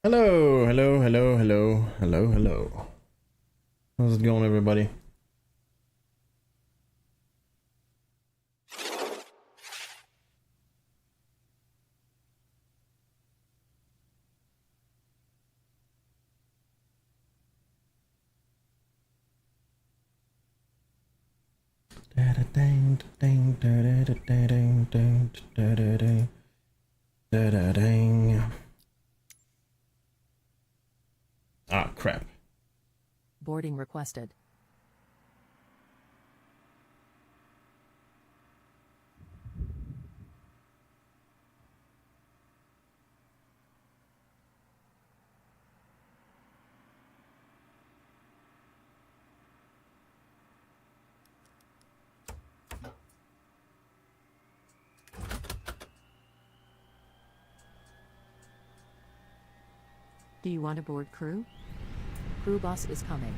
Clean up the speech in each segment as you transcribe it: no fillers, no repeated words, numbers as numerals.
Hello, hello, hello, hello, hello, hello. How's it going, everybody? Ah, crap. Boarding requested. Do you want to board crew? Crew bus is coming.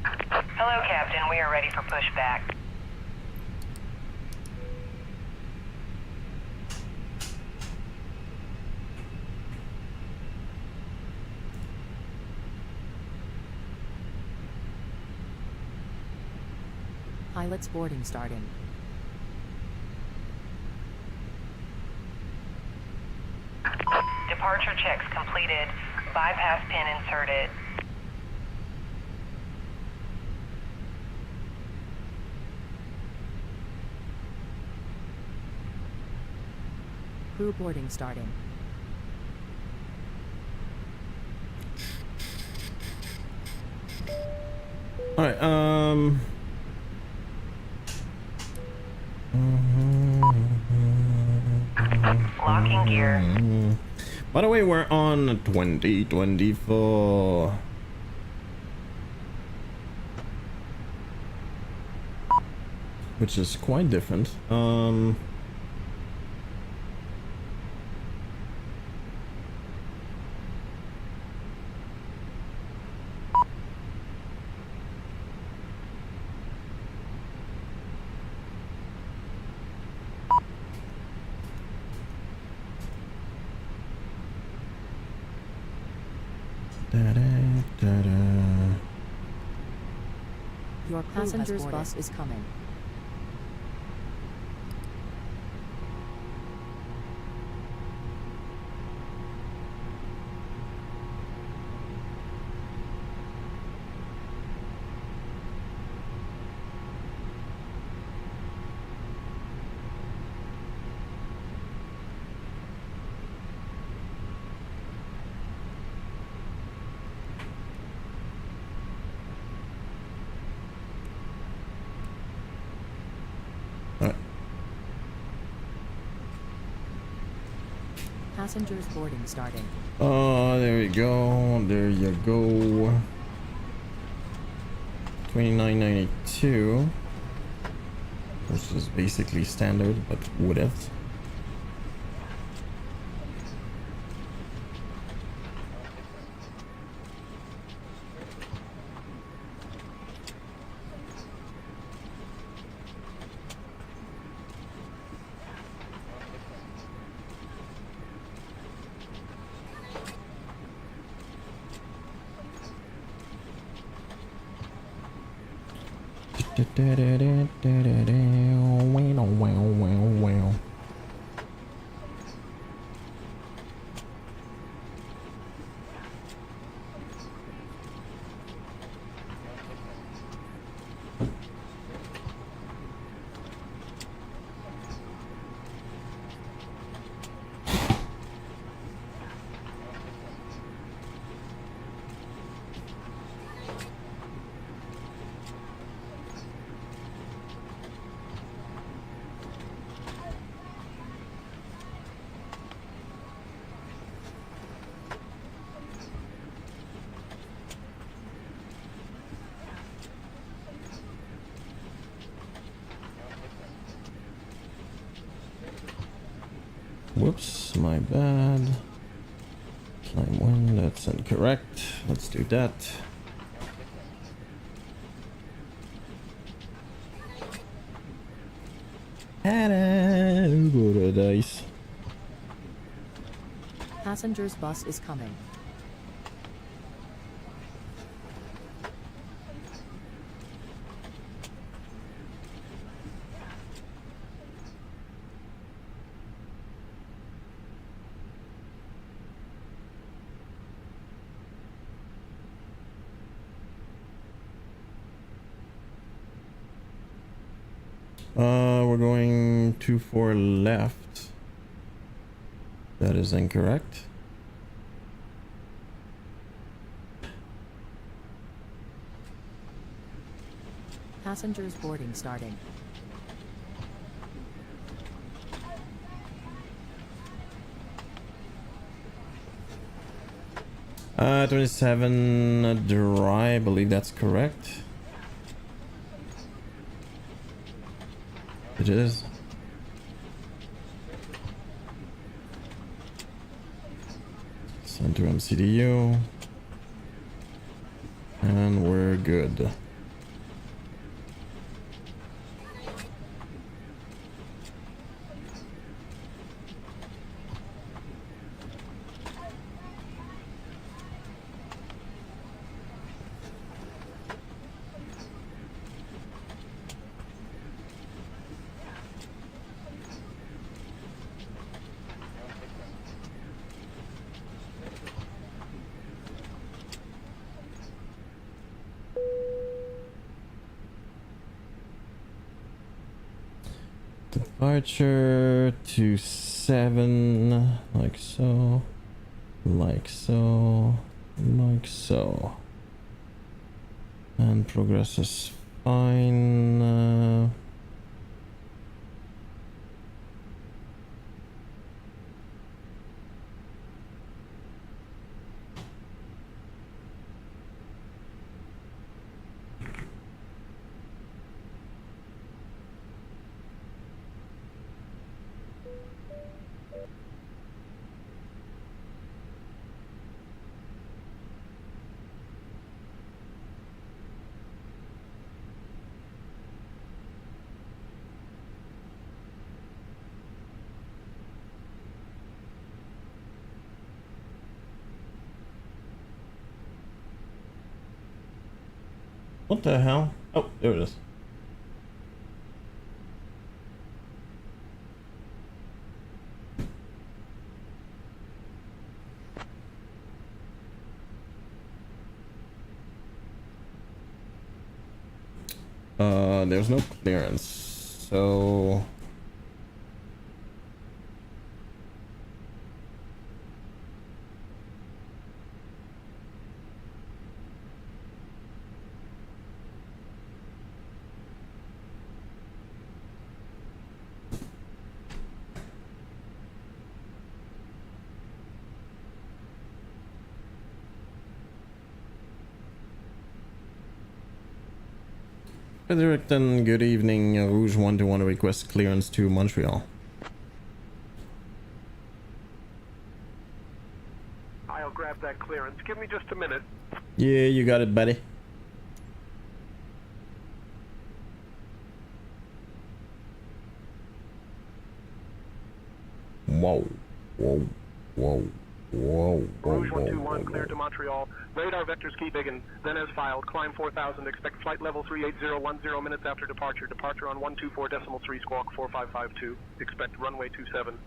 Hello, Captain. We are ready for pushback. Pilot's boarding starting. Departure checks completed. Bypass pin inserted. Crew boarding starting. All right. Locking gear. By the way, we're on 2024. Which is quite different. Your passenger's bus is coming. Passengers boarding starting. Oh, there we go. There you go. 2992, which is basically standard, but with it. Wow. Whoops, my bad. Climb 1, that's incorrect. Let's do that. Paradise. Passengers bus is coming. We're going 2-4 left. That is incorrect. Passengers boarding starting. Uh, 27 dry, I believe that's correct. It is. Center MCDU. And we're good. Departure to 7, like so, like so, like so, and progress is fine. What the hell? Oh, there it is. There's no clearance, so Fredericton, good evening. Rouge 1 to 1 request clearance to Montreal. I'll grab that clearance. Give me just a minute. Yeah, you got it, buddy. Whoa, whoa, whoa, whoa, whoa, Rouge whoa, 121 whoa, cleared to whoa. Montreal. Radar vectors keep digging. Then as filed, climb 4000. Expect flight level 38010 minutes after departure. Departure on 124.3 squawk 4552. Expect runway 27.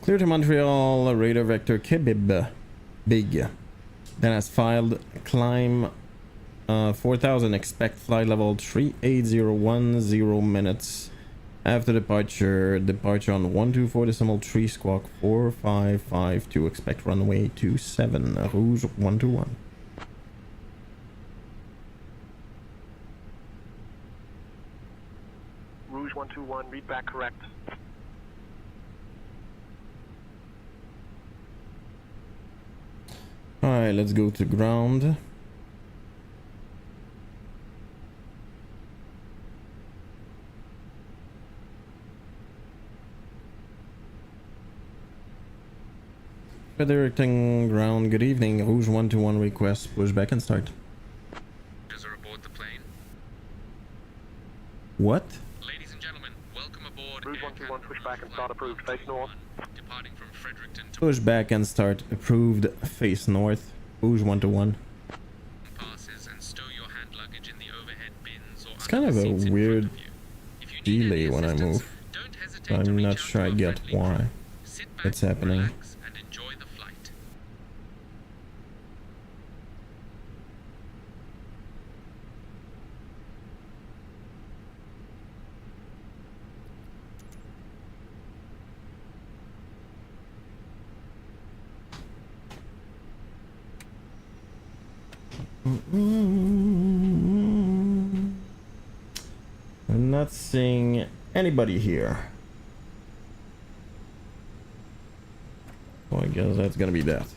Clear to Montreal, radar vector Kibib Big. Then as filed, climb 4000, expect flight level 38010 minutes after departure. Departure on 124.3 squawk 4552. Expect runway 27. Rouge 121. Rouge 121, read back correct. Alright, let's go to ground. Redirecting ground, good evening. Rouge 121 request, push back and start. Aboard the plane. What? Ladies and gentlemen, welcome aboard. Rouge 121, push back and start approved. Face north. Departing from Fredericton to Push back and start, approved, face north. Rouge 121. passes and stow your hand luggage in the overhead bins or It's kind of a seats in weird front of you. If you need delay any when I assistance, move. don't hesitate I'm to reach not out sure to I a get friendly why crew. Sit back, it's happening. relax, and enjoy the flight. I'm not seeing anybody here. Well, I guess that's gonna be that.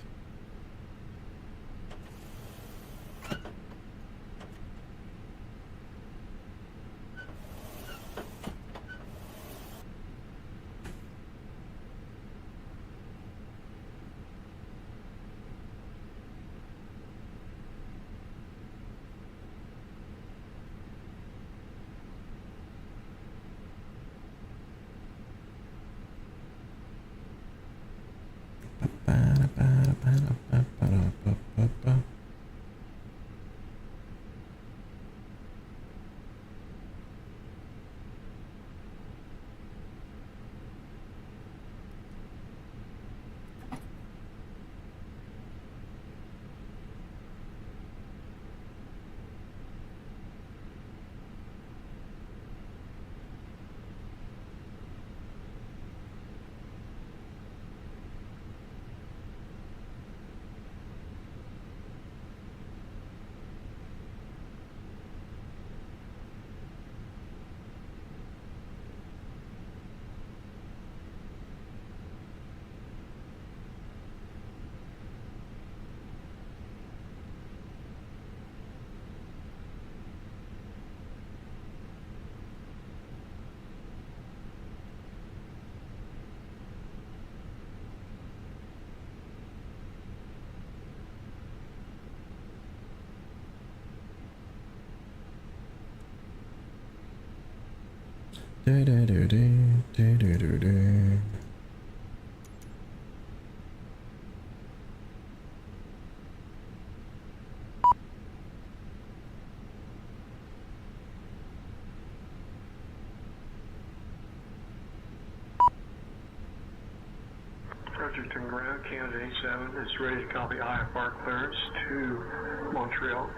Fredericton ground, Canada 87 is ready to copy IFR clearance to Montreal.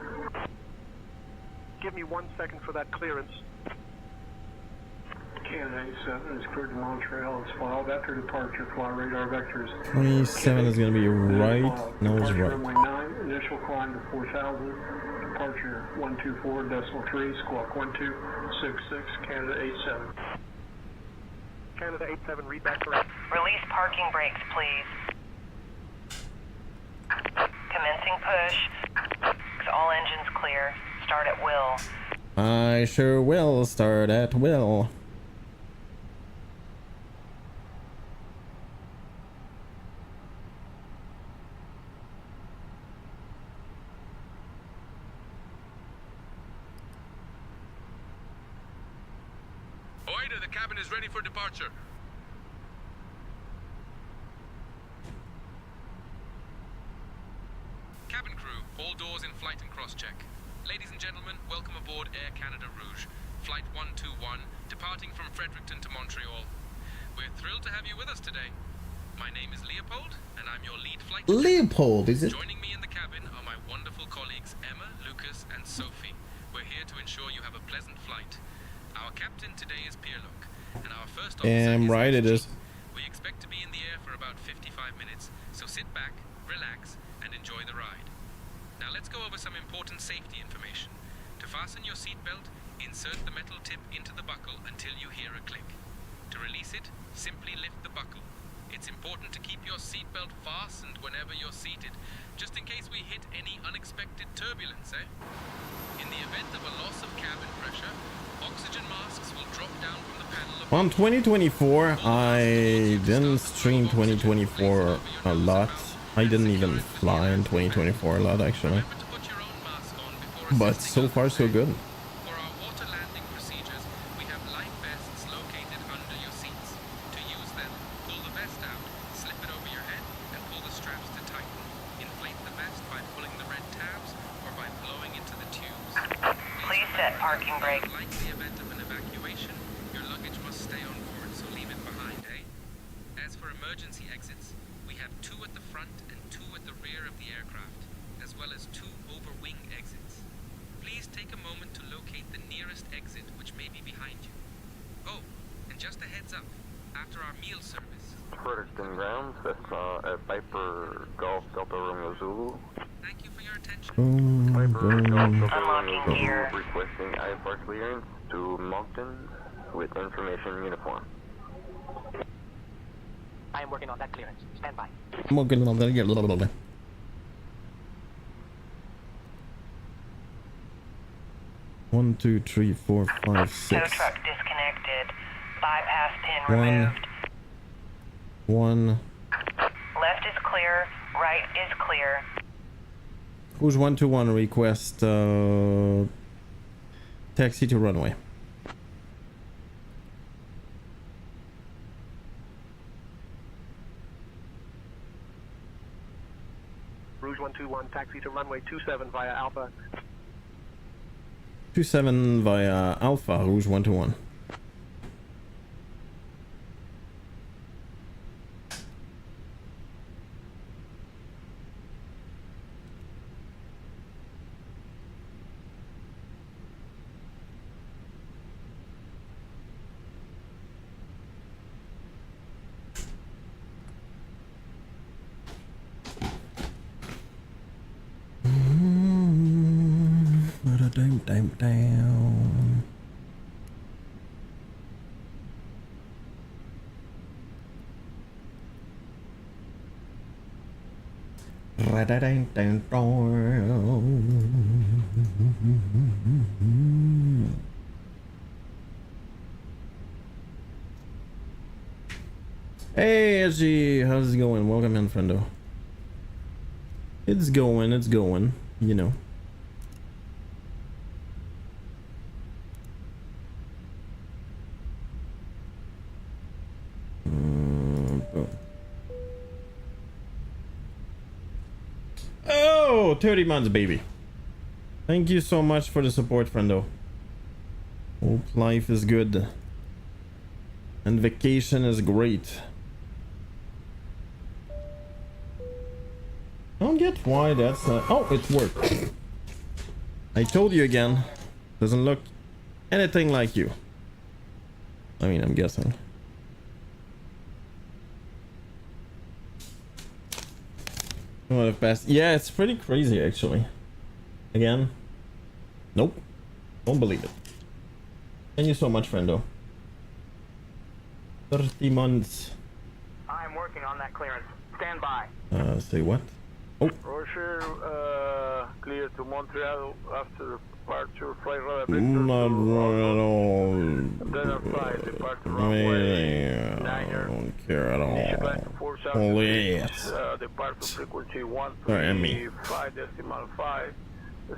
Give me 1 second for that clearance. Canada 87 is cleared to Montreal. It's filed after departure. Fly radar vectors. 27 is gonna be right. No, it's Departure right. runway 9, initial climb to 4,000. Departure 124.3, squawk 1266, Canada 87. Canada 87, read that correct. Release parking brakes, please. Commencing push. All engines clear. Start at will. I sure will start at will. Oida, the cabin is ready for departure. Cabin crew, all doors in flight and cross-check. Ladies and gentlemen, welcome aboard Air Canada Rouge, Flight 121, departing from Fredericton to Montreal. We're thrilled to have you with us today. My name is Leopold, and I'm your lead flight attendant. Leopold, is it? Joining me in the cabin are my wonderful colleagues Emma, Lucas, and Sophie. We're here to ensure you have a pleasant flight. Our captain today is Peerluk, and our first officer Damn is right it SG. is. We expect to be in the air for about 55 minutes, so sit back, relax, and enjoy the ride. Now let's go over some important safety information. To fasten your seatbelt, insert the metal tip into the buckle until you hear a click. To release it, simply lift the buckle. It's important to keep your seatbelt fastened whenever you're seated, just in case we hit any unexpected turbulence, eh? In the event of a loss of cabin pressure, oxygen masks will drop down from the panel above. On 2024, I didn't stream 2024 a lot. I didn't even fly in 2024 a lot, actually. Remember to put your own mask on before But assisting so far, others, so eh? good. For our water landing procedures, we have life vests located under your seats. To use them, pull the vest out, slip it over your head, and pull the straps to tighten. Inflate the vest by pulling the red tabs or by blowing into the tubes. Please set parking brake. Like the event of an evacuation, your luggage must stay on board, so leave it behind, eh? As for emergency exits, we have 2 at the front and 2 at the rear of the aircraft, as well as 2 over-wing exits. Please take a moment to locate the nearest exit, which may be behind you. Oh, and just a heads up, after our meal service. Fredericton grounds, that's Piper Golf Delta Romeo Zulu. Thank you for your attention. Piper Golf Delta Unlocking Romeo gear. Zulu requesting IFR clearance to Moncton with information uniform. I am working on that clearance. Stand by. I'm okay, I'm gonna get a little bit. 1, 2, 3, 4, 5, Tow 6. truck disconnected. Bypass pin 1, removed. 1. Left is clear. Right is clear. Who's 121 request taxi to runway? Rouge 121, taxi to runway 27 via Alpha. 27 via Alpha, Rouge 121. Down. Hey SG, how's it going? Welcome in, friendo. It's going, you know. Oh, 30 months, baby. Thank you so much for the support, friendo. Hope life is good. And vacation is great. I don't get why that's not... Oh, it worked. I told you again. Doesn't look anything like you. I mean, I'm guessing. What have passed? Yeah, it's pretty crazy actually. Again. Nope. Don't believe it. Thank you so much, friendo. 30 months. I am working on that clearance. Stand by. Say what? Oh. Roger, clear to Montreal after departure, flight radar Not wrong at all. Then flight, departure I runway, don't care at all. all. Police. Departure frequency Sorry, me. 135.5.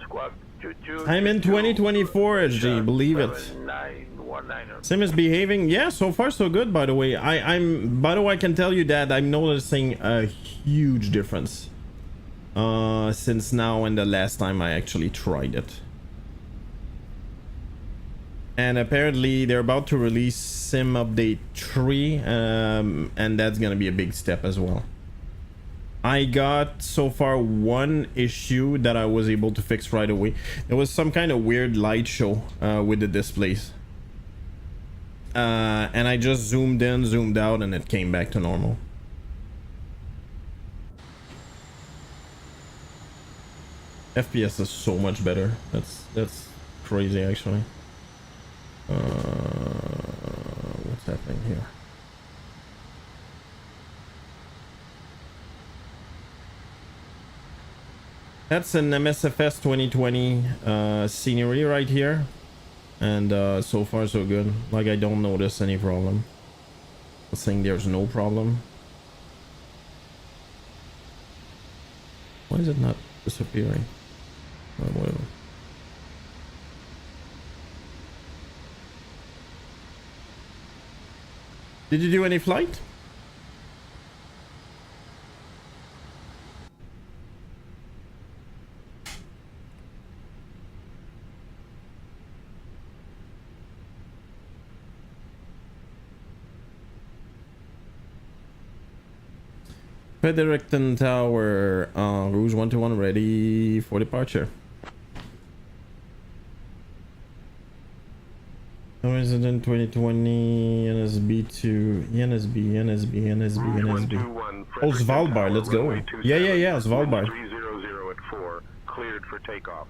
Squawk 22. I'm in 2024, SG. Believe it. 7919. Sim is behaving. Yeah, so far so good. By the way, I can tell you that I'm noticing a huge difference since now and the last time I actually tried it. And apparently they're about to release Sim Update 3, and that's gonna be a big step as well. I got so far one issue that I was able to fix right away. There was some kind of weird light show with the displays. And I just zoomed in, zoomed out, and it came back to normal. FPS is so much better. That's crazy actually. What's happening here? That's an MSFS 2020 scenery right here. And so far so good. Like, I don't notice any problem. I'm saying there's no problem. Why is it not disappearing? Oh, whatever. Did you do any flight? Fredericton Tower, Rouge 121 ready for departure. Resident 2020 NSB2 NSB. Oh, Svalbard, let's go. Yeah, Svalbard. 300 at 4, cleared for takeoff.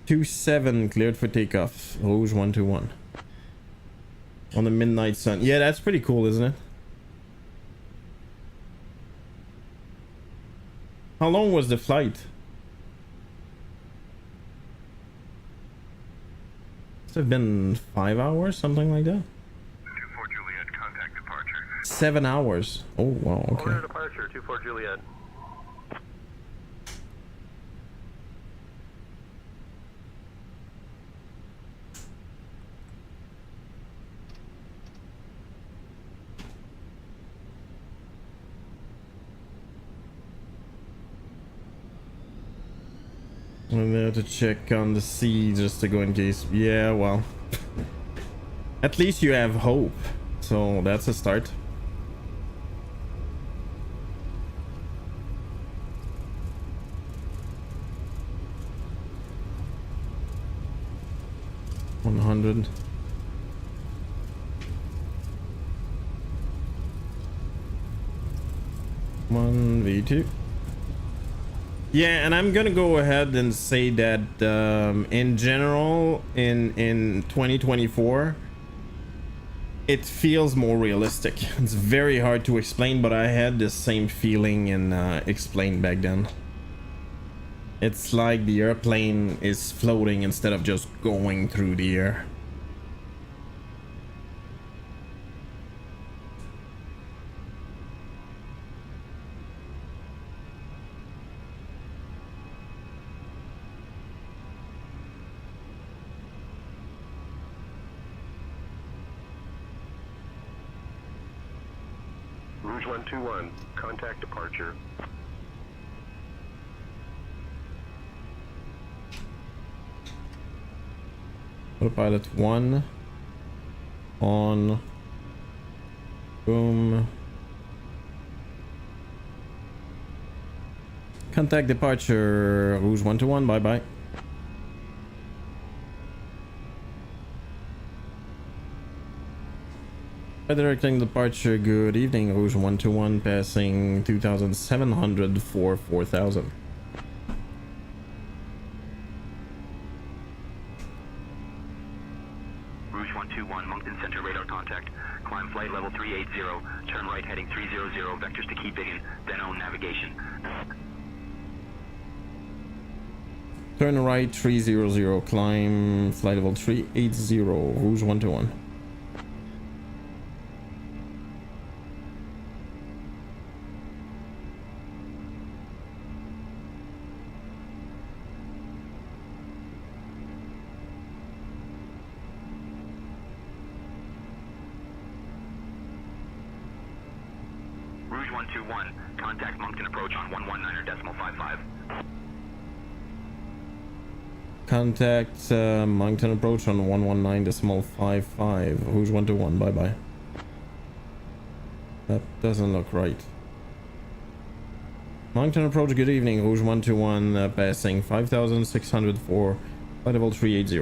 27 cleared for takeoff. Rouge 121. On the midnight sun. Yeah, that's pretty cool, isn't it? How long was the flight? Must have been 5 hours, something like that. 24 Juliet, contact departure. 7 hours. Oh wow, okay. Order departure, 24 Juliet. I'm there to check on the sea just to go in case. Yeah, well. At least you have hope. So that's a start. $100. One V2. Yeah, and I'm gonna go ahead and say that in general, in 2024, it feels more realistic. It's very hard to explain, but I had the same feeling and explained back then. It's like the airplane is floating instead of just going through the air. Rouge 121, contact departure. Autopilot 1 on. Boom. Contact departure. Rouge 121, bye bye. Directing departure, good evening, Rouge 121, passing 2,700 for 4,000. Rouge 121, Moncton Center radar contact. Climb flight level 380, turn right heading 300, vectors to Key Biggin, then own navigation. Turn right 300, climb flight level 380, Rouge 121. Rouge 121, contact Moncton approach on 119.55. Contact Moncton approach on 119.55. Rouge 121, bye bye. That doesn't look right. Moncton approach, good evening, Rouge 121, passing 5,600 for flight level 380.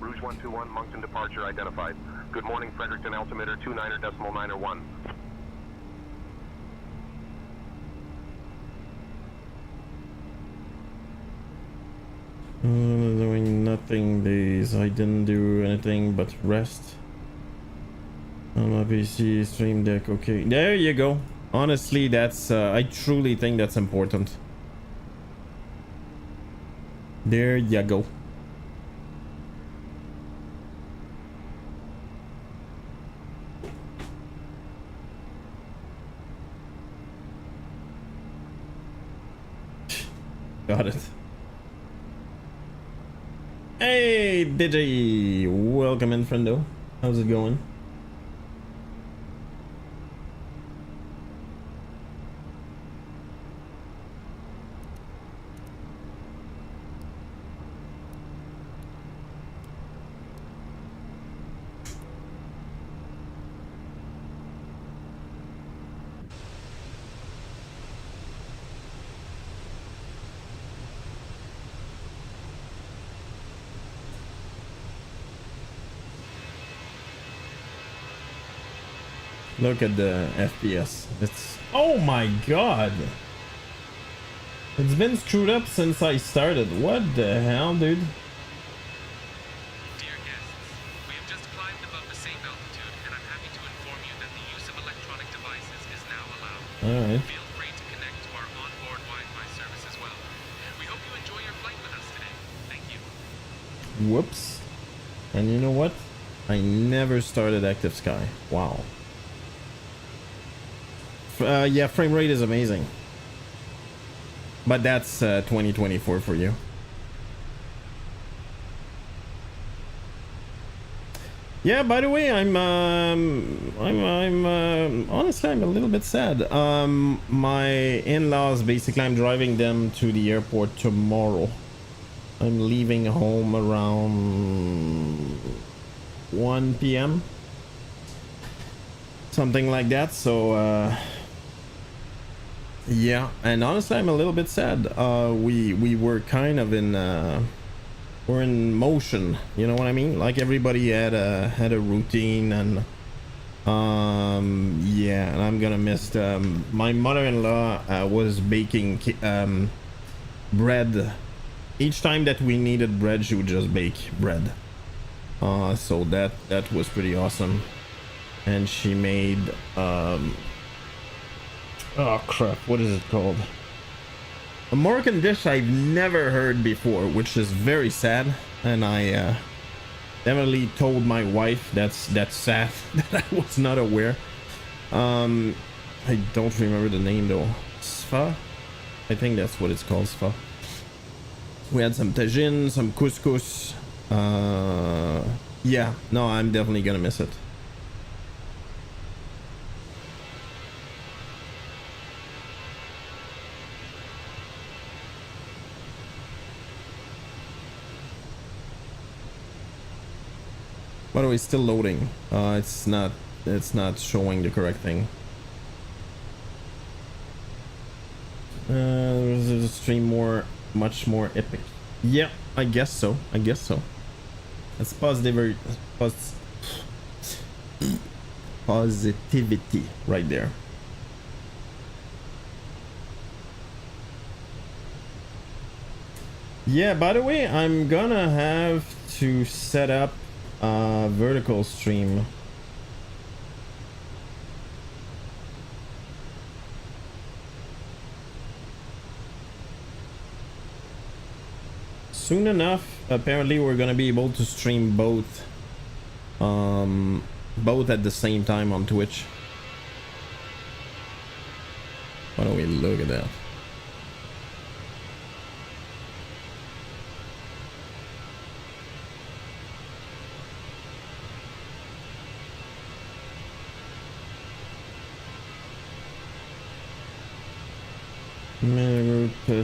Rouge 121, Moncton departure identified. Good morning, Fredericton altimeter 29.901. Doing nothing days. I didn't do anything but rest. On my PC, Stream Deck, okay. There you go. Honestly, that's, I truly think that's important. There you go. Got it. Hey, Digi! Welcome in, friendo. How's it going? Look at the FPS. It's... Oh my god! It's been screwed up since I started. What the hell, dude? Dear guests, we have just climbed above the safe altitude, and I'm happy to inform you that the use of electronic devices is now allowed. Alright. Feel free to connect to our onboard Wi-Fi service as well. We hope you enjoy your flight with us today. Thank you. Whoops. And you know what? I never started Active Sky. Wow. Yeah, frame rate is amazing. But that's 2024 for you. Yeah, by the way, I'm honestly, I'm a little bit sad. My in-laws, basically, I'm driving them to the airport tomorrow. I'm leaving home around 1 p.m. Something like that, so yeah, and honestly I'm a little bit sad. We were kind of in we're in motion, you know what I mean? Like everybody had a routine, and yeah, and I'm gonna miss my mother-in-law was baking bread. Each time that we needed bread, she would just bake bread. So that was pretty awesome. And she made oh crap, what is it called? A Moroccan dish I've never heard before, which is very sad. And I definitely told my wife that's sad that I was not aware. I don't remember the name though. Sfa? I think that's what it's called, Sfa. We had some tagine, some couscous. Yeah, no, I'm definitely gonna miss it. By the way, still loading. It's not showing the correct thing. Is the stream much more epic? Yeah, I guess so. I guess so. That's positivity right there. Yeah, by the way, I'm gonna have to set up vertical stream. Soon enough, apparently we're gonna be able to stream both at the same time on Twitch. Why don't we look at that?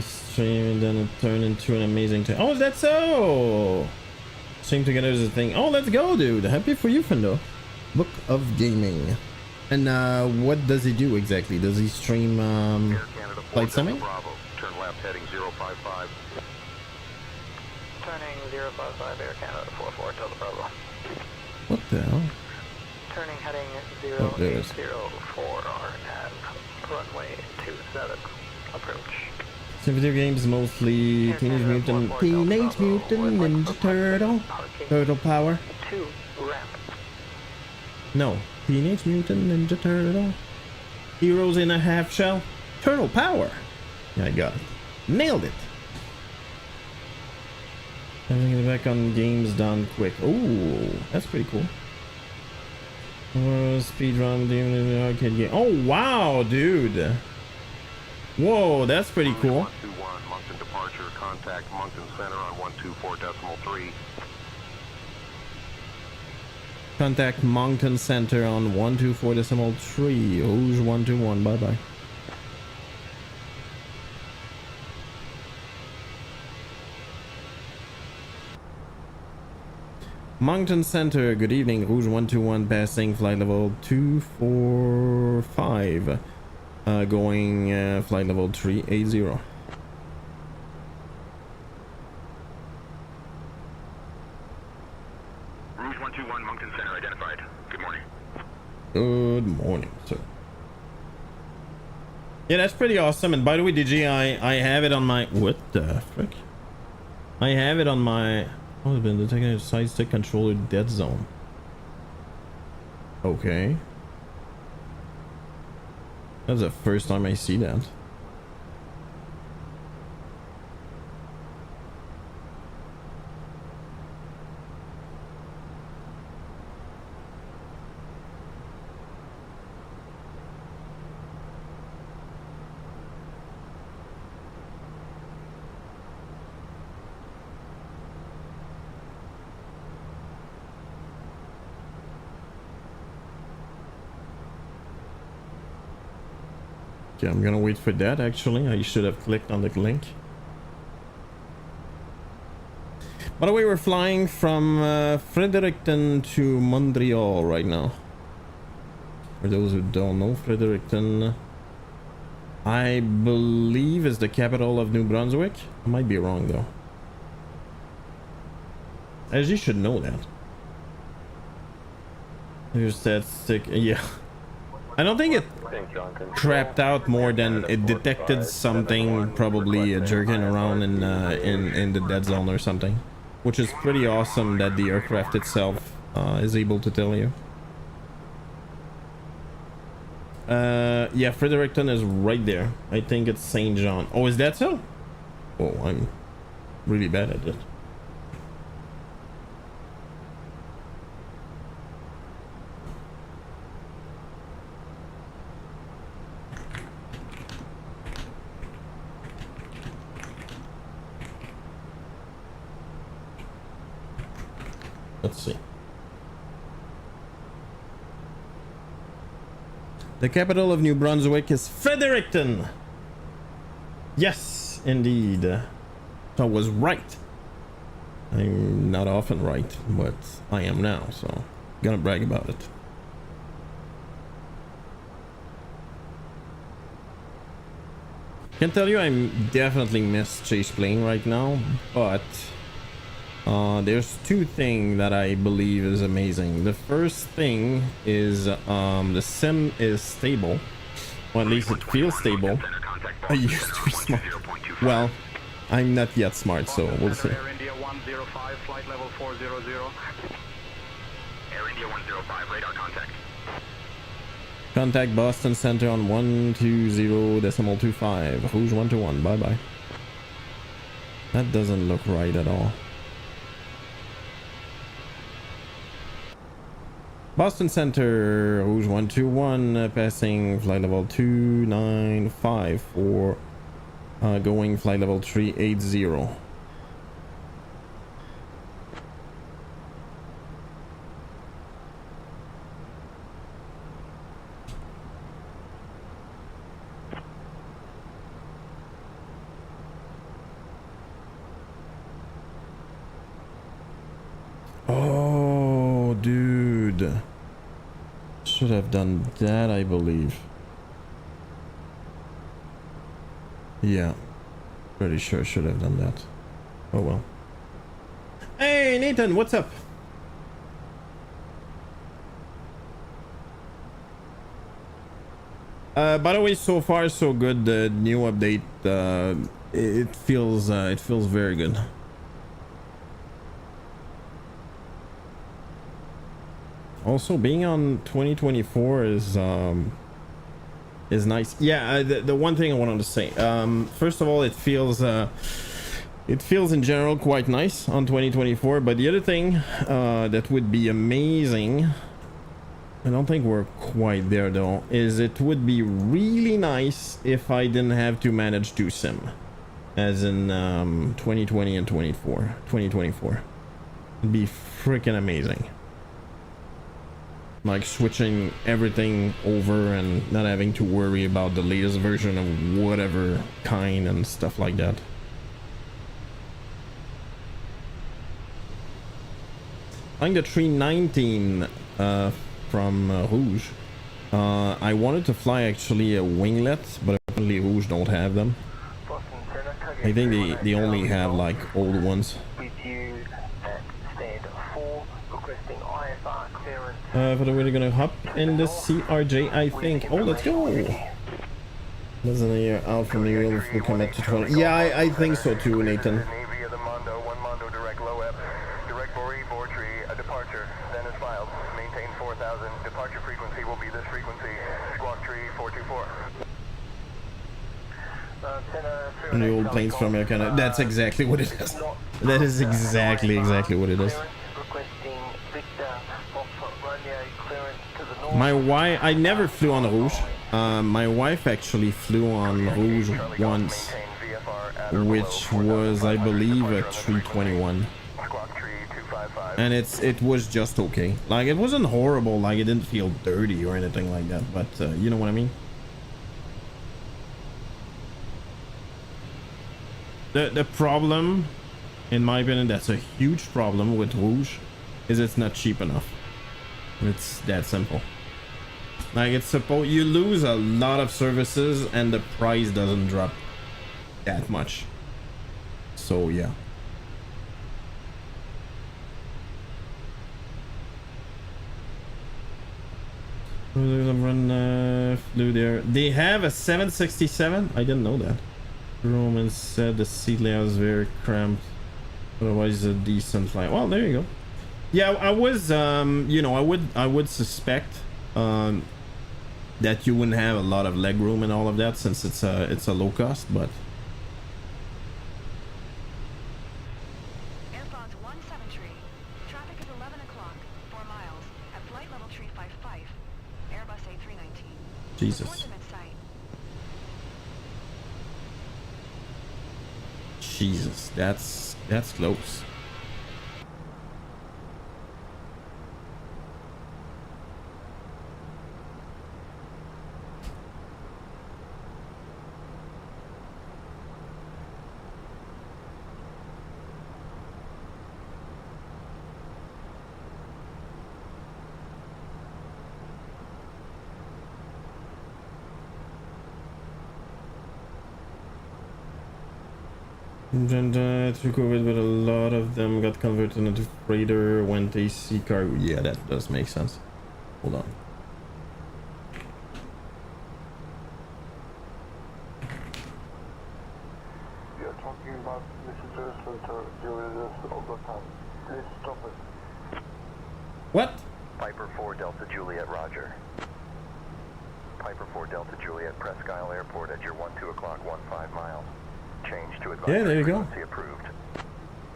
Stream and then it turned into an amazing thing. Oh, that's so stream together is a thing. Oh, let's go, dude. Happy for you, Fendo. Book of Gaming. And what does he do exactly? Does he stream Flight Semi? Turn left heading 055. Turning 055 Air Canada 44 Delta Bravo. What the hell? Turning heading Oh, there it is. 0804 and runway 27 approach. So video games mostly Teenage Mutant Ninja Turtle. Turtle Power. 2 ramp. No. Teenage Mutant Ninja Turtle. Heroes in a half shell. Turtle power. Yeah, I got it. Nailed it. Having it back on games done quick. Oh, that's pretty cool. Speedrun arcade game. Oh wow, dude. Whoa, that's pretty cool. 121, Moncton departure, contact Moncton Center on 124.3. Contact Moncton Center on 124.3. Rouge 121. Bye bye. Moncton Center, good evening. Rouge 121 passing flight level 245. Going flight level 380. Rouge 121, Moncton Center identified. Good morning. Good morning, sir. Yeah, that's pretty awesome. And by the way, DG, I have it on my... What the frick? I have it on my... Oh, it's been detected a side stick controller dead zone. Okay. That's the first time I see that. Okay, I'm gonna wait for that. Actually, I should have clicked on the link. By the way, we're flying from Fredericton to Montreal right now. For those who don't know, Fredericton, I believe, is the capital of New Brunswick. I might be wrong though. As you should know that. There's that stick. Yeah. I don't think it crapped out more than it detected something, probably jerking around in the dead zone or something, which is pretty awesome that the aircraft itself is able to tell you. Yeah, Fredericton is right there. I think it's St. John. Oh, is that so? Oh, I'm really bad at it. Let's see. The capital of New Brunswick is Fredericton. Yes, indeed. I was right. I'm not often right, but I am now, so gonna brag about it. Can tell you I'm definitely miss chase plane right now, but there's two things that I believe is amazing. The first thing is the sim is stable, or at least it feels stable. I used to be smart. Well, I'm not yet smart, so we'll see. Air India 105, flight level 400. Air India 105, radar contact. Contact Boston Center on 120.25. Rouge 121. Bye bye. That doesn't look right at all. Boston Center, Rouge 121, passing flight level 295 for going flight level 380. Oh, dude. Should have done that, I believe. Yeah. Pretty sure should have done that. Oh well. Hey, Nathan, what's up? By the way, so far so good. The new update, it feels very good. Also, being on 2024 is nice. Yeah, the one thing I wanted to say, first of all, it feels in general quite nice on 2024, but the other thing that would be amazing, I don't think we're quite there though, is it would be really nice if I didn't have to manage to sim, as in 2020 and 2024. It'd be freaking amazing. Like switching everything over and not having to worry about the latest version of whatever kind and stuff like that. I think the 319 from Rouge, I wanted to fly actually a winglet, but apparently Rouge don't have them. I think they only have like old ones. But we're gonna hop in the CRJ, I think. Oh, let's go. Less than a year out from the wheel, we come up to 20. Yeah, I think so too, Nathan. And the old planes from America. That's exactly what it is. That is exactly what it is. My wife, I never flew on Rouge. My wife actually flew on Rouge once, which was, I believe, a 321. And it was just okay. Like, it wasn't horrible, like it didn't feel dirty or anything like that, but you know what I mean? The problem, in my opinion, that's a huge problem with Rouge, is it's not cheap enough. It's that simple. Like, it's supposed, you lose a lot of services and the price doesn't drop that much. So yeah. Run flew there. They have a 767. I didn't know that. Roman said the seat layout is very cramped. Otherwise, a decent flight. Well, there you go. Yeah, I was, you know, I would suspect that you wouldn't have a lot of leg room and all of that, since it's a low cost, but. Airpods 173. Traffic is 11 o'clock. 4 miles at flight level 355. Airbus A319. Jesus. Jesus, that's close. And through COVID, but a lot of them got converted into freighter, went AC cargo. Yeah, that does make sense. Hold on. You're talking about messages to Julius all the time. Please stop it. What? Piper 4 Delta Juliet, roger. Piper 4 Delta Juliet, Presque Isle Airport at your 12 o'clock 15 miles. Change to advisory. Yeah, there you go. Approved.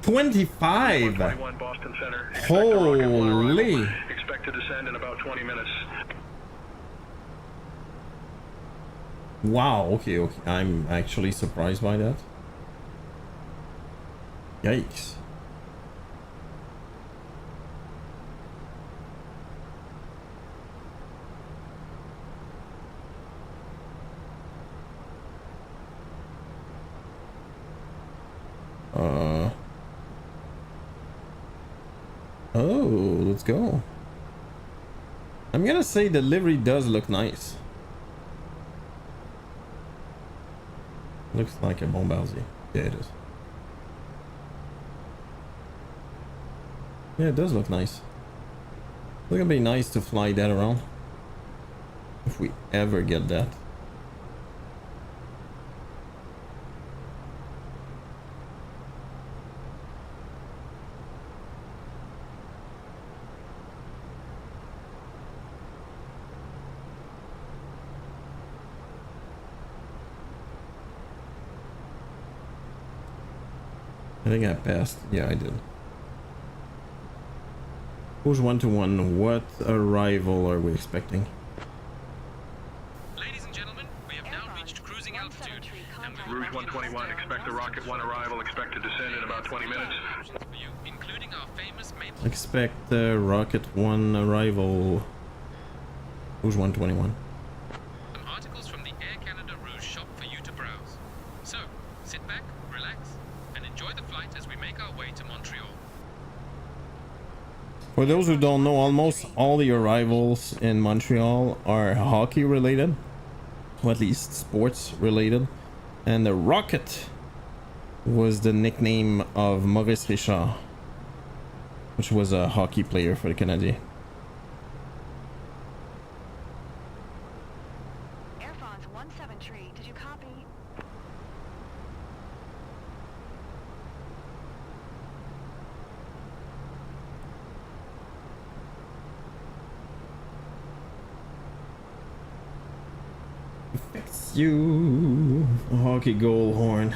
25. 121 Boston Center. Holy. Expect to descend in about 20 minutes. Wow. Okay. I'm actually surprised by that. Yikes. Oh, let's go. I'm gonna say the livery does look nice. Looks like a Bombardier. Yeah, it is. Yeah, it does look nice. It's gonna be nice to fly that around. If we ever get that. I think I passed. Yeah, I did. Who's 1-1? What arrival are we expecting? Ladies and gentlemen, we have now reached cruising altitude, and we Rouge 121, expect a Rocket 1 arrival, expect to descend in about 20 minutes. options for you, including our famous main. Expect Rocket 1 arrival. Who's 121? Some articles from the Air Canada Rouge shop for you to browse. So, sit back, relax, and enjoy the flight as we make our way to Montreal. For those who don't know, almost all the arrivals in Montreal are hockey related, or at least sports related. And the Rocket was the nickname of Maurice Richard, which was a hockey player for the Canadiens. Air France 173, did you copy? Fix you. A hockey goal horn.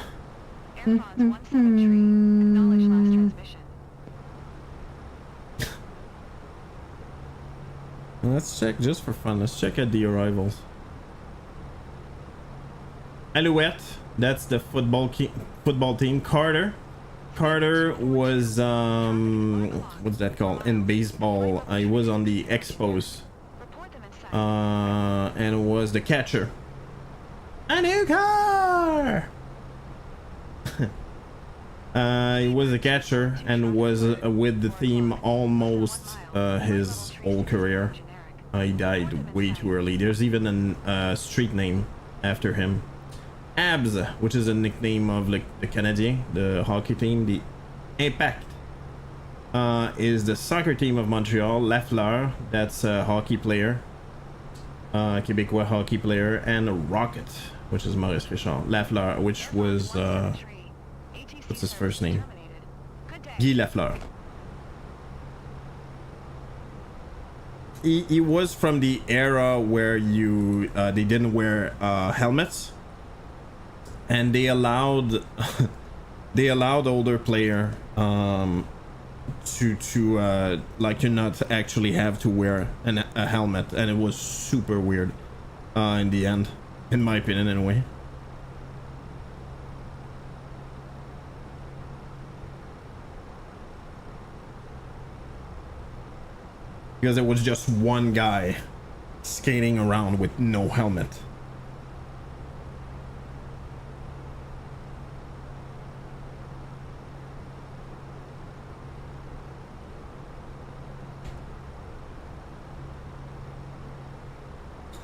Air France 173, acknowledge last transmission. Let's check just for fun. Let's check at the arrivals. Alouette, that's the football team. Carter was what's that called in baseball? He was on the Expos, Report them inside. and was the catcher. A new car. He was a catcher and was with the team almost his whole career. He died way too early. There's even a street name after him. Abs, which is a nickname of like the Canadiens, the hockey team. The Impact is the soccer team of Montreal. Lafleur, that's a hockey player, Québécois hockey player, and Rocket, which is Maurice Richard. Lafleur, which was what's his first name? Guy Lafleur. He was from the era where they didn't wear helmets, and they allowed older player to not actually have to wear a helmet, and it was super weird in the end, in my opinion anyway. Because it was just one guy skating around with no helmet.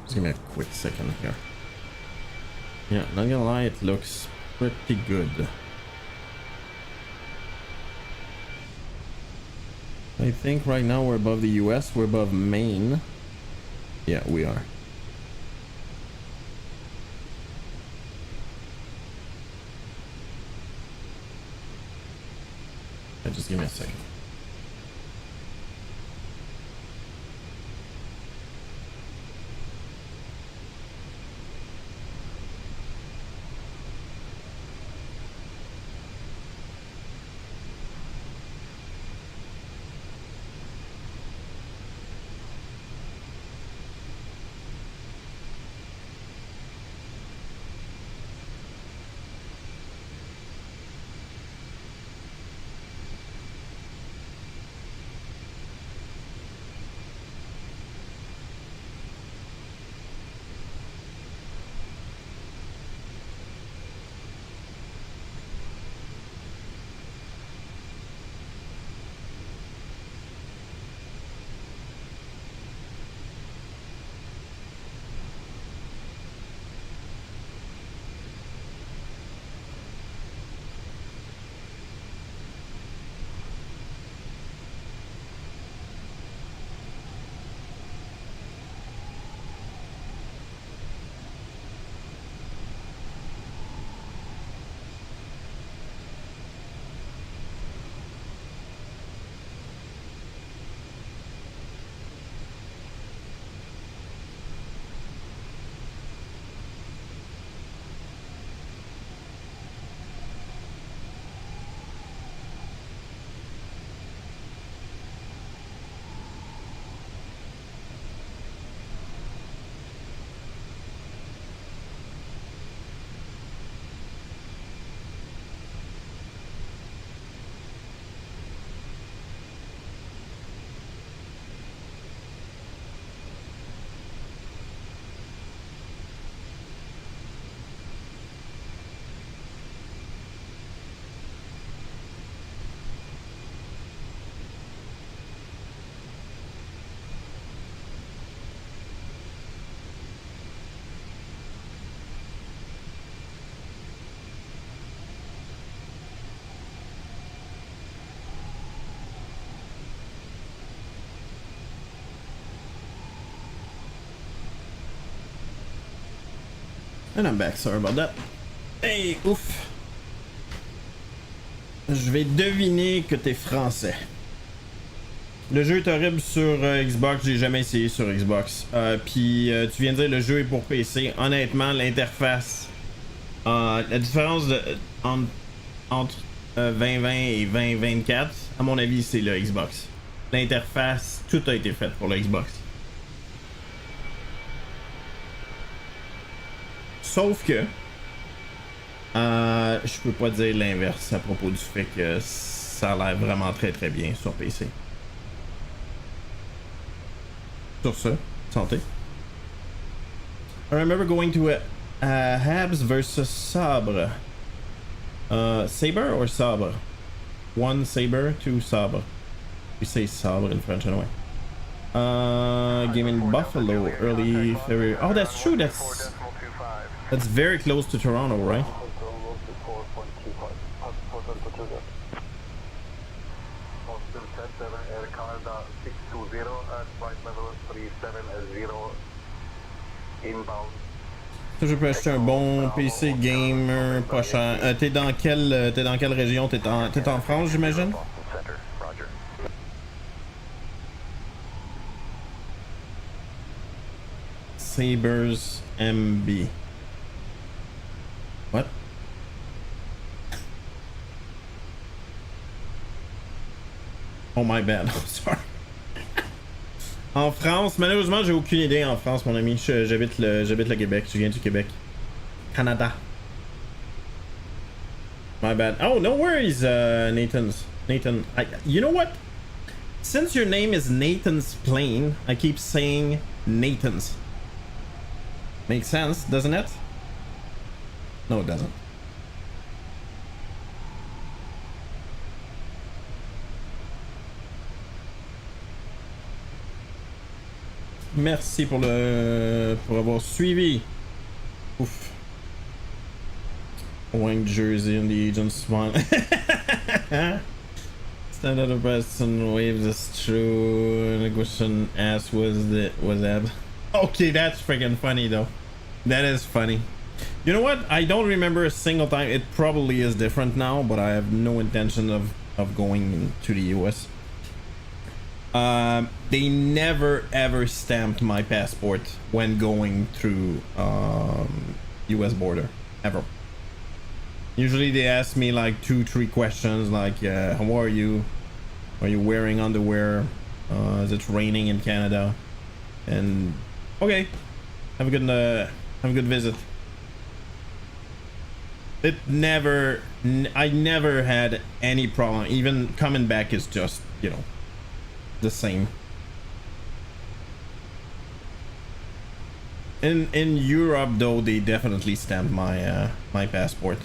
Just give me a quick second here. Yeah, not gonna lie, it looks pretty good. I think right now we're above the US, we're above Maine. Yeah, we are. Just give me a second. And I'm back, sorry about that. Hey, ouf. Je vais deviner que t'es français. Le jeu est horrible sur Xbox, j'ai jamais essayé sur Xbox. Puis tu viens de dire le jeu est pour PC. Honnêtement, l'interface, la différence entre 2020 et 2024, à mon avis, c'est le Xbox. L'interface, tout a été fait pour le Xbox. Sauf que je peux pas dire l'inverse à propos du fait que ça a l'air vraiment très très bien sur PC. Sur ce, santé. I remember going to Habs versus Sabre. Sabre or Sabre? One Sabre, two Sabre. We say Sabre in French anyway. Game in Buffalo, early February. Oh, that's true. That's very close to Toronto, right? Ça, je peux acheter un bon PC gamer pas cher. T'es dans quelle région? T'es en France, j'imagine? Sabres MB. What? Oh my bad, sorry. En France, malheureusement, j'ai aucune idée en France, mon ami. J'habite le Québec, je viens du Québec. Canada. My bad. Oh, no worries, Nathan. You know what? Since your name is Nathan's Plane, I keep saying Nathan's. Makes sense, doesn't it? No, it doesn't. Merci pour avoir suivi. Ouf. Wank jersey and the agent smile. Stand out of breast and waves is true. And the question asked was Ab. Okay, that's freaking funny though. That is funny. You know what? I don't remember a single time. It probably is different now, but I have no intention of going to the US. They never ever stamped my passport when going through US border, ever. Usually they ask me like 2-3 questions like how are you wearing underwear, is it raining in Canada, and okay, have a good visit. I never had any problem. Even coming back is just, you know, the same. In Europe though, they definitely stamped my my passport.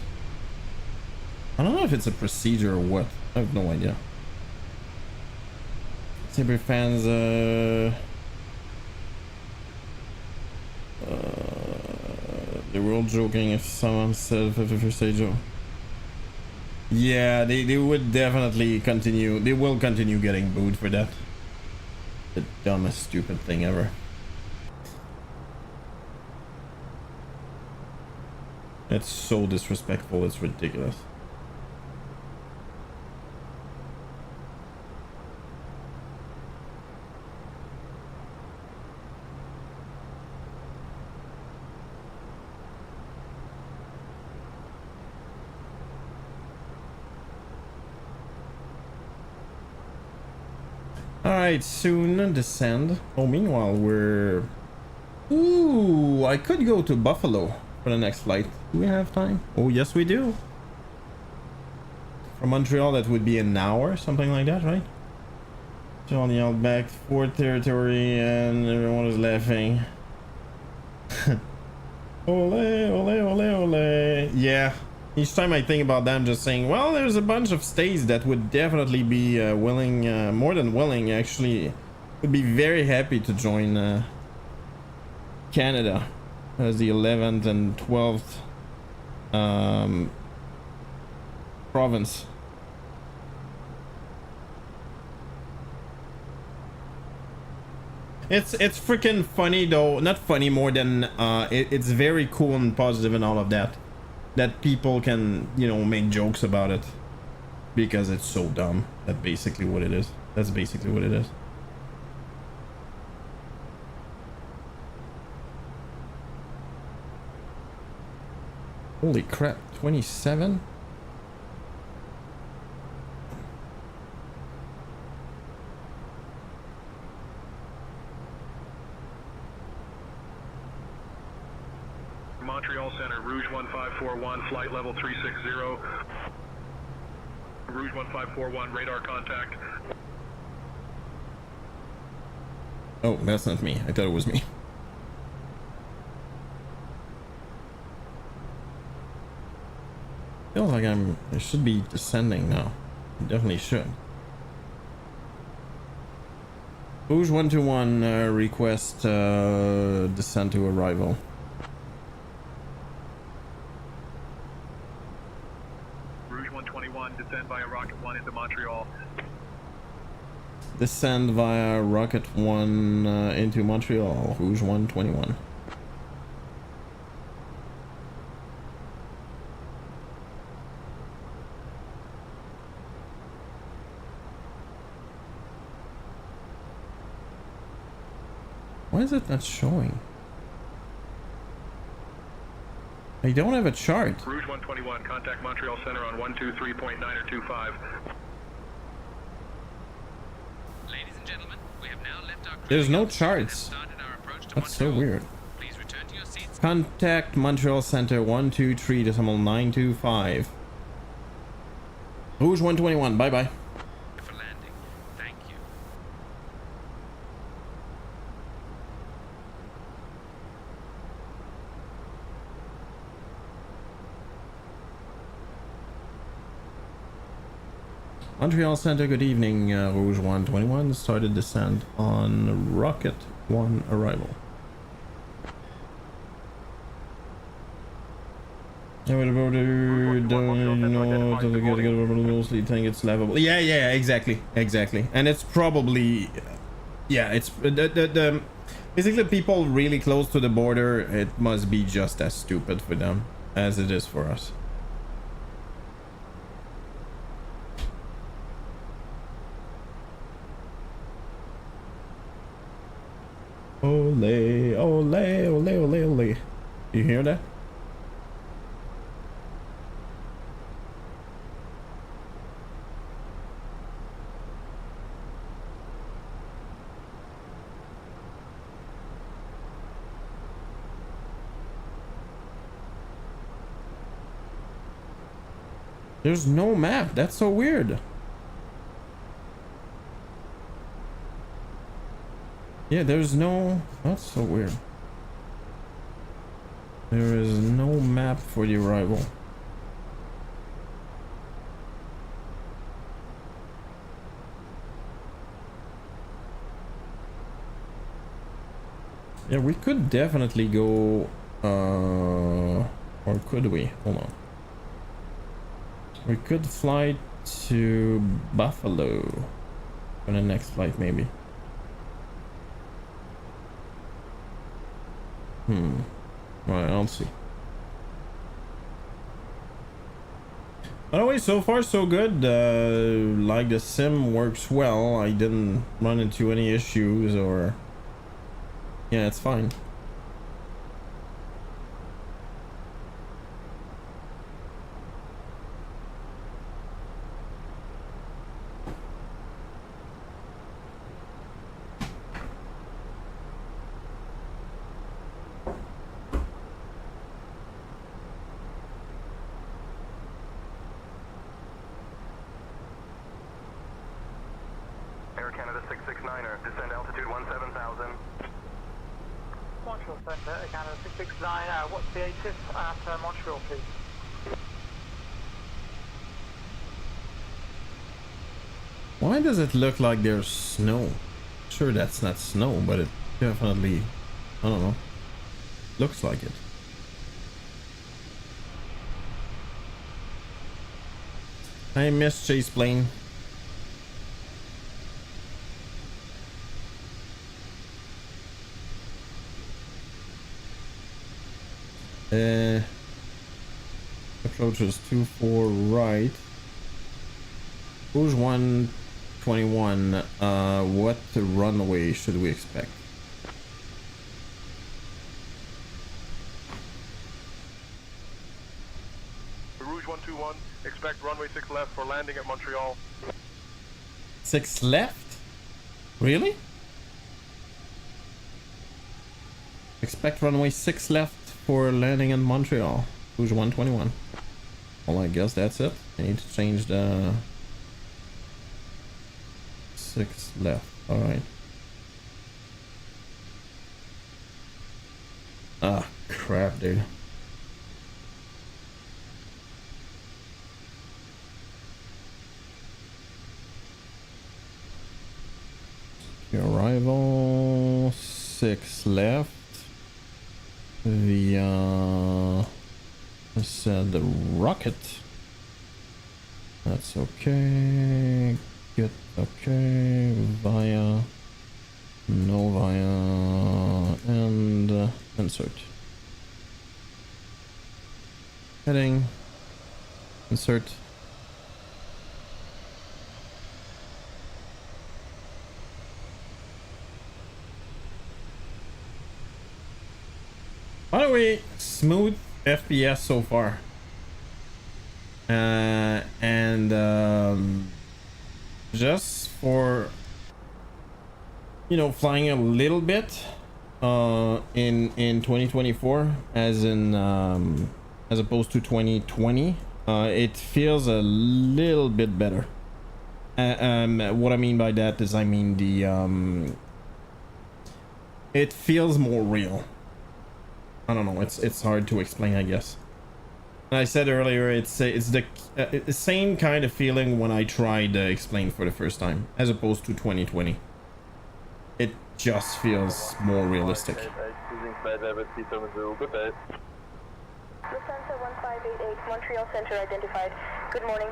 I don't know if it's a procedure or what. I have no idea. Saber fans, they were all joking if someone said if say Joe. Yeah, they would definitely continue. They will continue getting booed for that. The dumbest stupid thing ever. It's so disrespectful, it's ridiculous. Alright, soon descend. Oh, meanwhile, we're... Ooh, I could go to Buffalo for the next flight. Do we have time? Oh, yes, we do. From Montreal, that would be an hour, something like that, right? Johnny yelled back, 4th territory, and everyone is laughing. Ole, ole, ole, ole. Yeah. Each time I think about that, I'm just saying, well, there's a bunch of states that would definitely be willing, more than willing, actually, would be very happy to join Canada as the 11th and 12th province. It's freaking funny though. Not funny more than it's very cool and positive and all of that. That people can, you know, make jokes about it because it's so dumb. That's basically what it is. That's basically what it is. Holy crap, 27? Montreal Center, Rouge 1541, flight level 360. Rouge 1541, radar contact. Oh, that's not me. I thought it was me. Feels like I should be descending now. I definitely should. Rouge 121 request descent to arrival. Rouge 121, descend via Rocket 1 into Montreal. Descend via Rocket 1 into Montreal. Rouge 121. Why is it not showing? I don't have a chart. Rouge 121, contact Montreal Center on 123.925. Ladies and gentlemen, we have now left our There's no cruising charts. and started our approach to That's so Montreal. weird. Please return to your seats. Contact Montreal Center 123.925. Rouge 121. Bye bye. For landing. Thank you. Montreal Center, good evening. Rouge 121 started descent on Rocket 1 arrival. Yeah, what about mostly think it's level. Yeah, exactly. And it's probably, yeah, it's the basically people really close to the border. It must be just as stupid for them as it is for us. Ole, ole, ole, ole, ole. You hear that? There's no map. That's so weird. Yeah, there's no... That's so weird. There is no map for the arrival. Yeah, we could definitely go... Or could we? Hold on. We could fly to Buffalo on the next flight, maybe. Right, I'll see. Anyway, so far so good. Like the sim works well. I didn't run into any issues or... Yeah, it's fine. Air Canada 669er, descend altitude 17,000. Montreal Centre, Air Canada 669, what's the ATIS at Montreal, please? Why does it look like there's snow? Sure, that's not snow, but it definitely, I don't know, looks like it. I miss Chase Plane. Approaches 24 right. Rouge 121. What runway should we expect? Rouge 121, expect runway 6 left for landing at Montreal. 6 left? Really? Expect runway 6 left for landing in Montreal. Rouge 121. Well, I guess that's it. I need to change the 6 left. Alright. Ah, crap, dude. Your arrival 6 left. Via said the rocket. That's okay. Get okay. Via no via and insert. Heading. Insert. By the way, smooth FPS so far. Just for, you know, flying a little bit in 2024 as in as opposed to 2020, it feels a little bit better. What I mean by that is, I mean the it feels more real. I don't know, it's hard to explain, I guess. I said earlier, it's the same kind of feeling when I tried explain for the first time, as opposed to 2020. It just feels more realistic. Lufthansa 1588, Montreal Center identified. Good morning.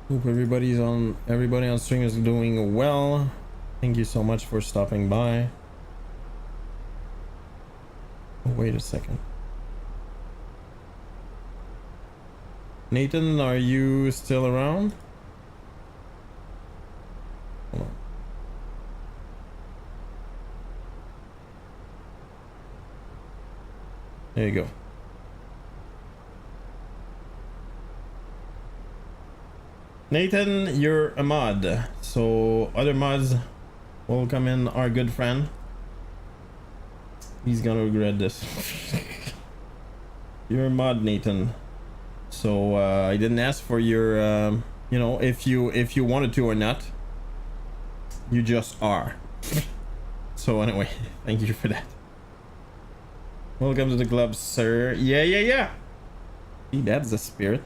Hope everybody on stream is doing well. Thank you so much for stopping by. Oh, wait a second. Nathan, are you still around? Hold on. There you go. Nathan, you're a mod, so other mods will come in. Our good friend, he's gonna regret this. You're a mod, Nathan, so I didn't ask for your you know, if you wanted to or not, you just are. So anyway, thank you for that. Welcome to the club, sir. Yeah. See, that's the spirit.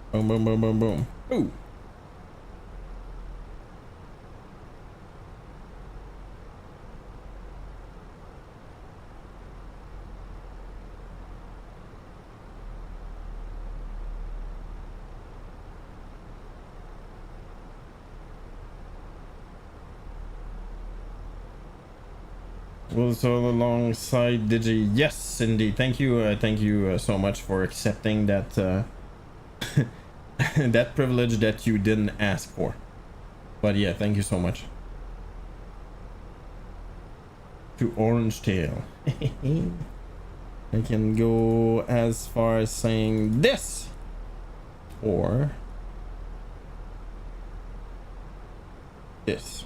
Boom, boom, boom, boom, boom. Ooh. Also alongside Digi. Yes, indeed. Thank you so much for accepting that that privilege that you didn't ask for. But yeah, thank you so much. To Orange Tail. I can go as far as saying this, or this.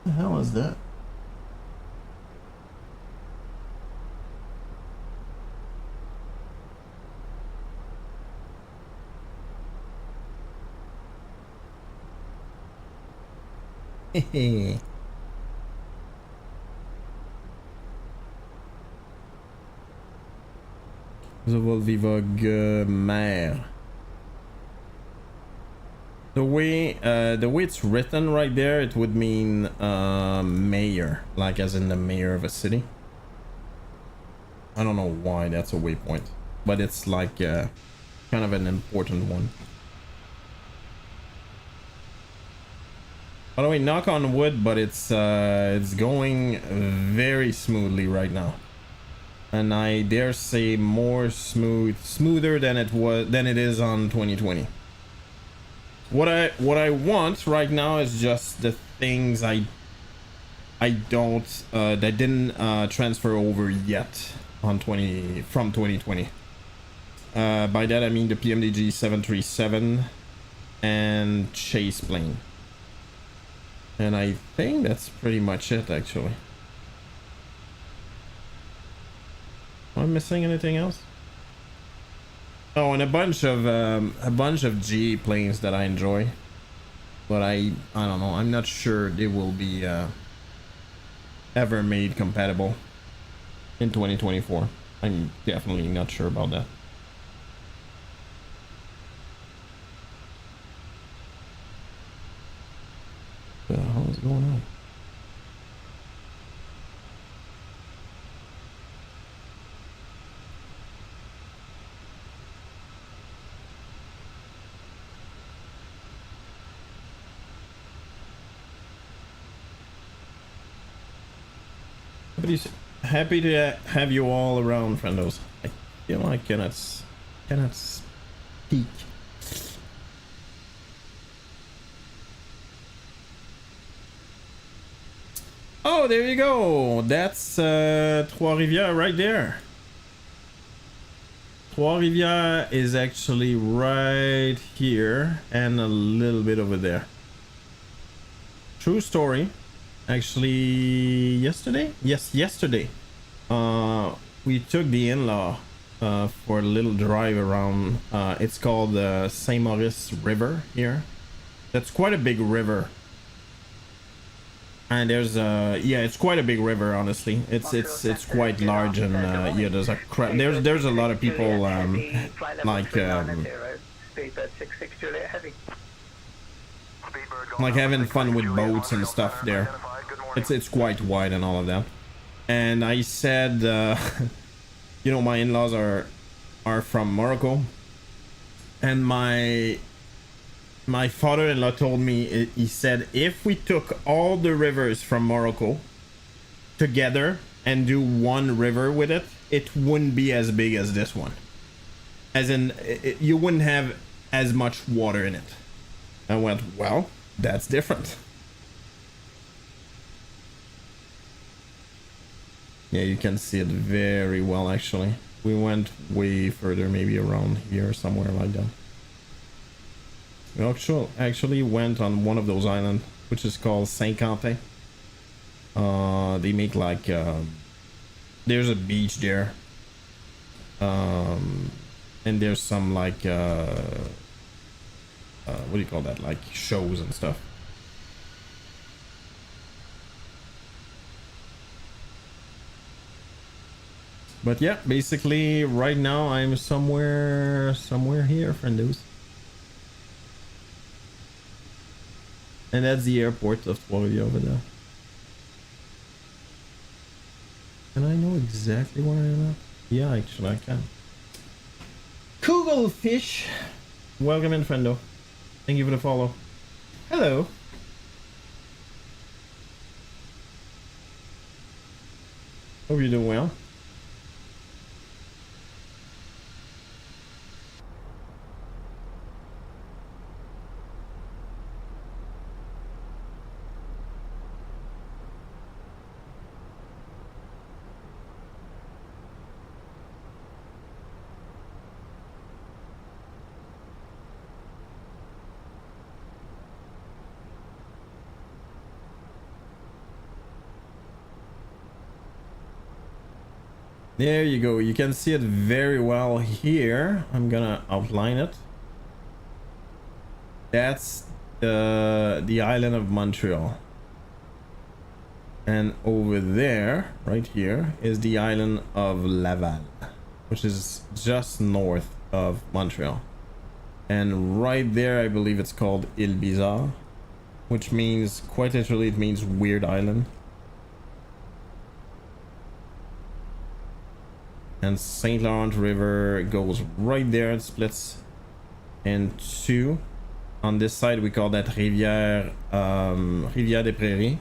What the hell is that? Zovolvivog Mayor. The way it's written right there, it would mean mayor, like as in the mayor of a city. I don't know why that's a waypoint, but it's like kind of an important one. By the way, knock on wood, but it's going very smoothly right now, and I dare say smoother than it is on 2020. What I want right now is just the things I don't that didn't transfer over yet on from 2020. By that I mean the PMDG 737 and chase plane. And I think that's pretty much it, actually. Am I missing anything else? Oh, and a bunch of G planes that I enjoy, but I don't know. I'm not sure they will be ever made compatible in 2024. I'm definitely not sure about that. What the hell is going on? Happy to have you all around, friendos. I feel I cannot speak. Oh, there you go. That's Trois-Rivières right there. Trois-Rivières is actually right here and a little bit over there. True story. Actually, yesterday? Yes, yesterday. We took the in-law for a little drive around. It's called the Saint Maurice River here. That's quite a big river. And there's yeah, it's quite a big river, honestly. It's quite large, and yeah, there's a lot of people like having fun with boats and stuff there. It's quite wide and all of that. And I said, you know, my in-laws are from Morocco, and my father-in-law told me, he said, if we took all the rivers from Morocco together and do one river with it, it wouldn't be as big as this one. As in, you wouldn't have as much water in it. I went, well, that's different. Yeah, you can see it very well, actually. We went way further, maybe around here, somewhere like that. We actually went on one of those islands, which is called Saint-Quentin. They make like, there's a beach there. And there's some like, what do you call that? Like shows and stuff. But yeah, basically right now I'm somewhere here, friendos. And that's the airport of Florida over there. And I know exactly where I am at. Yeah, actually I can. Kugelfish! Welcome in, friendo. Thank you for the follow. Hello. Hope you're doing well. There you go. You can see it very well here. I'm gonna outline it. That's the island of Montreal. And over there, right here, is the island of Laval, which is just north of Montreal. And right there, I believe it's called Île Bizarre, which means, quite literally, it means weird island. And St. Lawrence River goes right there and splits in two. On this side, we call that Rivière des Prairies,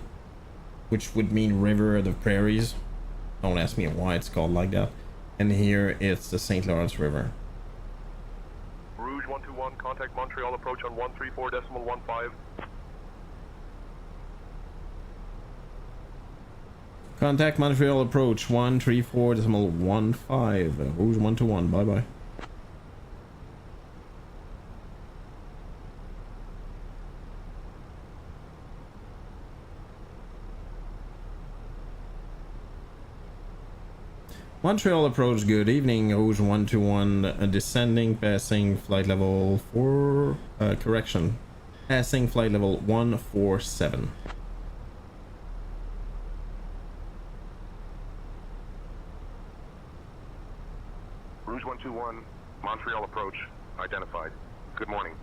which would mean River of the Prairies. Don't ask me why it's called like that. And here it's the St. Lawrence River. Rouge 121, contact Montreal approach on 134.15. Contact Montreal approach 134.15. Rouge 121. Bye bye. Montreal approach, good evening, Rouge 121, descending, passing flight level 4, correction, passing flight level 147. Rouge 121, Montreal approach, identified. Good morning.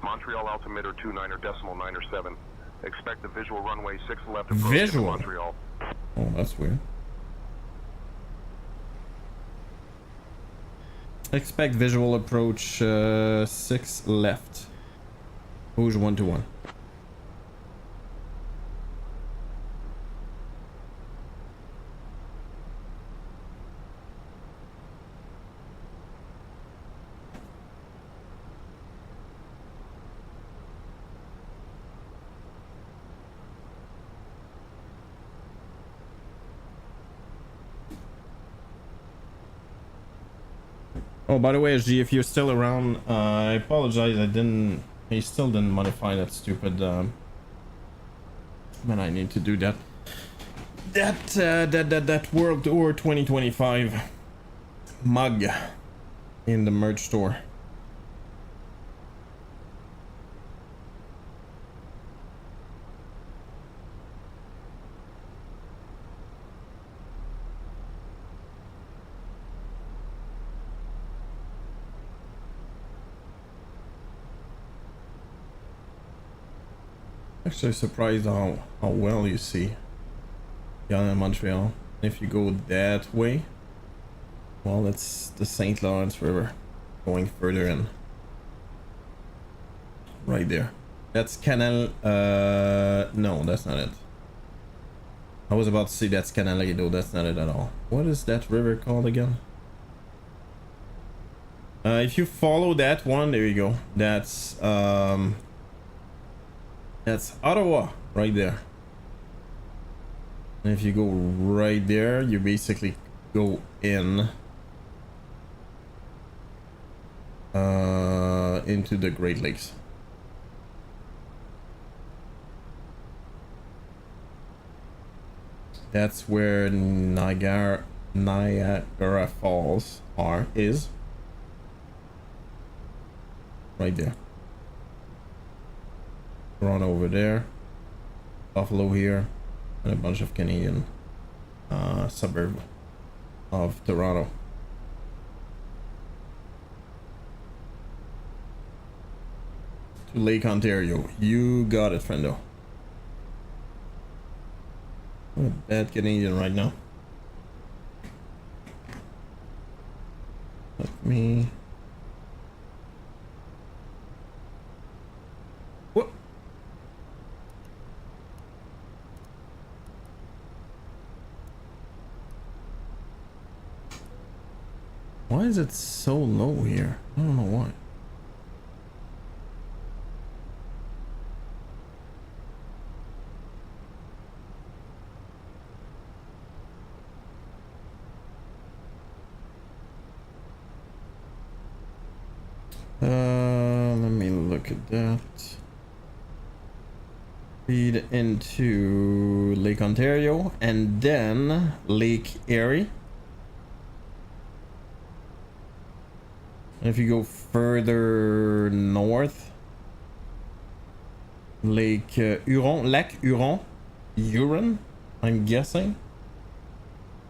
Montreal altimeter 29.997. Expect the visual runway 6 left approach to Montreal. Oh, that's weird. Expect visual approach 6 left. Rouge 121. Oh, by the way, SG, if you're still around, I apologize. I still didn't modify that stupid. Man, I need to do that. That World Tour 2025 mug in the merch store. Actually surprised how well you see down in Montreal. If you go that way, well, it's the St. Lawrence River going further in. Right there. That's Canal, no, that's not it. I was about to say that's Canaledo, that's not it at all. What is that river called again? If you follow that one, there you go. That's Ottawa, right there. And if you go right there, you basically go in into the Great Lakes. That's where Niagara Falls is. Right there. Toronto over there, Buffalo here, and a bunch of Canadian suburb of Toronto. To Lake Ontario. You got it, friendo. I'm a bad Canadian right now. Let me... What? Why is it so low here? I don't know why. Let me look at that. Feed into Lake Ontario and then Lake Erie. If you go further north, Lake Huron, Lac Huron, I'm guessing.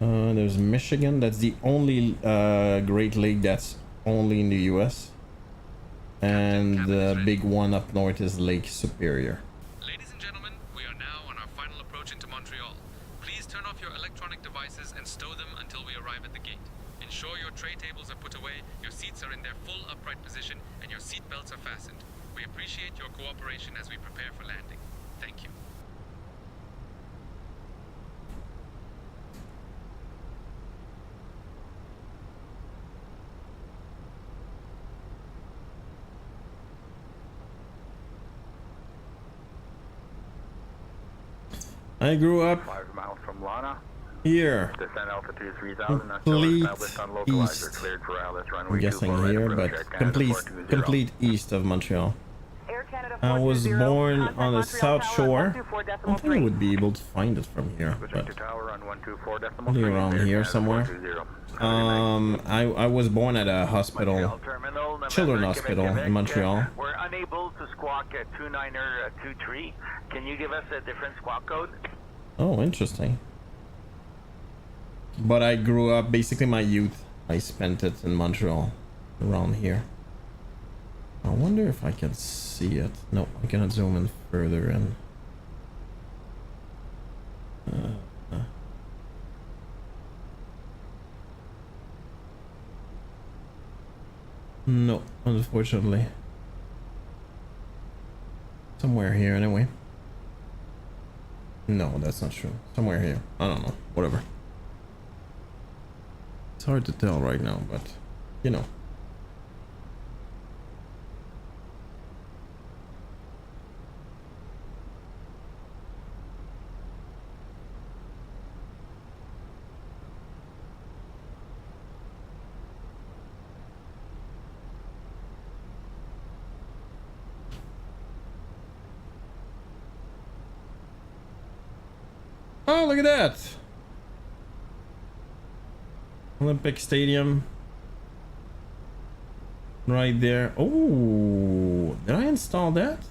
There's Michigan. That's the only Great Lake that's only in the US. And the big one up north is Lake Superior. Ladies and gentlemen, we are now on our final approach into Montreal. Please turn off your electronic devices and stow them until we arrive at the gate. Ensure your tray tables are put away, your seats are in their full upright position, and your seat belts are fastened. We appreciate your cooperation as we prepare for landing. Thank you. I grew up 5 miles from Lana. here. Descent altitude 3000. Complete east. Cleared for Alice, I'm runway guessing 24, here, right but approach, Canada complete east of Montreal. Air Canada I was 420, born contact on the Montreal South Tower Shore. 124 I decimal think I three. would be able to find it from here, but Victor Tower on 124 probably around here somewhere. I was born at a hospital, Children's Hospital in Montreal. We're unable to squawk at 29er 23. Can you give us a different squawk code? Oh, interesting. But I grew up, basically my youth, I spent it in Montreal, around here. I wonder if I can see it. No, I cannot zoom in further in. No, unfortunately. Somewhere here anyway. No, that's not true. Somewhere here. I don't know. Whatever. It's hard to tell right now, but you know. Oh, look at that. Olympic Stadium. Right there. Oh, did I install that?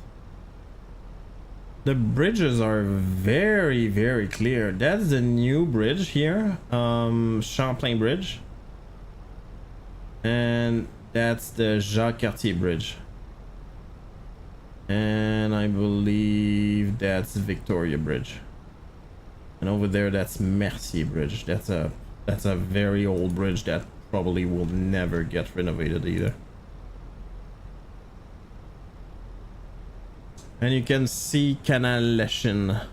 The bridges are very, very clear. That's the new bridge here. Champlain Bridge. And that's the Jacques Cartier Bridge. And I believe that's Victoria Bridge. And over there, that's Mercier Bridge. That's a very old bridge that probably will never get renovated either. And you can see Canal Leschen. I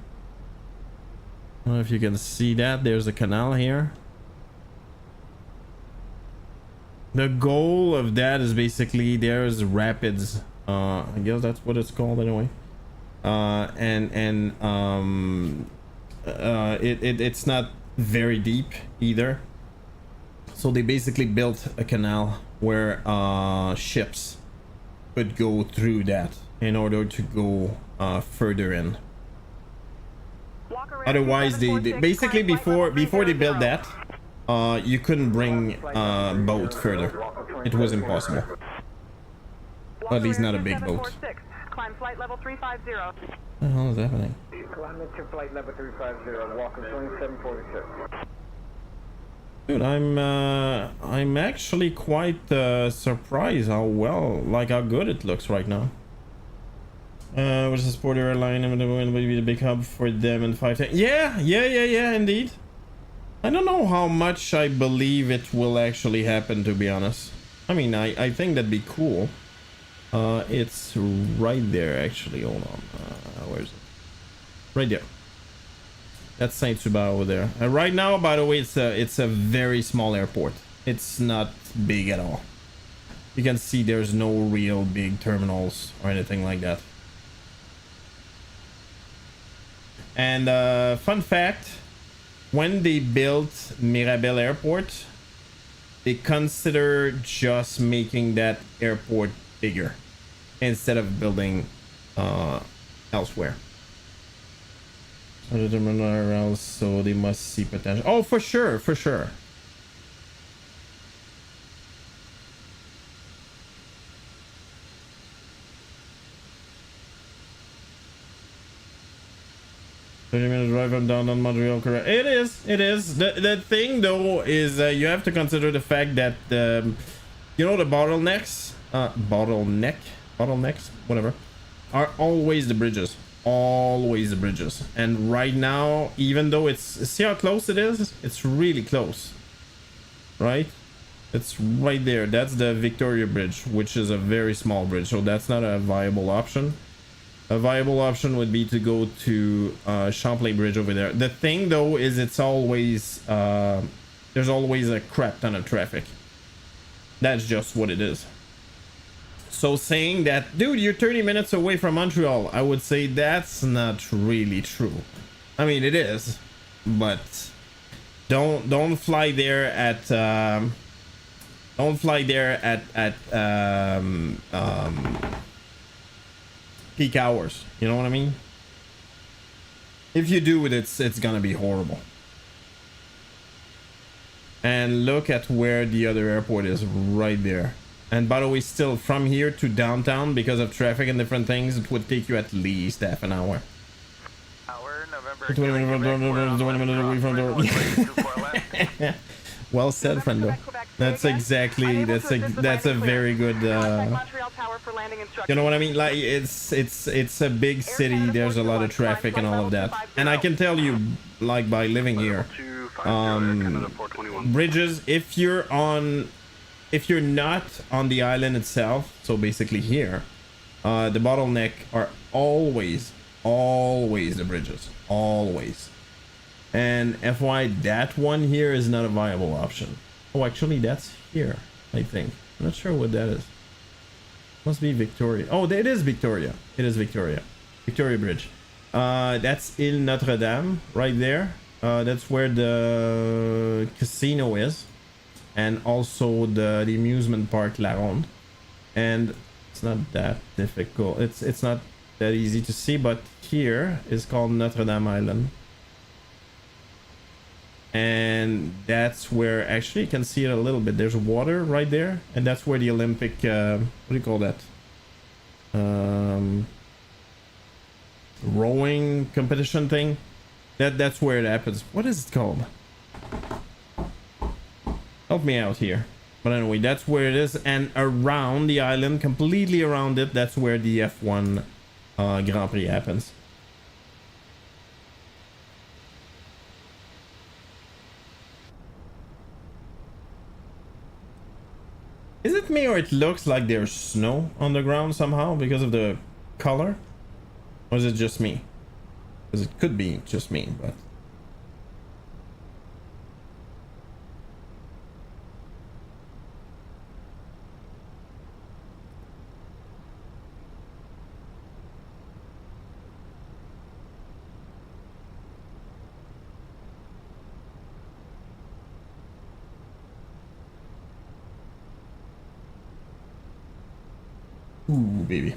don't know if you can see that. There's a canal here. The goal of that is basically there's rapids. I guess that's what it's called anyway. It's not very deep either, so they basically built a canal where ships could go through that in order to go further in. Otherwise they basically before they built that you couldn't bring boat further. It was impossible, at least not a big boat. Climb flight level 350. What the hell is happening? Climb to flight level 350, walking 2746. Dude, I'm actually quite surprised how how good it looks right now. Which is Sport Airline and will be the big hub for them in 5 10. Yeah, indeed. I don't know how much I believe it will actually happen, to be honest. I mean, I think that'd be cool. It's right there actually. Hold on. Where is it? Right there. That's Saint-Hubert over there. Right now, by the way, it's a very small airport. It's not big at all. You can see there's no real big terminals or anything like that. And fun fact, when they built Mirabel Airport, they considered just making that airport bigger instead of building elsewhere. Other terminal else, so they must see potential. Oh, for sure. 45 from downtown Montreal, correct? It is. The thing though is you have to consider the fact that you know the bottlenecks, bottlenecks, whatever, are always the bridges. Always the bridges. And right now, even though it's, see how close it is? It's really close, right? It's right there. That's the Victoria Bridge, which is a very small bridge, so that's not a viable option. A viable option would be to go to Champlain Bridge over there. The thing though is it's always there's always a crap ton of traffic. That's just what it is. So saying that, dude, you're 30 minutes away from Montreal, I would say that's not really true. I mean, it is, but don't fly there at peak hours. You know what I mean? If you do it, it's gonna be horrible. And look at where the other airport is, right there. And by the way, still from here to downtown, because of traffic and different things, it would take you at least half an hour. November. 20 minutes away from the... Well said, friendo. That's exactly, that's a very good, you know what I mean? Like, it's a big city, there's a lot of traffic and all of that. And I can tell you, like, by living here, bridges, if you're not on the island itself, so basically here, the bottleneck are always the bridges, always. And FY, that one here is not a viable option. Oh, actually that's here, I think. I'm not sure what that is. Must be Victoria. Oh, it is Victoria. It is Victoria. Victoria Bridge. That's Ile Notre Dame right there. That's where the casino is. And also the amusement park La Ronde. And it's not that difficult. It's not that easy to see, but here is called Notre Dame Island. And that's where, actually you can see it a little bit, there's water right there, and that's where the Olympic what do you call that, rowing competition thing, that's where it happens. What is it called? Help me out here. But anyway, that's where it is. And around the island, completely around it, that's where the F1 Grand Prix happens. Is it me, or it looks like there's snow on the ground somehow because of the color? Or is it just me? Because it could be just me, but... Ooh, baby.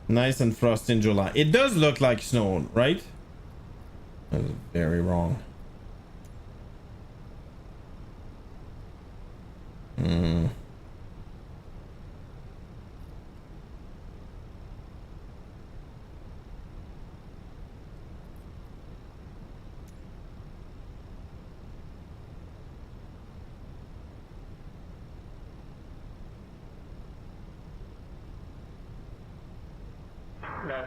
Nice and frosty in July. It does look like snow, right? That's very wrong. No.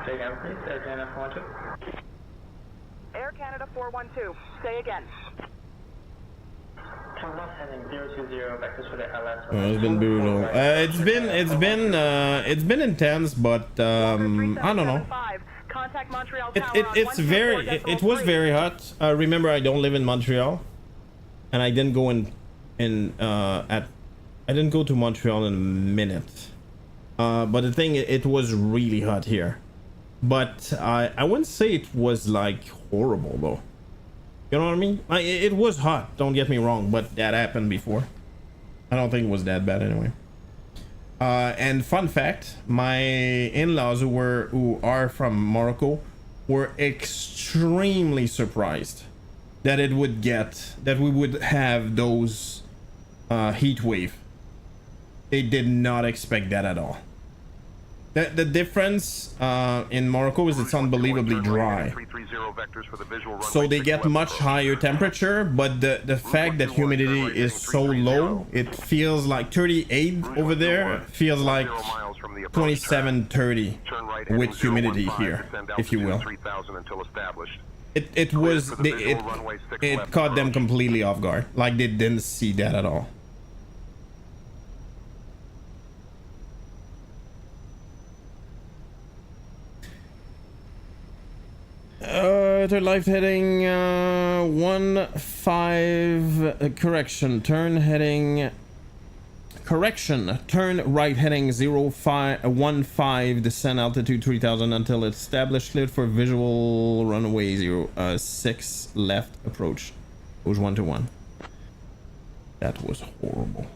Say again, please. Air Canada 412. Air Canada 412. Say again. Turn heading 020. Vectors for the LS. Oh, it's been brutal. It's been intense, but I don't know. It was very hot. Remember, I don't live in Montreal, and I didn't go I didn't go to Montreal in a minute. But the thing, it was really hot here. But I wouldn't say it was like horrible though. You know what I mean? It was hot, don't get me wrong, but that happened before. I don't think it was that bad anyway. And fun fact, my in-laws who are from Morocco were extremely surprised that we would have those heat wave. They did not expect that at all. The difference in Morocco is it's unbelievably dry. So they get much higher temperature, but the fact that humidity is so low, it feels like 38 over there, feels like 27, 30 with humidity here, if you will. It caught them completely off guard, like they didn't see that at all. Third life heading 15 correction, turn heading correction, turn right heading 15 descend altitude 3000 until established, cleared for visual runway 06 left approach. It was 121. That was horrible.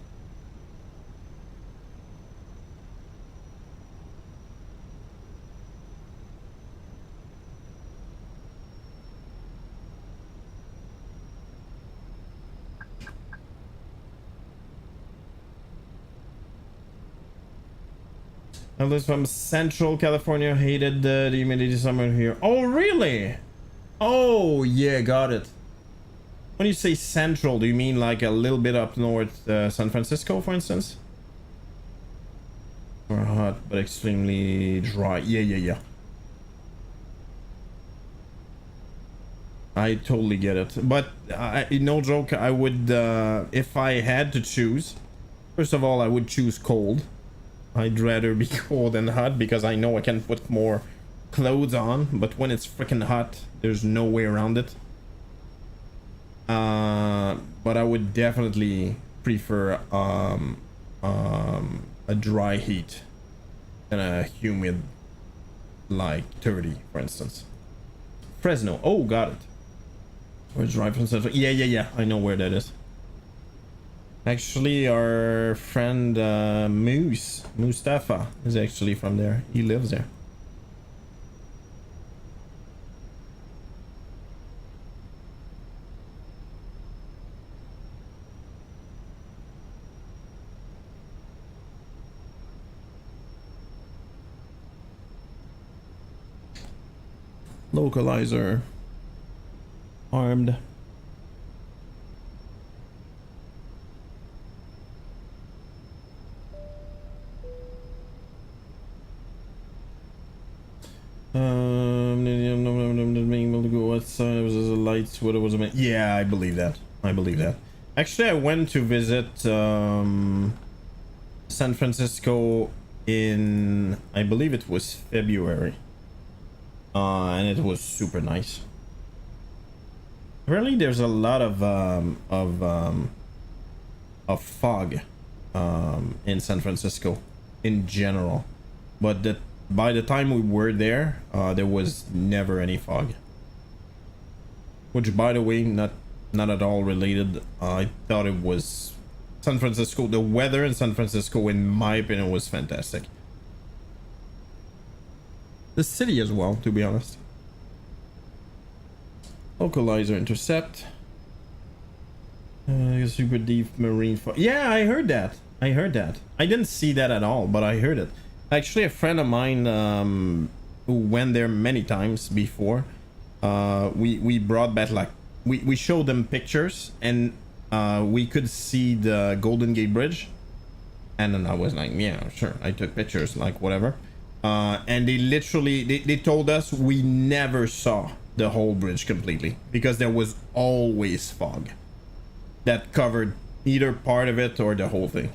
Others from Central California hated the humidity summer here. Oh, really? Oh, yeah, got it. When you say Central, do you mean like a little bit up north, San Francisco, for instance? Or hot, but extremely dry. Yeah. I totally get it. But, no joke, I would, if I had to choose, first of all, I would choose cold. I'd rather be cold than hot because I know I can put more clothes on, but when it's freaking hot, there's no way around it. But I would definitely prefer a dry heat than a humid like 30, for instance. Fresno. Oh, got it. Where's dry from Central? Yeah. I know where that is. Actually, our friend Mustafa is actually from there. He lives there. Localizer. Armed. Being able to go outside, it was a lights, what it was. Yeah, I believe that. Actually, I went to visit San Francisco in, I believe it was February, and it was super nice. Apparently, there's a lot of fog in San Francisco in general, but by the time we were there, there was never any fog. Which, by the way, not at all related. I thought it was San Francisco. The weather in San Francisco, in my opinion, was fantastic. The city as well, to be honest. Localizer intercept. Super deep marine fog. Yeah, I heard that. I didn't see that at all, but I heard it. Actually, a friend of mine who went there many times before, we brought back, like, we showed them pictures, and we could see the Golden Gate Bridge, and then I was like, yeah, sure, I took pictures, like, whatever. And they literally, they told us we never saw the whole bridge completely because there was always fog that covered either part of it or the whole thing.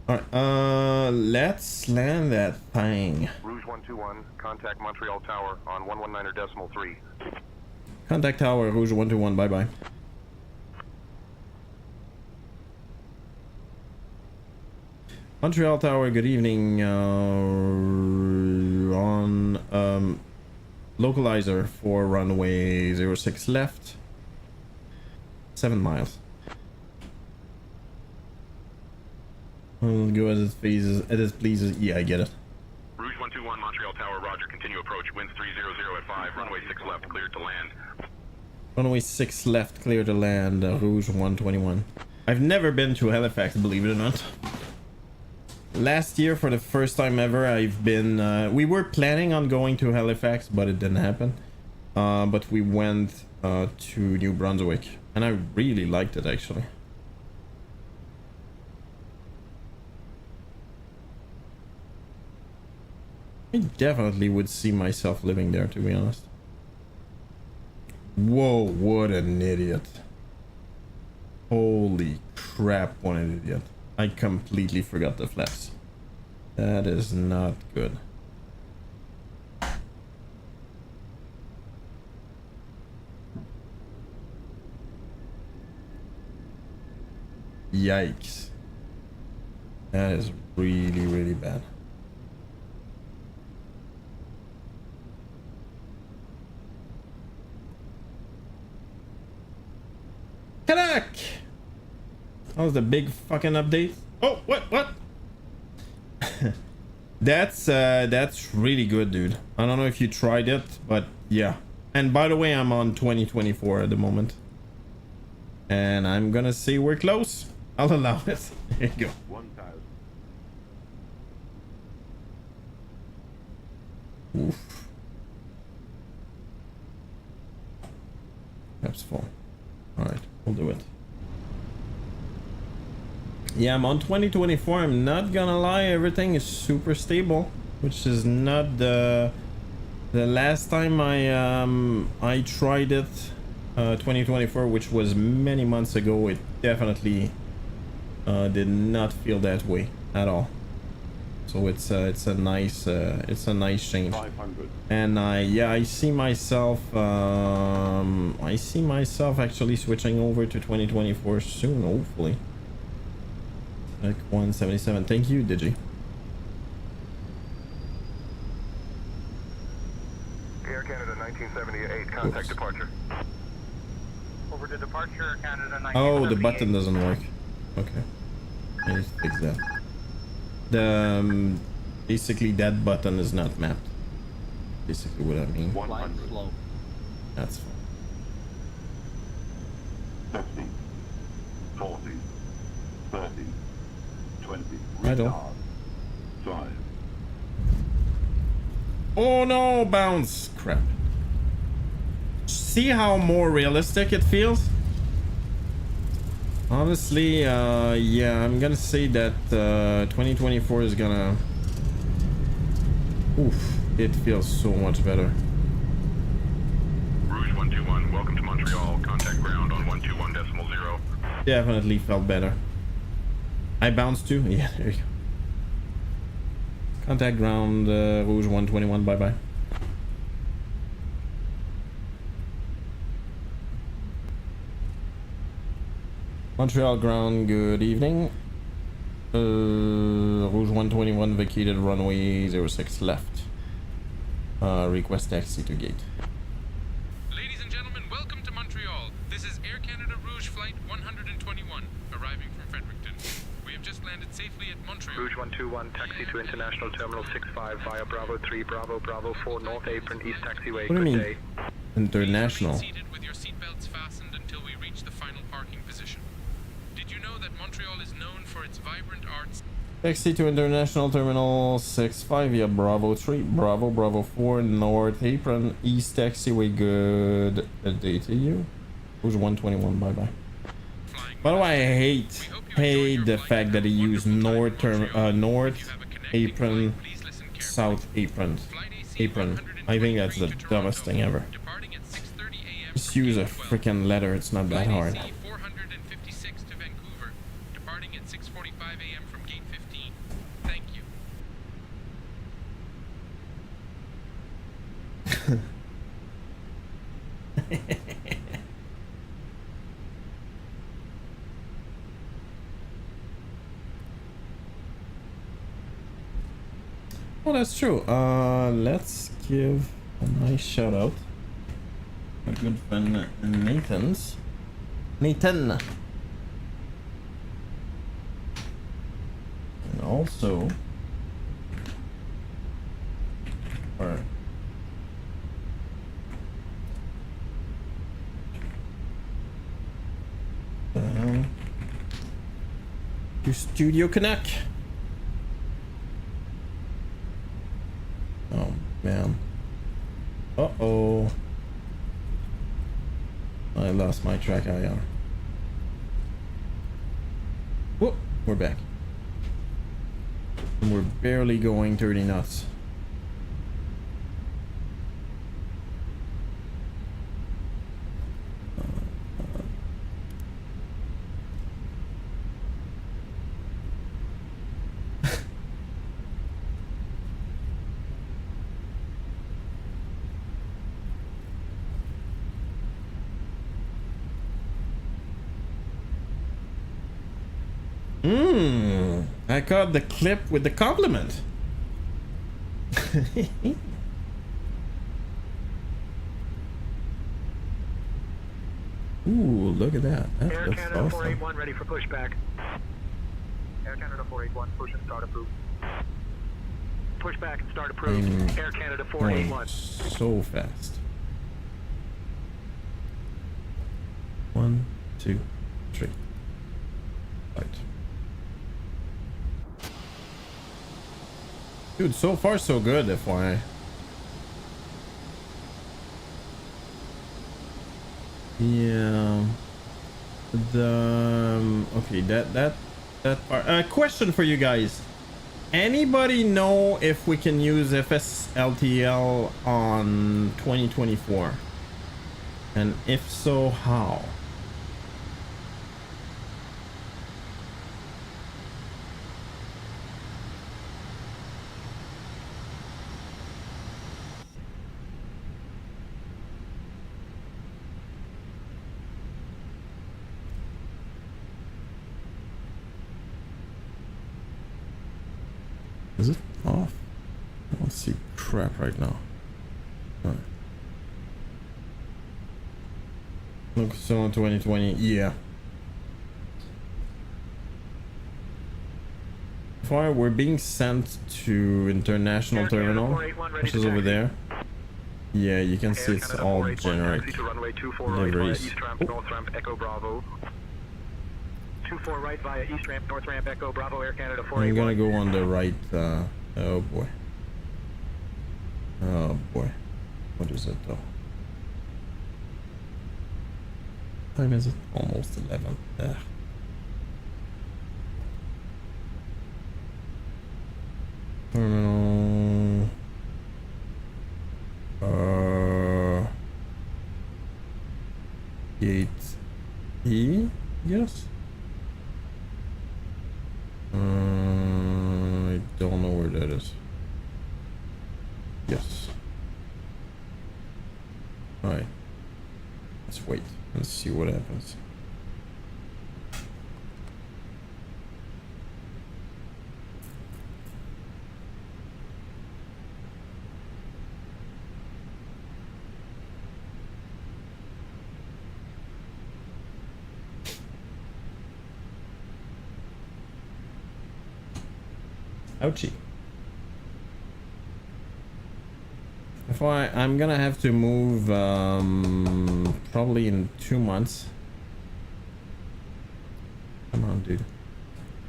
Alright, let's land that thing. Rouge 121, contact Montreal Tower on 119.3. Contact Tower, Rouge 121, bye-bye. Montreal Tower, good evening. On localizer for runway 06 left. 7 miles. Go as it pleases. Yeah, I get it. Rouge 121, Montreal Tower, roger. Continue approach. Winds 300 at 5. Runway 6 left. Cleared to land. Runway 6 left, clear to land, Rouge 121. I've never been to Halifax, believe it or not. Last year, for the first time ever, I've been... we were planning on going to Halifax, but it didn't happen. But we went to New Brunswick, and I really liked it, actually. I definitely would see myself living there, to be honest. Whoa, what an idiot. Holy crap, what an idiot. I completely forgot the flaps. That is not good. Yikes. That is really, really bad. Peerluk! That was the big fucking update. Oh, what? That's really good, dude. I don't know if you tried it, but yeah. And by the way, I'm on 2024 at the moment. And I'm gonna say we're close. I'll allow it. There you go. 1,000. Oof. That's full. Alright, we'll do it. Yeah, I'm on 2024. I'm not gonna lie, everything is super stable, which is not the last time I tried it, 2024, which was many months ago. It definitely did not feel that way at all. So it's a nice change. 500. And I see myself actually switching over to 2024 soon, hopefully. Like 177. Thank you, Digi. Air Canada 1978, contact departure. Over to departure, Canada 1978. Oh, the button doesn't work. Okay. I need to fix that. The basically that button is not mapped. Basically what I mean. 100. That's fine. 50. 40. 30. 20. I don't. Retard. 5. Oh no, bounce. Crap. See how more realistic it feels? Honestly, yeah, I'm gonna say that 2024 is gonna... Oof, it feels so much better. Rouge 121, welcome to Montreal. Contact ground on 121.0. Definitely felt better. I bounced too? Yeah, there you go. Contact ground, Rouge 121, bye-bye. Montreal ground, good evening. Rouge 121 vacated runway 06 left. Request taxi to gate. Ladies and gentlemen, welcome to Montreal. This is Air Canada Rouge Flight 121, arriving from Fredericton. We have just landed safely at Montreal. Rouge 121, taxi to International Terminal 65 via Bravo 3, Bravo 4, North Apron, East Taxiway. What do you mean? Day. International. Please remain seated with your seatbelts fastened until we reach the final parking position. Did you know that Montreal is known for its vibrant arts? Taxi to International Terminal 65 via Bravo 3, Bravo 4, North Apron, East Taxiway, good day to you. Rouge 121, bye-bye. By the way, I hate the fact that he used North Apron, South Apron. I think that's the dumbest thing ever. Just use a freaking letter, it's not that hard. 456 to Vancouver, departing at 6:45 a.m. from gate 15. Thank you. Oh, that's true. Let's give a nice shout out. My good friend Nathan. And also to Studio Canuck. Oh man. Uh-oh. I lost my track IR. Whoop, we're back. And we're barely going 30 knots. I caught the clip with the compliment. Ooh, look at that. That's Air Canada awesome. 481 ready for pushback. Air Canada 481, push and start approved. Pushback and start approved. Air Canada 481. So fast. 1, 2, 3. Right. Dude, so far so good, FYI. Yeah. Okay, that part. Question for you guys. Anybody know if we can use FSLTL on 2024? And if so, how? Is it off? I don't see crap right now. All right. Look, so in 2020, yeah. Far, we're being sent to international terminal, which is over there. Yeah, you can see it's all generic deliveries. East ramp, north ramp, Echo Bravo. 24 right via east ramp, north ramp, Echo Bravo, Air Canada 481. I'm gonna go on the right. Oh boy. Oh boy. What is it though? Time is it? Almost 11. Ugh. Terminal. Gate E. Yes. I don't know where that is. Yes. Alright. Let's wait. Let's see what happens. Ouchie. If I'm gonna have to move probably in 2 months. Come on, dude.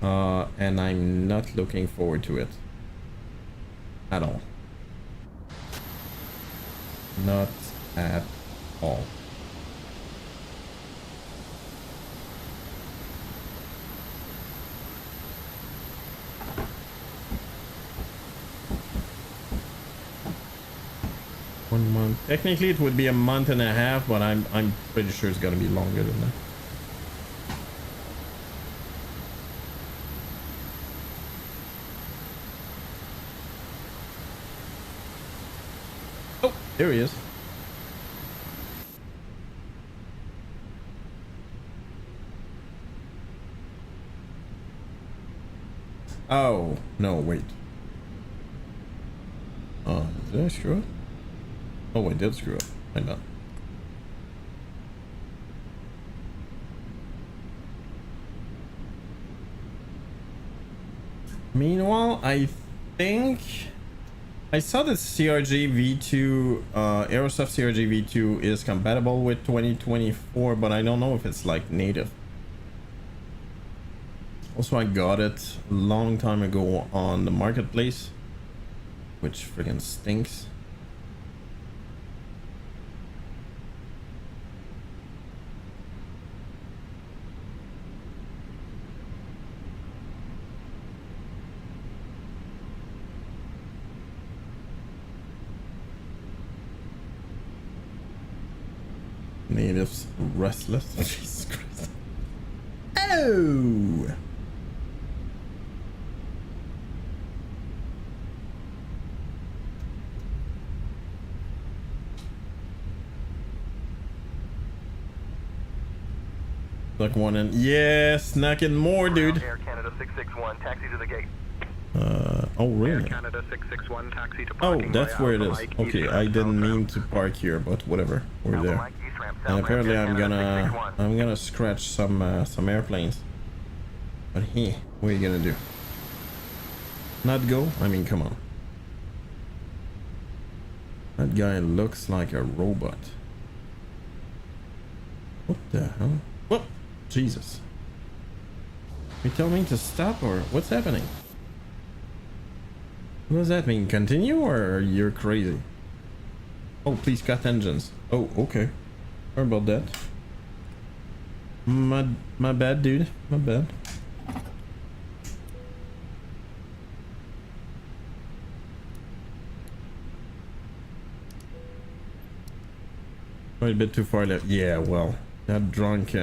And I'm not looking forward to it at all. Not at all. One month. Technically, it would be a month and a half, but I'm pretty sure it's gonna be longer than that. Oh, there he is. Oh no! Wait. Did I screw up? Oh, I did screw up. I know. Meanwhile, I think I saw that CRJ V2, Aerosoft CRJ V2 is compatible with 2024, but I don't know if it's like native Also, I got it a long time ago on the marketplace, which friggin' stinks. Natives restless. Jesus Christ. Oh! Like one in. Yeah, snacking more, dude. Air Canada 661, taxi to the gate. Oh really? Air Canada 661, taxi to Oh, parking that's by where it Alpha is. Mike, Okay, east I ramp, didn't mean southbound. to park here, but whatever. We're Alpha there. Mike, east ramp, And southbound, apparently Air I'm Canada gonna 661. scratch some airplanes. But hey, what are you gonna do? Not go? I mean, come on. That guy looks like a robot. What the hell? What? Jesus. You tell me to stop or what's happening? What does that mean? Continue or you're crazy? Oh, please cut engines. Oh, okay. Sorry about that. My bad, dude. My bad. Quite a bit too far left. Yeah, well, that drunk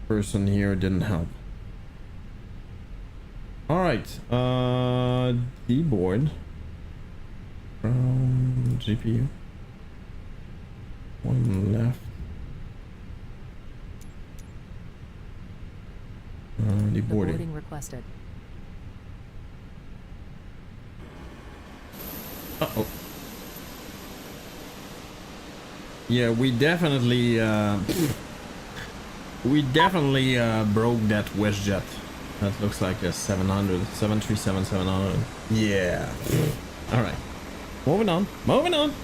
person here didn't help. All right, D-board from GPU. One left. Deboarding. Boarding requested. Uh-oh. Yeah, we definitely broke that WestJet. That looks like a 737 700. Yeah. All right. Moving on. Moving on.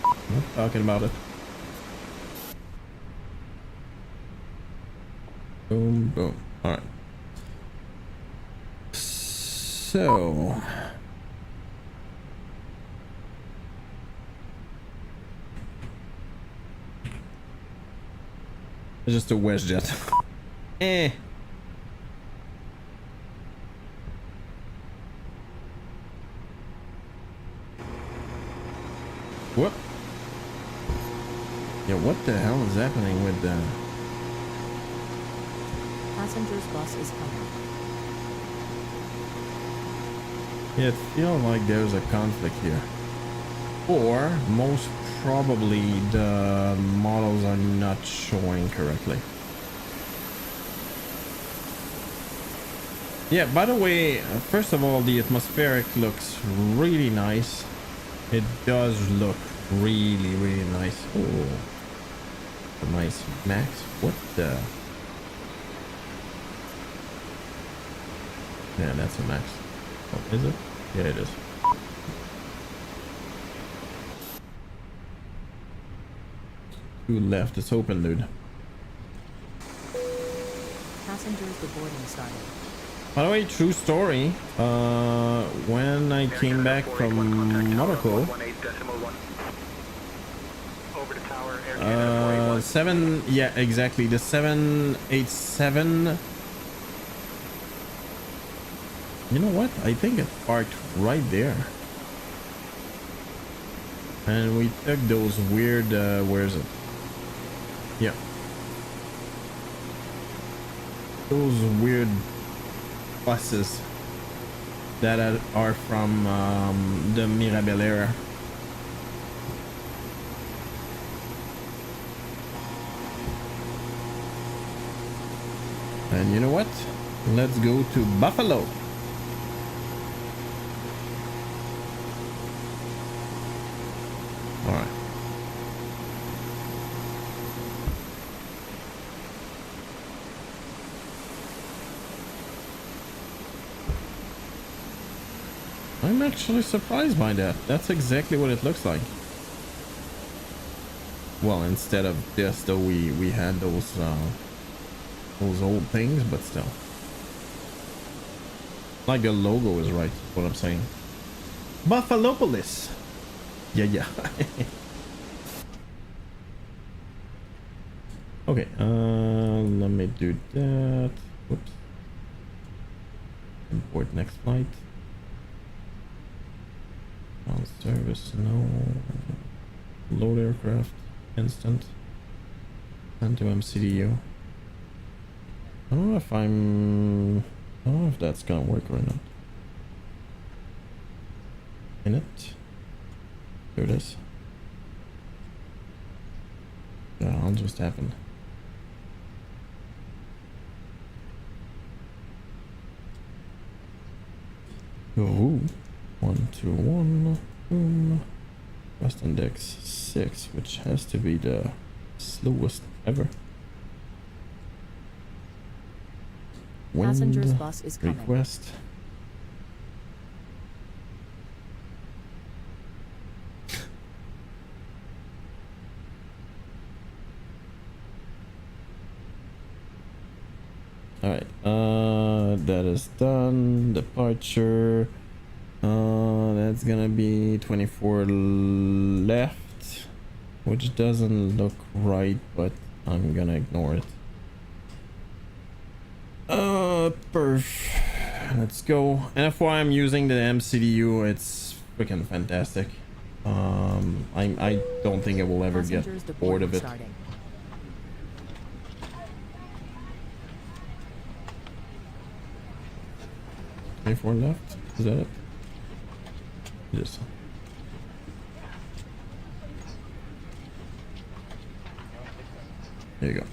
Not talking about it. Boom, boom. All right. So. It's just a WestJet. Eh. What? Yeah, what the hell is happening with the... Passengers bus is coming. Yeah, it feels like there's a conflict here. Or, most probably, the models are not showing correctly. Yeah, by the way, first of all, the atmospheric looks really nice. It does look really, really nice. Oh, a nice Max. What the? Yeah, that's a Max. Oh, is it? Yeah, it is. Two left. It's open, dude. Passengers boarding started. By the way, true story. When I came back from Monaco, 7, yeah, exactly. The 787. You know what? I think it parked right there. And we took those weird, where is it? Yeah. Those weird buses that are from the Mirabel era. And you know what? Let's go to Buffalo. All right. I'm actually surprised by that. That's exactly what it looks like. Well, instead of this, though, we had those those old things, but still. Like the logo is right, what I'm saying. Buffalopolis. Yeah. Okay, let me do that. Whoops. Import next flight. On service, no. Load aircraft, instant. Send to MCDU. I don't know if I don't know if that's gonna work or not. In it. There it is. Yeah, I'll just happen. Oh, 121. Boom. West index 6, which has to be the slowest ever. Passengers Wind bus is coming. request. Alright, that is done. Departure. That's gonna be 24 left, which doesn't look right, but I'm gonna ignore it. Perf. Let's go. And FY, I'm using the MCDU. It's freaking fantastic. I don't think I will ever get bored of it. Starting. 24 left? Is that it? Yes. There you go.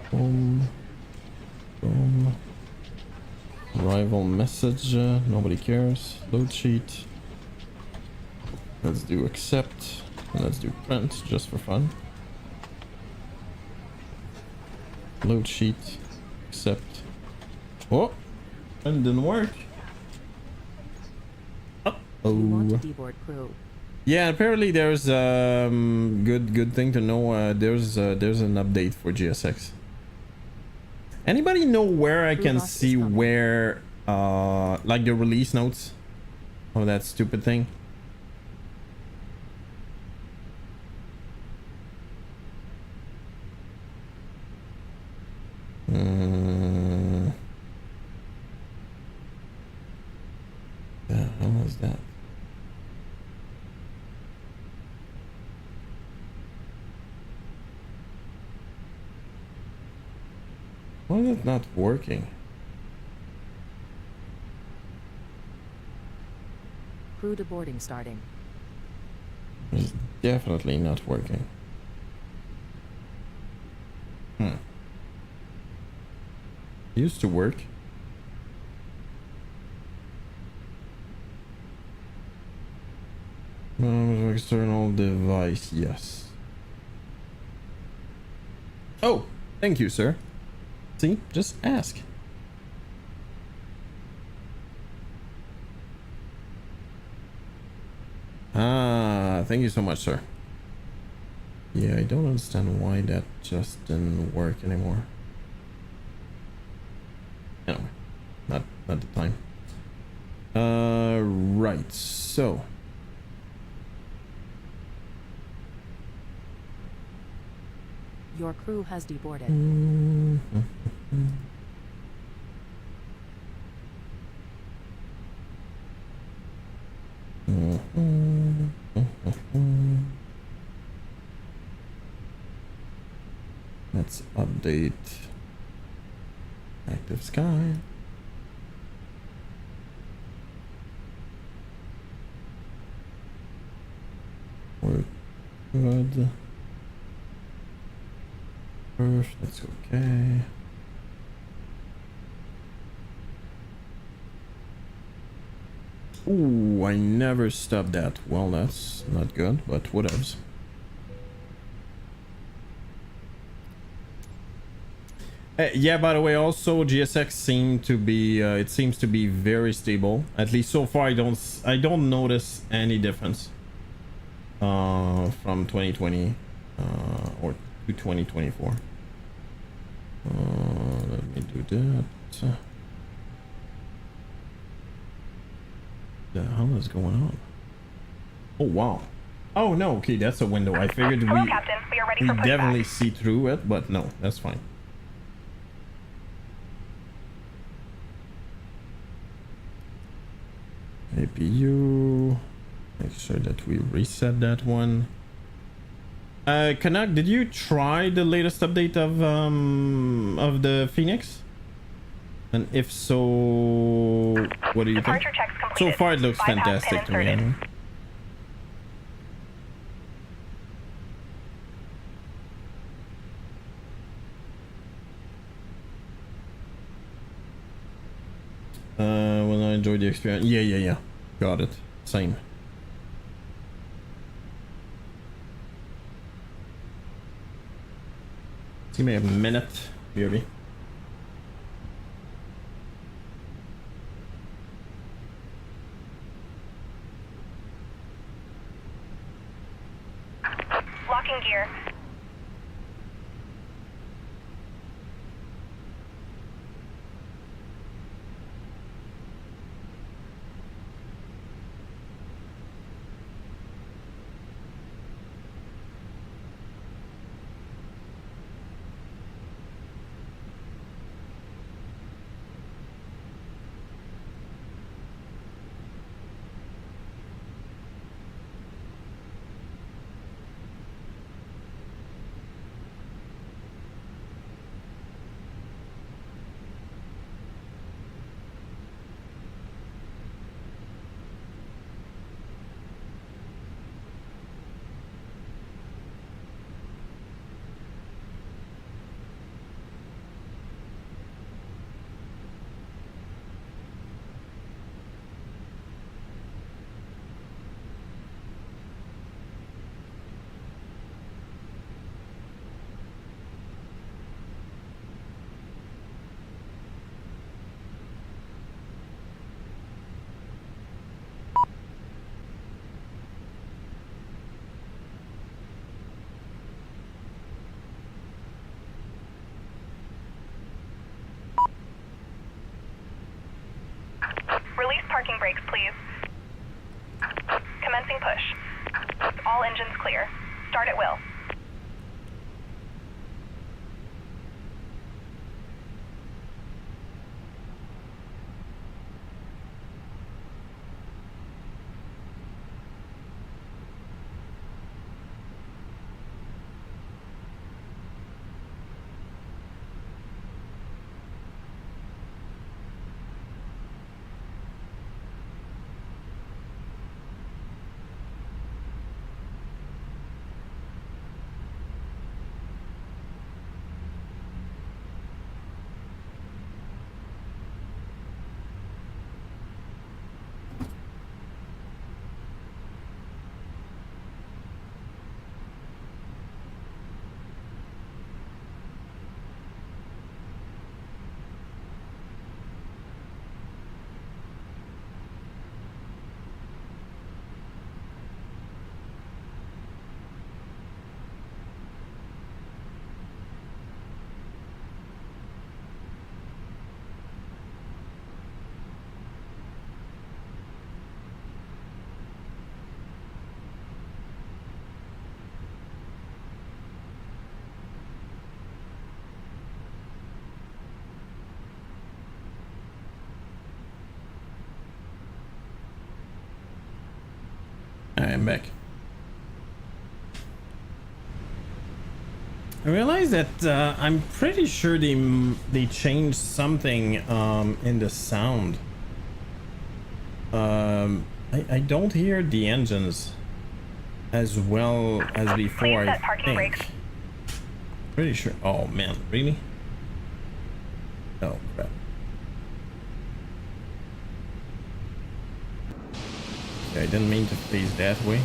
Boom. Arrival message. Nobody cares. Load sheet. Let's do accept. And let's do print just for fun. Load sheet. Accept. Oh! And didn't work. You want to deboard crew. Yeah, apparently there's good thing to know. There's an update for GSX. Anybody know where I can see where like the release notes of that stupid thing? The hell is that? Why is it not working? Crew deboarding starting. It's definitely not working. Used to work. External device, yes. Oh, thank you, sir. See, just ask. Ah, thank you so much, sir. Yeah, I don't understand why that just didn't work anymore. Anyway, not the time. Right, so Your crew has deboarded. Let's update active sky. We're good. First, that's okay. Ooh, I never stopped that. Well, that's not good, but whatevs. Yeah, by the way, also GSX seemed to be it seems to be very stable. At least so far, I don't notice any difference from 2020 or to 2024. Let me do that. The hell is going on? Oh wow. Oh no, okay, that's a window. I figured Hello, Captain. We are ready we for pushback. definitely see through it, but no, that's fine. APU. Make sure that we reset that one. Canuck, did you try the latest update of the Phoenix? And if so, what do you think? Departure checks So completed. far, it looks Bypass pin fantastic to me. inserted. Anyway. Will I enjoy the experience? Yeah. Got it. Same. Give me a minute, BRB. Locking gear. Release parking brakes, please. Commencing push. All engines clear. Start at will. I'm back. I realized that I'm pretty sure they changed something in the sound. I don't hear the engines as well as before. Please set parking brakes. Pretty sure. Oh man, really? Oh crap. I didn't mean to face that way.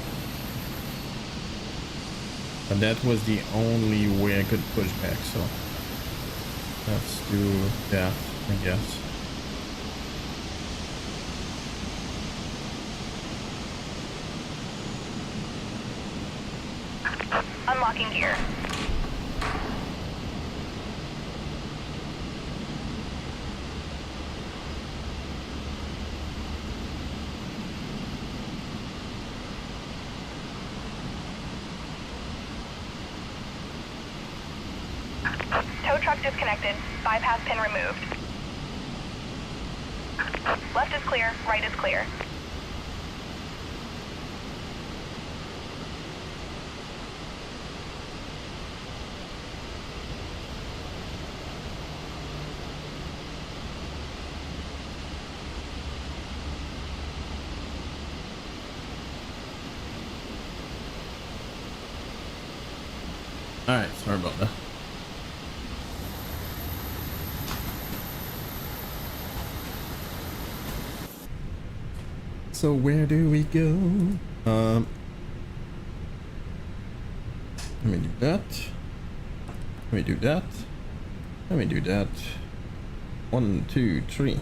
But that was the only way I could push back, so. Let's do that, I guess. Unlocking gear. Tow truck disconnected. Bypass pin removed. Left is clear, right is clear. Alright, sorry about that. So where do we go? Let me do that. Let me do that. Let me do that. 1, 2, 3.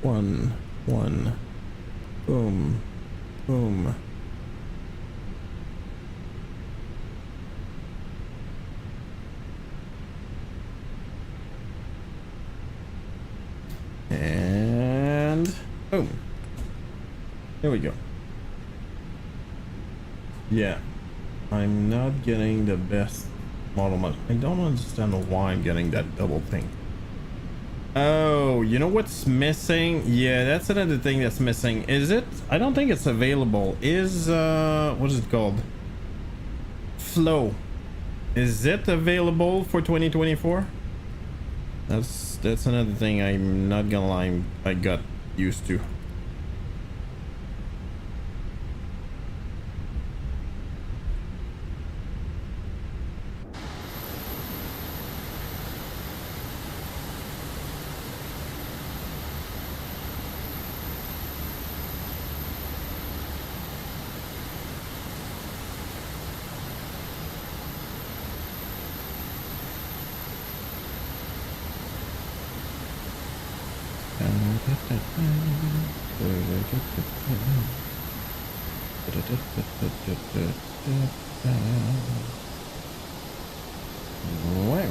1, 1. Boom. Boom. And boom. There we go. Yeah, I'm not getting the best model. I don't understand why I'm getting that double thing. Oh, you know what's missing? Yeah, that's another thing that's missing. Is it? I don't think it's available. Is what is it called? Flow. Is it available for 2024? That's another thing I'm not gonna lie, I got used to. Wow.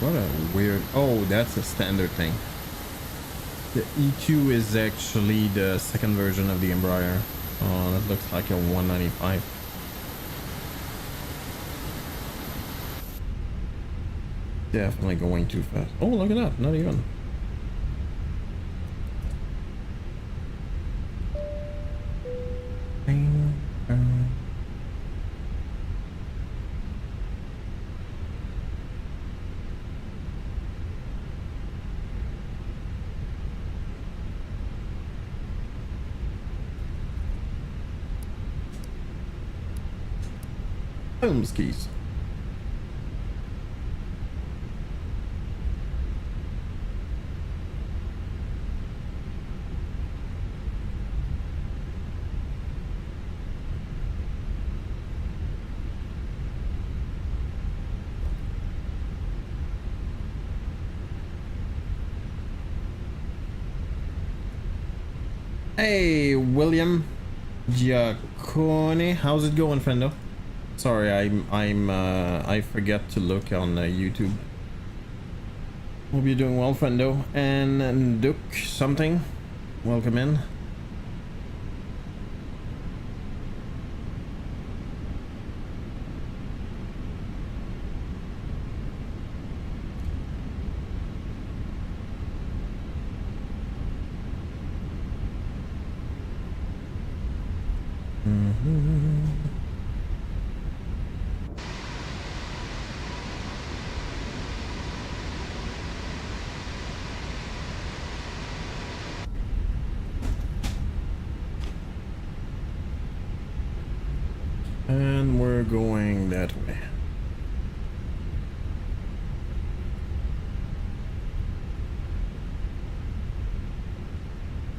What a weird... Oh, that's a standard thing. The EQ is actually the second version of the Embraer. Oh, that looks like a 195. Definitely going too fast. Oh, look at that. Not even. Film skis. Hey, William Giacone, how's it going, friendo? Sorry, I forget to look on YouTube. Hope you're doing well, friendo. And Duke something, welcome in. And we're going that way.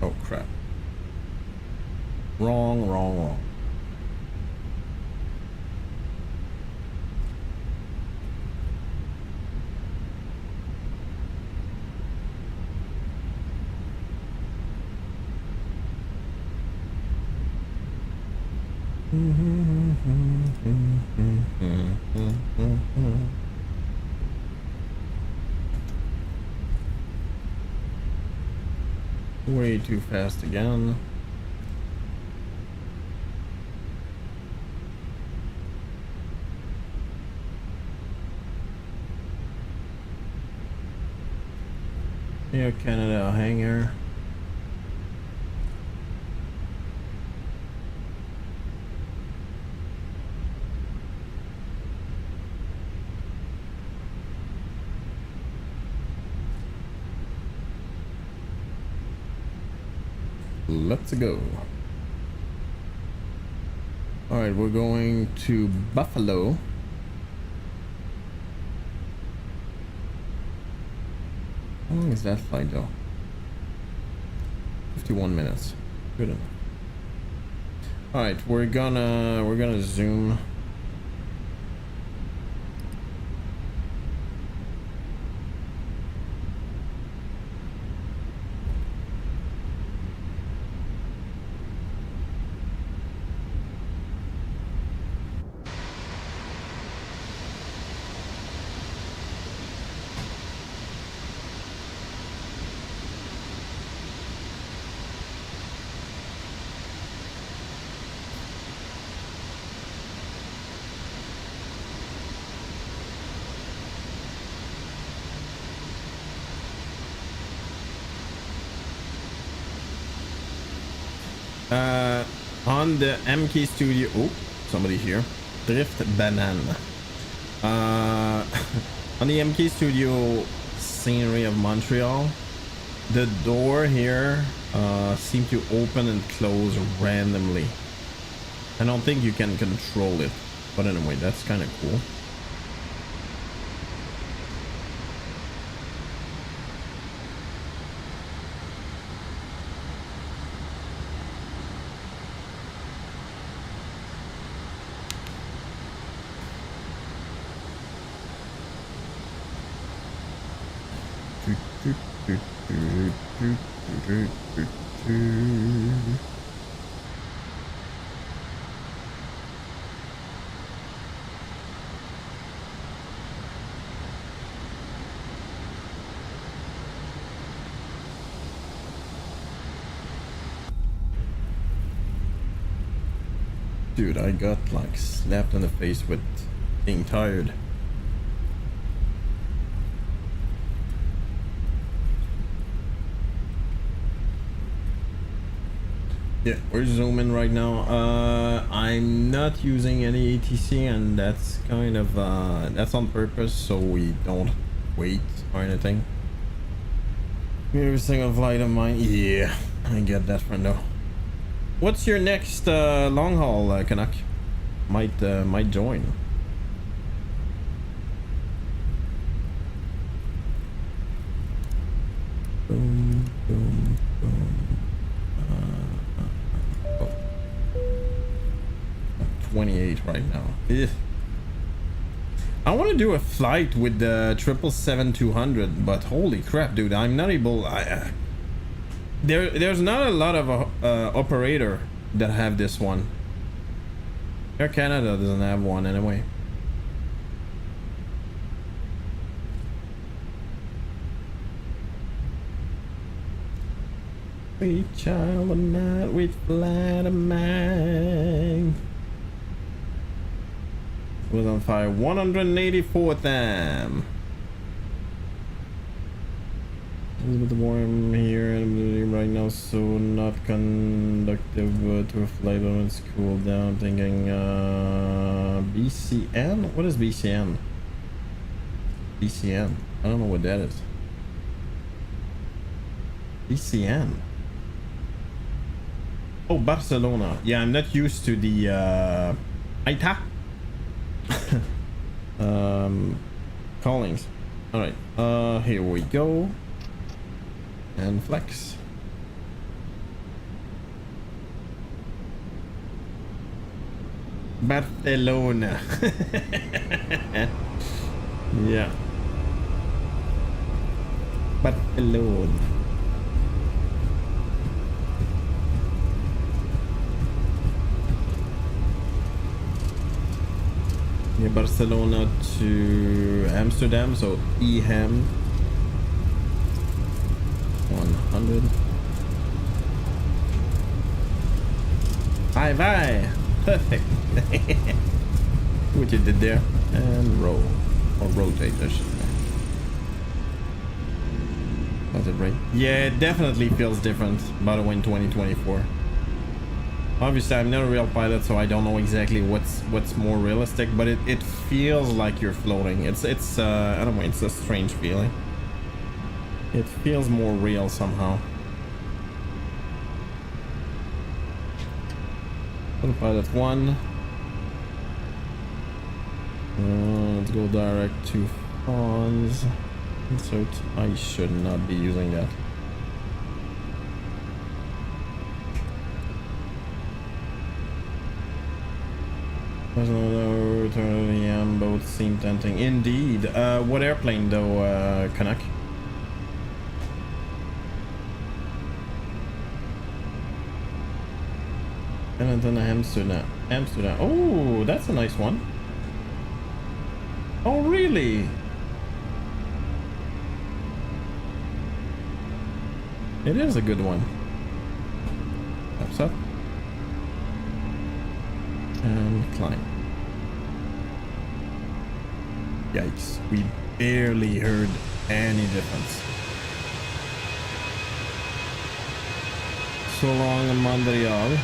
Oh crap. Wrong, wrong, wrong. Way too fast again. Air Canada hangar. Let's go. All right, we're going to Buffalo. How long is that flight though? 51 minutes. Good enough. All right, we're gonna zoom. On the MK Studio. Oh, somebody here. Drift Banana. On the MK Studio scenery of Montreal, the door here seemed to open and close randomly. I don't think you can control it, but anyway, that's kind of cool. Dude, I got like slapped in the face with being tired. Yeah, we're zooming right now. I'm not using any ATC, and that's kind of that's on purpose so we don't wait or anything. Every single flight of mine. Yeah, I get that for now. What's your next long haul, Canuck? Might join. Boom, boom, boom. 28 right now. Ugh. I want to do a flight with the 777-200, but holy crap, dude, I'm not able. There's not a lot of operator that have this one. Air Canada doesn't have one anyway. Sweet child of night with flight of mine. Was on fire 184th time. With the warm here right now, so not conductive to a flight when it's cooled down. Thinking BCN? What is BCN? BCN. I don't know what that is. BCN. Oh, Barcelona. Yeah, I'm not used to the ITA. Callings. All right. Here we go. And flex. Barcelona. Yeah. Barcelona. Yeah, Barcelona to Amsterdam, so Eham 100. Bye. Perfect. What you did there. And roll. Or rotate, I should say. Was it right? Yeah, it definitely feels different, by the way, in 2024. Obviously, I'm not a real pilot, so I don't know exactly what's more realistic, but it feels like you're floating. It's I don't know, it's a strange feeling. It feels more real somehow. Autopilot 1. Let's go direct to Fawns. Insert. I should not be using that. There's another return to the AM, both seem tempting. Indeed. What airplane though, Canuck? And then Amsterdam. Oh, that's a nice one. Oh, really? It is a good one. Ups up. And climb. Yikes. We barely heard any difference. So long, Montreal.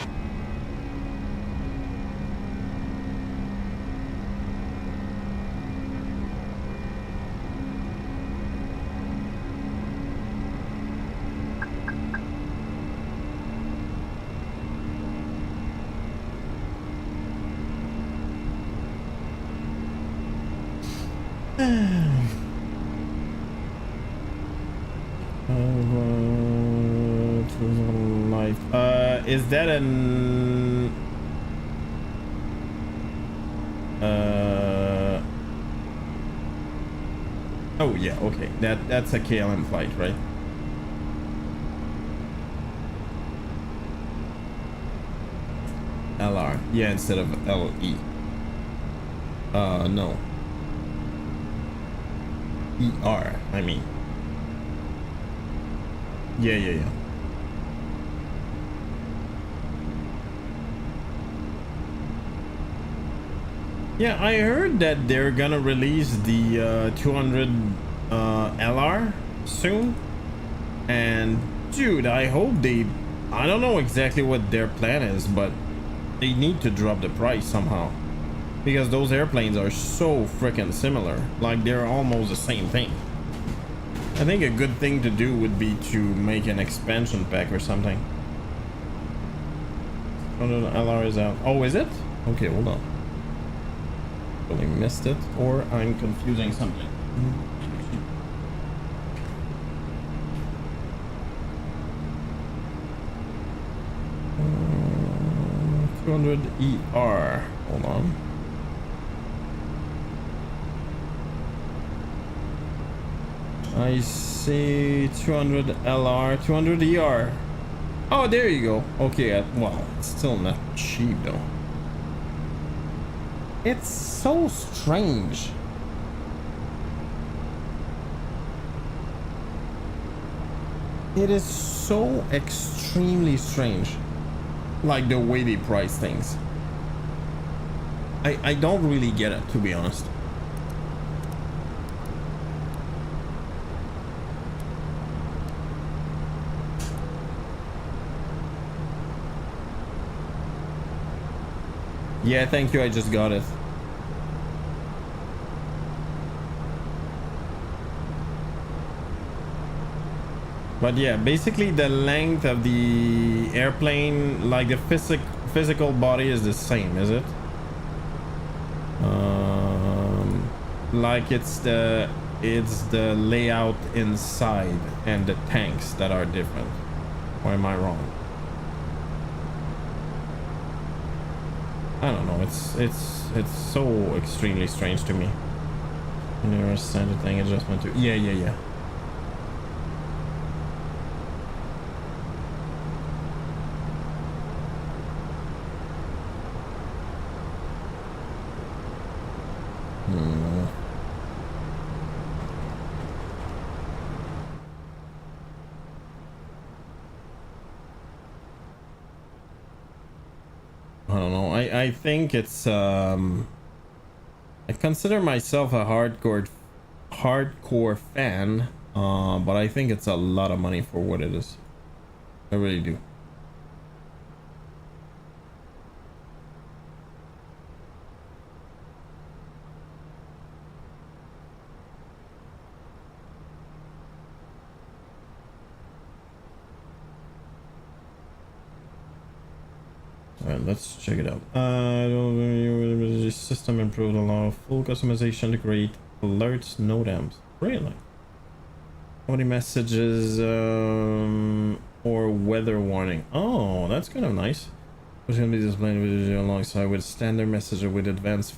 Is that an oh yeah, okay, that's a KLM flight, right? LR, yeah, instead of LE. No, ER, I mean. Yeah. Yeah, I heard that they're gonna release the 200 LR soon, and dude, I hope they, I don't know exactly what their plan is, but they need to drop the price somehow, because those airplanes are so freaking similar, like they're almost the same thing. I think a good thing to do would be to make an expansion pack or something. 200 LR is out. Oh, is it? Okay, hold on. Really missed it, or I'm confusing something. 200 ER. Hold on. I see 200 LR, 200 ER. Oh, there you go. Okay, well, it's still not cheap though. It's so strange. It is so extremely strange. Like the way they price things. I don't really get it, to be honest. Yeah, thank you, I just got it. But yeah, basically the length of the airplane, like the physical body is the same, is it? Like it's the layout inside and the tanks that are different. Or am I wrong? I don't know. It's so extremely strange to me. Nearest standard thing adjustment to yeah. I don't know. I think it's I consider myself a hardcore fan, but I think it's a lot of money for what it is. I really do. Alright, let's check it out. System improved, allow full customization to create alerts, no dams. Really? How many messages or weather warning? Oh, that's kind of nice. It's going to be displayed alongside with standard message with advanced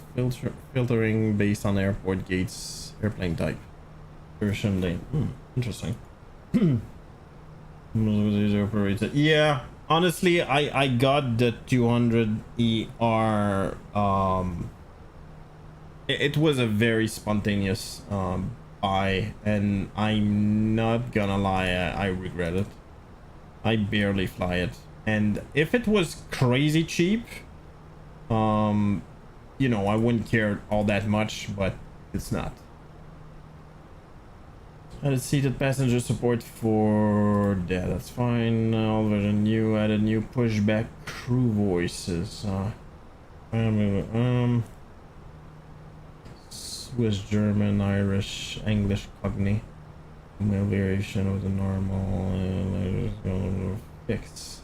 filtering based on airport gates, airplane type. Version lane. Interesting. Yeah. Honestly, I got the 200ER. It was a very spontaneous buy, and I'm not gonna lie, I regret it. I barely fly it, and if it was crazy cheap, you know, I wouldn't care all that much, but it's not. Added seated passenger support for that's fine. All version new, added new pushback crew voices. Swiss, German, Irish, English, Cockney. Male variation of the normal fixed.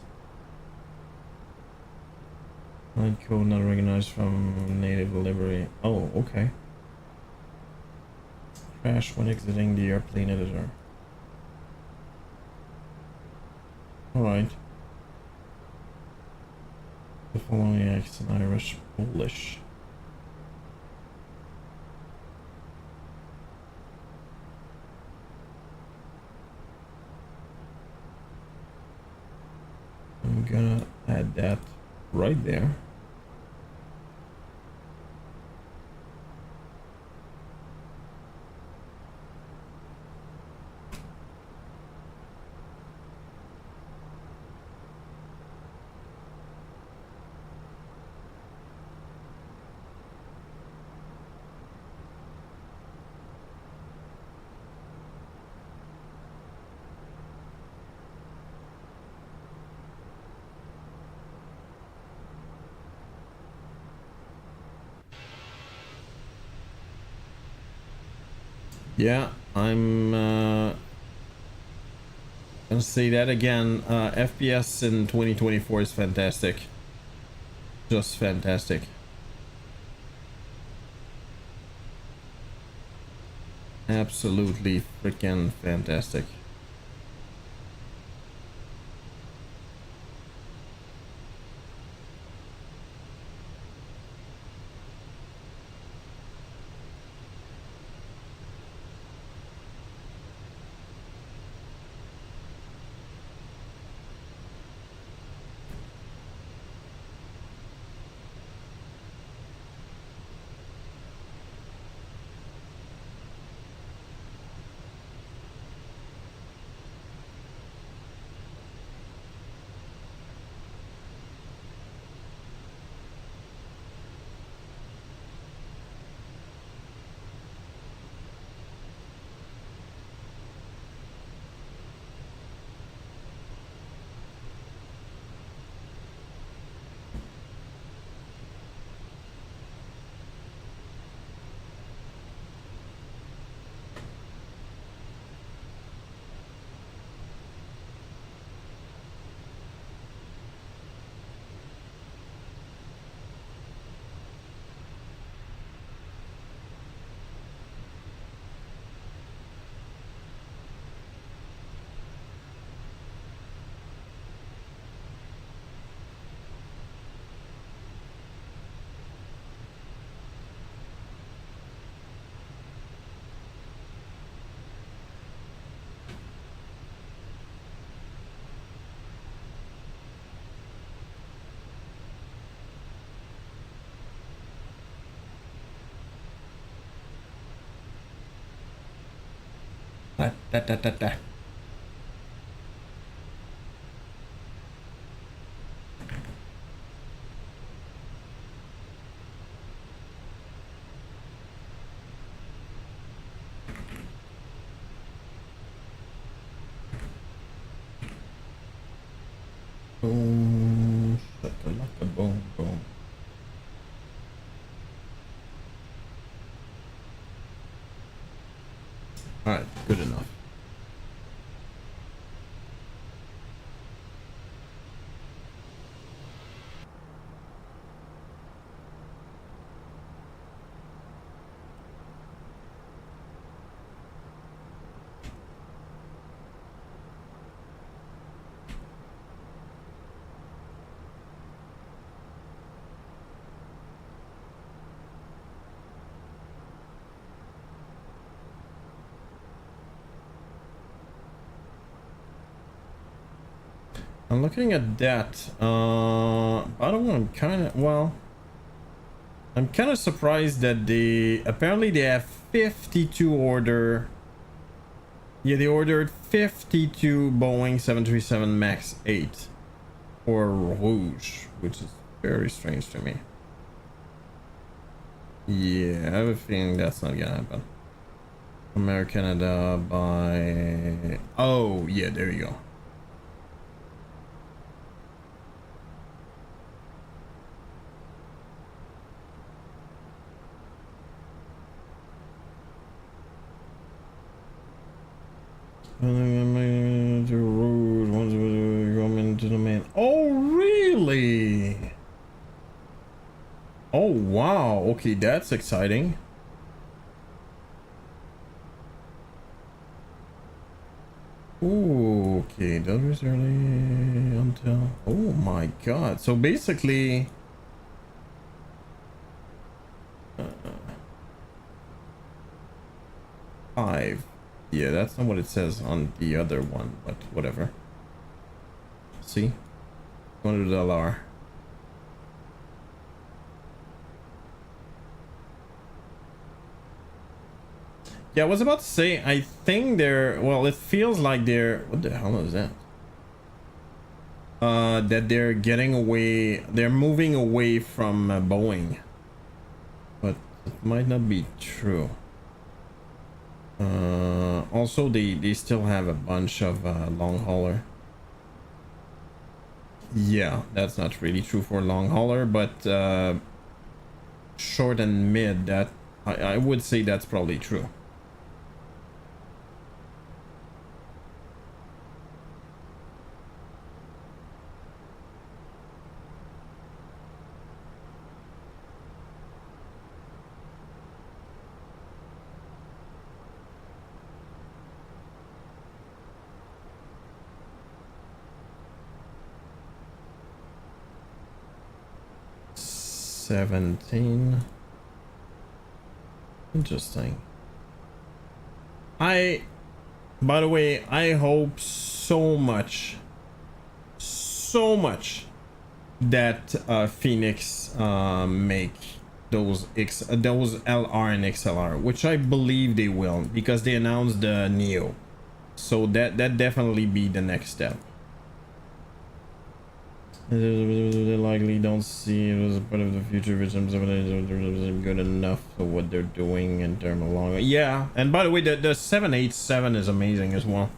Line code not recognized from native livery. Oh, okay. Crash when exiting the airplane editor. Alright. The following accent: Irish, Polish. I'm gonna add that right there. Yeah, I'm gonna say that again. FPS in 2024 is fantastic. Just fantastic. Absolutely freaking fantastic. Da, da, da, da, da. Boom, shakalaka, boom, boom. All right, good enough. I'm looking at that. By the way, I'm kind of, well, I'm kind of surprised that apparently they have 52 order. Yeah, they ordered 52 Boeing 737 MAX 8 for Rouge, which is very strange to me. Yeah, I have a feeling that's not gonna happen. American Canada by, oh yeah, there you go. Oh really? Oh wow, okay, that's exciting. Ooh, okay, that was early until, oh my god, so basically five. Yeah, that's not what it says on the other one, but whatever. See? $100. Yeah, I was about to say, I think they're, well, it feels like they're, what the hell is that? That they're getting away, they're moving away from Boeing. But it might not be true. Also they still have a bunch of long hauler. Yeah, that's not really true for long hauler, but short and mid, that I would say that's probably true. $17. Interesting. By the way, I hope so much that Fenix make those LR and XLR, which I believe they will, because they announced the Neo, so that definitely be the next step. They likely don't see it as a part of the future vision good enough for what they're doing in terms of long. Yeah, and by the way, the 787 is amazing as well.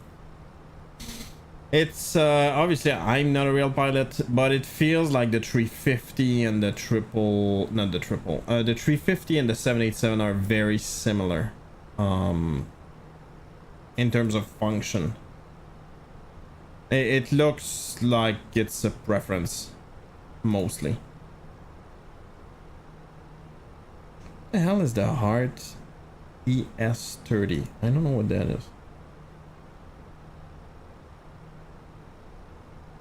It's obviously I'm not a real pilot, but it feels like the 350 and the triple, not the triple, the 350 and the 787 are very similar in terms of function. It looks like it's a preference, mostly. What the hell is the Heart ES30? I don't know what that is.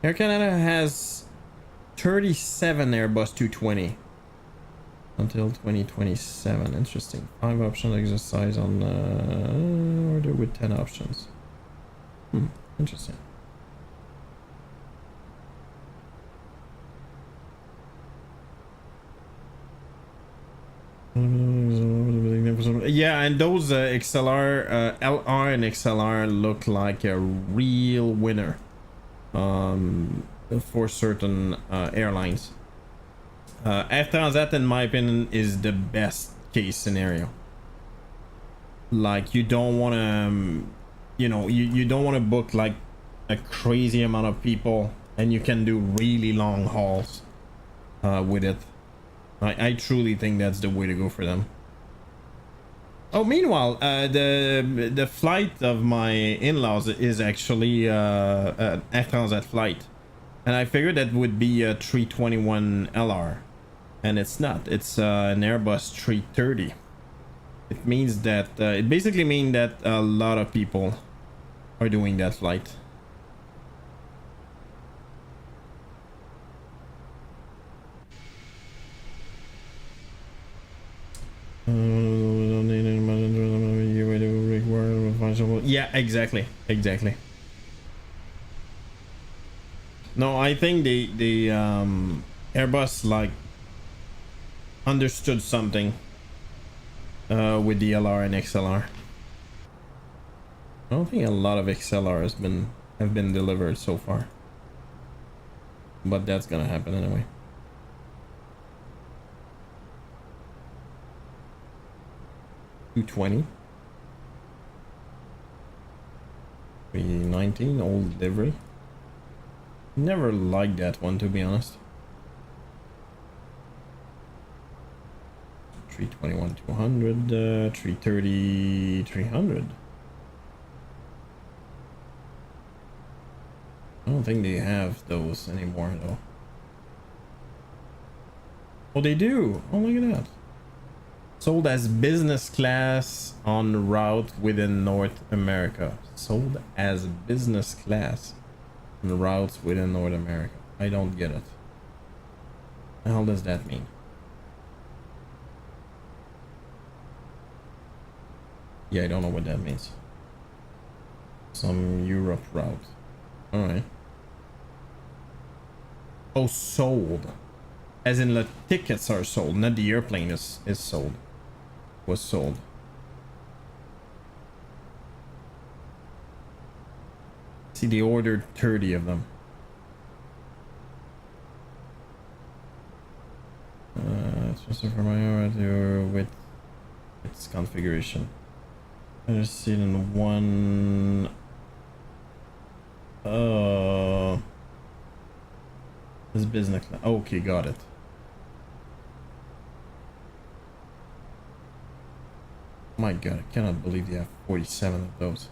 Air Canada has 37 Airbus 220 until 2027. Interesting. 5 option exercise on order with 10 options. Interesting. Yeah, and those XLR, LR and XLR look like a real winner for certain airlines. Air Transat, in my opinion, is the best case scenario. Like, you don't want to, you know, you don't want to book like a crazy amount of people, and you can do really long hauls with it. I truly think that's the way to go for them. Oh, meanwhile, the flight of my in-laws is actually an Air Transat flight, and I figured that would be a 321 LR, and it's not. It's an Airbus 330. It means that it basically means that a lot of people are doing that flight. Yeah, exactly. No, I think the Airbus like understood something with the LR and XLR. I don't think a lot of XLR have been delivered so far, but that's gonna happen anyway. $220. 319 old livery. Never liked that one, to be honest. 321 200, 330 300. I don't think they have those anymore though. Oh, they do. Oh, look at that. Sold as business class on route within North America. Sold as business class on routes within North America. I don't get it. What the hell does that mean? Yeah, I don't know what that means. Some Europe route. Alright. Oh, sold. As in the tickets are sold, not the airplane is sold. Was sold. See, they ordered 30 of them. Transfer from my to with its configuration. I just see it in one. This business. Okay, got it. My god, I cannot believe you have 47 of those.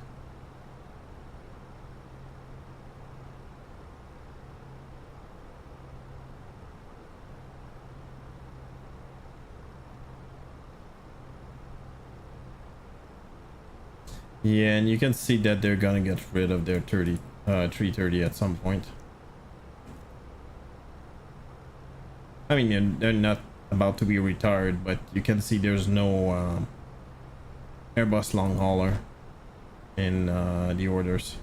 Yeah, and you can see that they're gonna get rid of their 330 at some point. I mean, they're not about to be retired, but you can see there's no Airbus long hauler in the orders.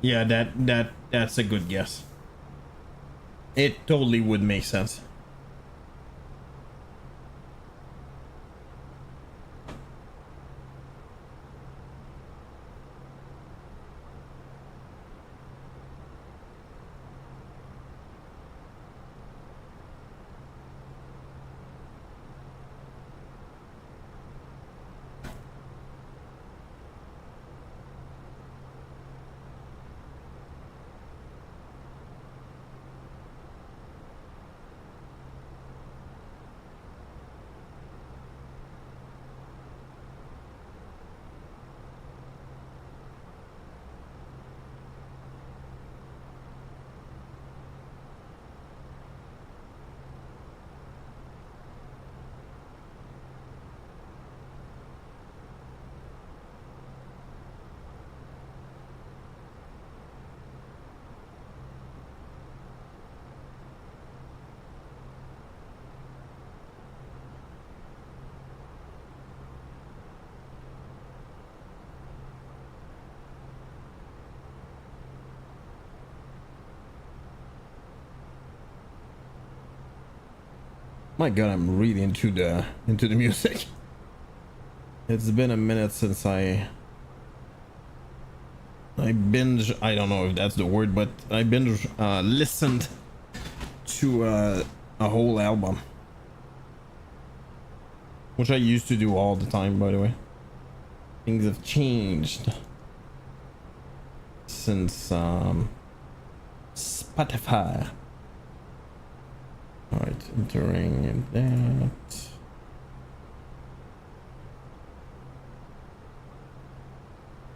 Yeah, that's a good guess. It totally would make sense. My god, I'm really into the music. It's been a minute since I binge, I don't know if that's the word, but I binge listened to a whole album, which I used to do all the time, by the way. Things have changed since Spotify. All right, entering that.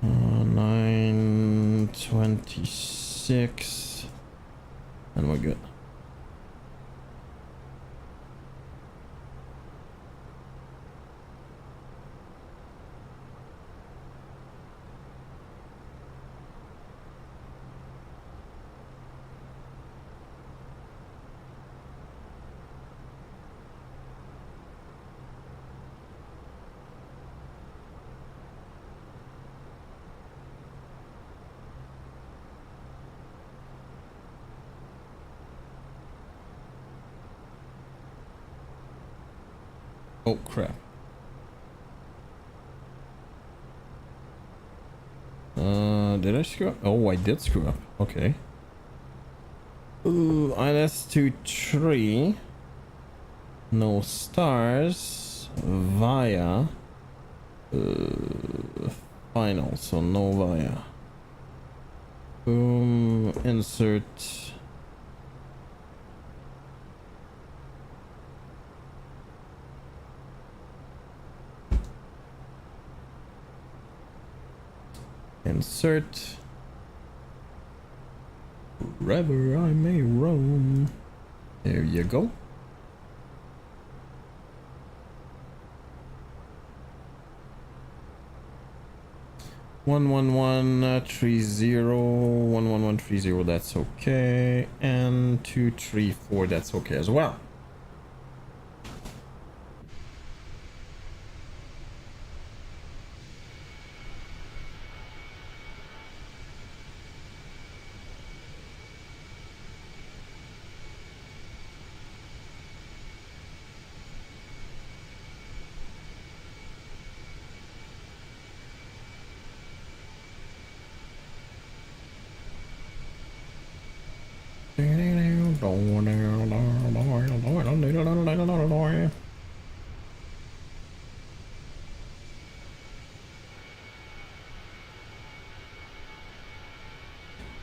Uh, 9:26, and we're good. Oh crap. Did I screw up? Oh, I did screw up. Okay. Ooh, ILS-23. No stars. Via. Final, so no via. Boom. Insert. Insert. Wherever I may roam. There you go. One 11130. That's okay, and 234. That's okay as well.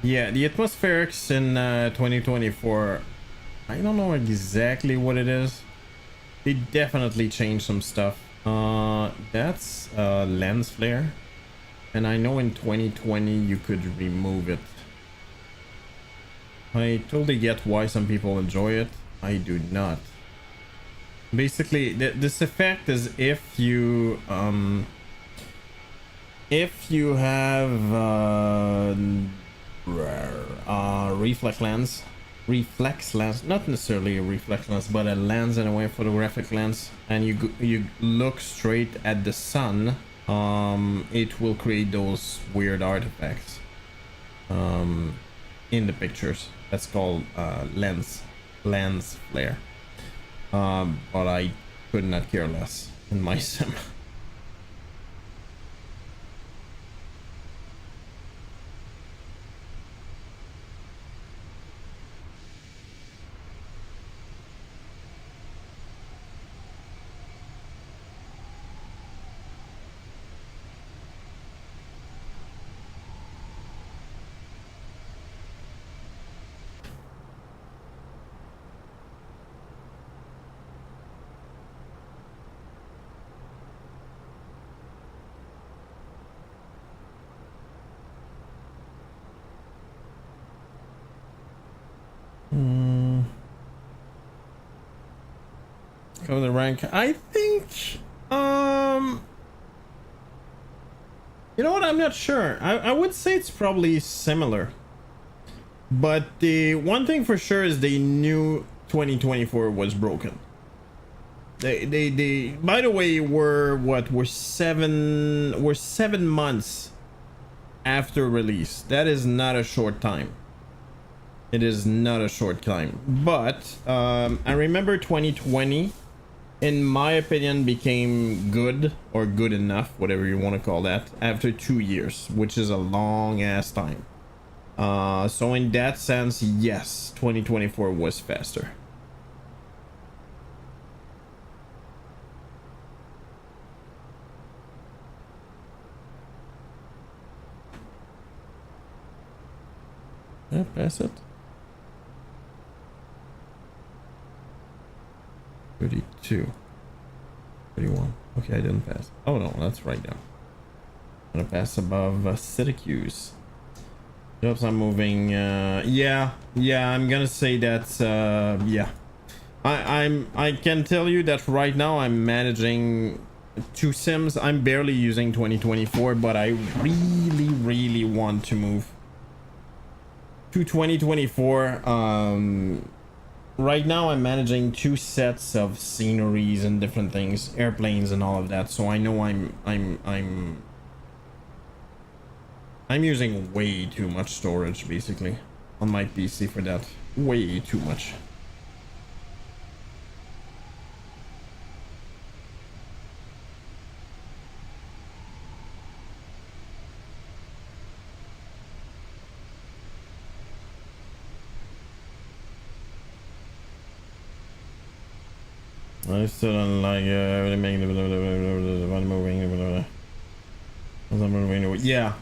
Yeah, the atmospherics in 2024, I don't know exactly what it is. They definitely changed some stuff. That's lens flare, and I know in 2020 you could remove it. I totally get why some people enjoy it. I do not. Basically, this effect is if you have reflex lens, not necessarily a reflex lens, but a lens in a way, photographic lens, and you look straight at the sun, it will create those weird artifacts in the pictures. That's called lens flare. But I could not care less in my sim. Cover the rank. I think you know what, I'm not sure. I would say it's probably similar, but the one thing for sure is they knew 2024 was broken. They by the way we're 7 months after release. That is not a short time. It is not a short climb, but I remember 2020, in my opinion, became good or good enough, whatever you want to call that, after 2 years, which is a long ass time. So in that sense, yes, 2024 was faster. Yeah, pass it. 32. 31. Okay, I didn't pass. Oh no, that's right now. I'm gonna pass above Syracuse. Jobs I'm moving. Yeah, I'm gonna say that. Yeah, I can tell you that right now I'm managing 2 sims. I'm barely using 2024, but I really want to move to 2024. Right now I'm managing 2 sets of sceneries and different things, airplanes and all of that, so I know I'm using way too much storage basically on my PC for that. Way too much. I still don't like moving. Yeah.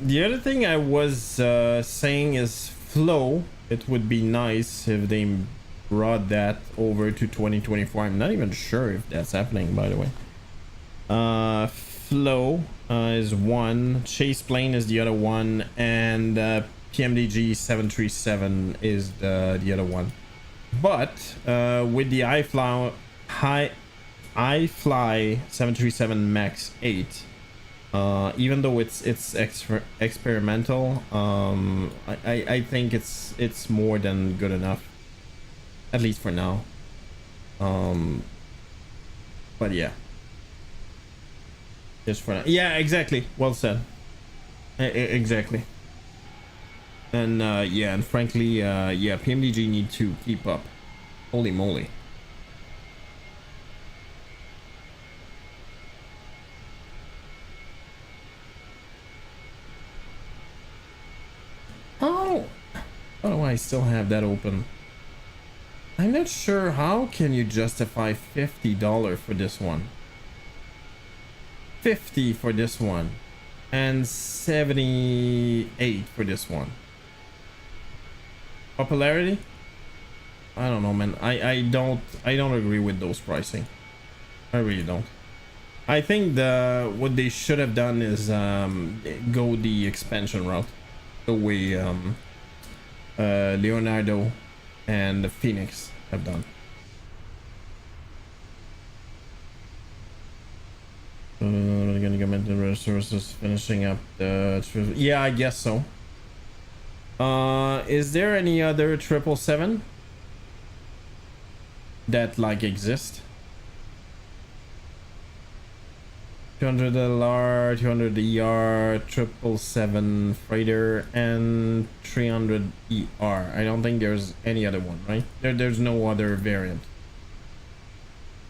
The other thing I was saying is flow. It would be nice if they brought that over to 2024. I'm not even sure if that's happening, by the way. Flow is one, chase plane is the other one, and PMDG 737 is the other one. But with the iFly 737 Max 8, even though it's experimental, I think it's more than good enough, at least for now. But yeah, just for now. Yeah, exactly. Well said. Exactly. And yeah, and frankly, yeah, PMDG need to keep up. Holy moly. Oh, why do I still have that open? I'm not sure how can you justify $50 for this one. 50 for this one and 78 for this one. Popularity? I don't know, man. I don't agree with those pricing. I really don't. I think what they should have done is go the expansion route, the way Leonardo and the Fenix have done. Gonna go into resources, finishing up the. Yeah, I guess so. Is there any other 777 that like exist? 200 LR, 200 ER, 777 freighter, and 300 ER. I don't think there's any other one, right? There's no other variant.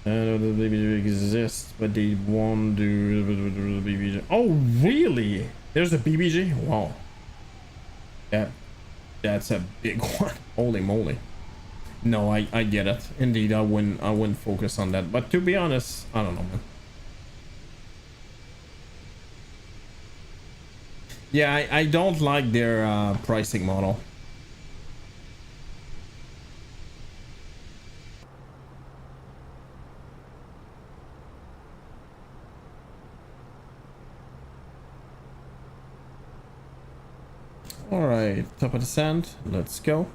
I know the BBG exists, but they won't do the BBG. Oh, really? There's a BBG? Wow. That's a big one. Holy moly. No, I get it. Indeed, I wouldn't focus on that. But to be honest, I don't know, man. Yeah, I don't like their pricing model. All right, top of the sand. Let's go.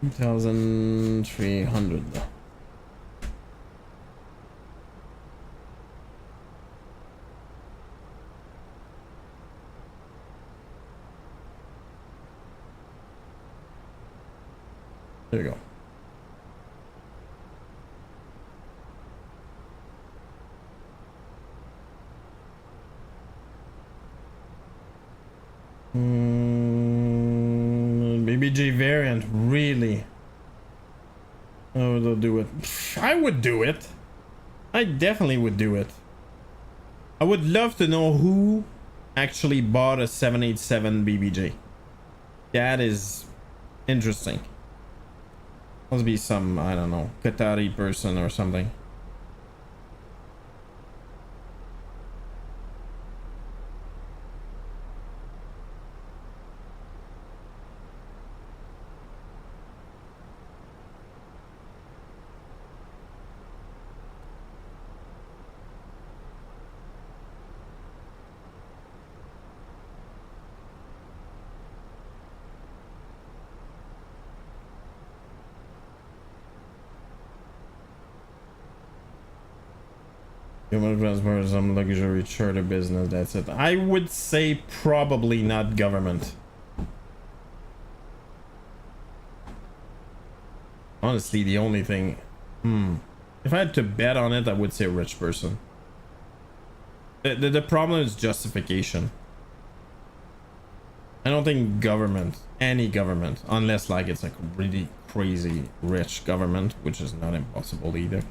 $2,300. There you go. BBJ variant, really? Oh, they'll do it. I would do it. I definitely would do it. I would love to know who actually bought a 787 BBJ. That is interesting. Must be some, I don't know, Qatari person or something. Human transport, some luxury charter business, that's it. I would say probably not government. Honestly, the only thing... If I had to bet on it, I would say rich person. The problem is justification. I don't think government, any government, unless like it's like really crazy rich government, which is not impossible either.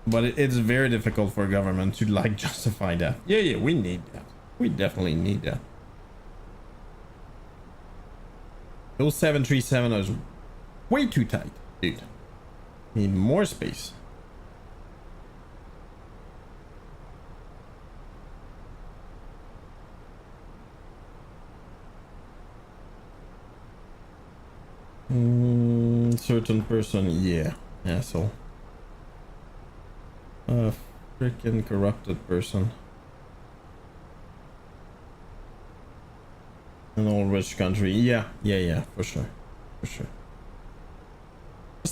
But it's very difficult for a government to like justify that. Yeah, we need that. We definitely need that. Those 737 are way too tight, dude. Need more space. Certain person, yeah, asshole. Freaking corrupted person. An old rich country. Yeah, for sure. Just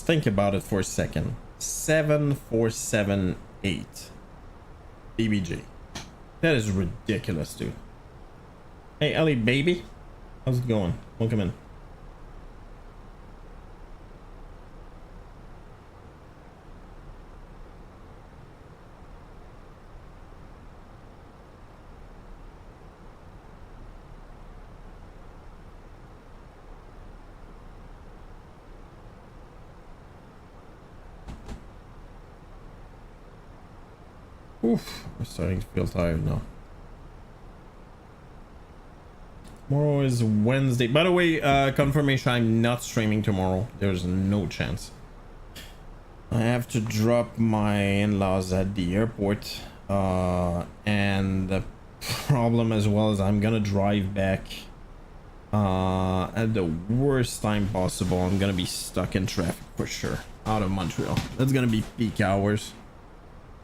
think about it for a second. 7478 BBJ. That is ridiculous, dude. Hey, Ellie, baby. How's it going? Welcome in. Oof, I'm starting to feel tired now. Tomorrow is Wednesday. By the way, confirmation, I'm not streaming tomorrow. There's no chance. I have to drop my in-laws at the airport. And the problem as well is I'm gonna drive back at the worst time possible. I'm gonna be stuck in traffic for sure. Out of Montreal. That's gonna be peak hours.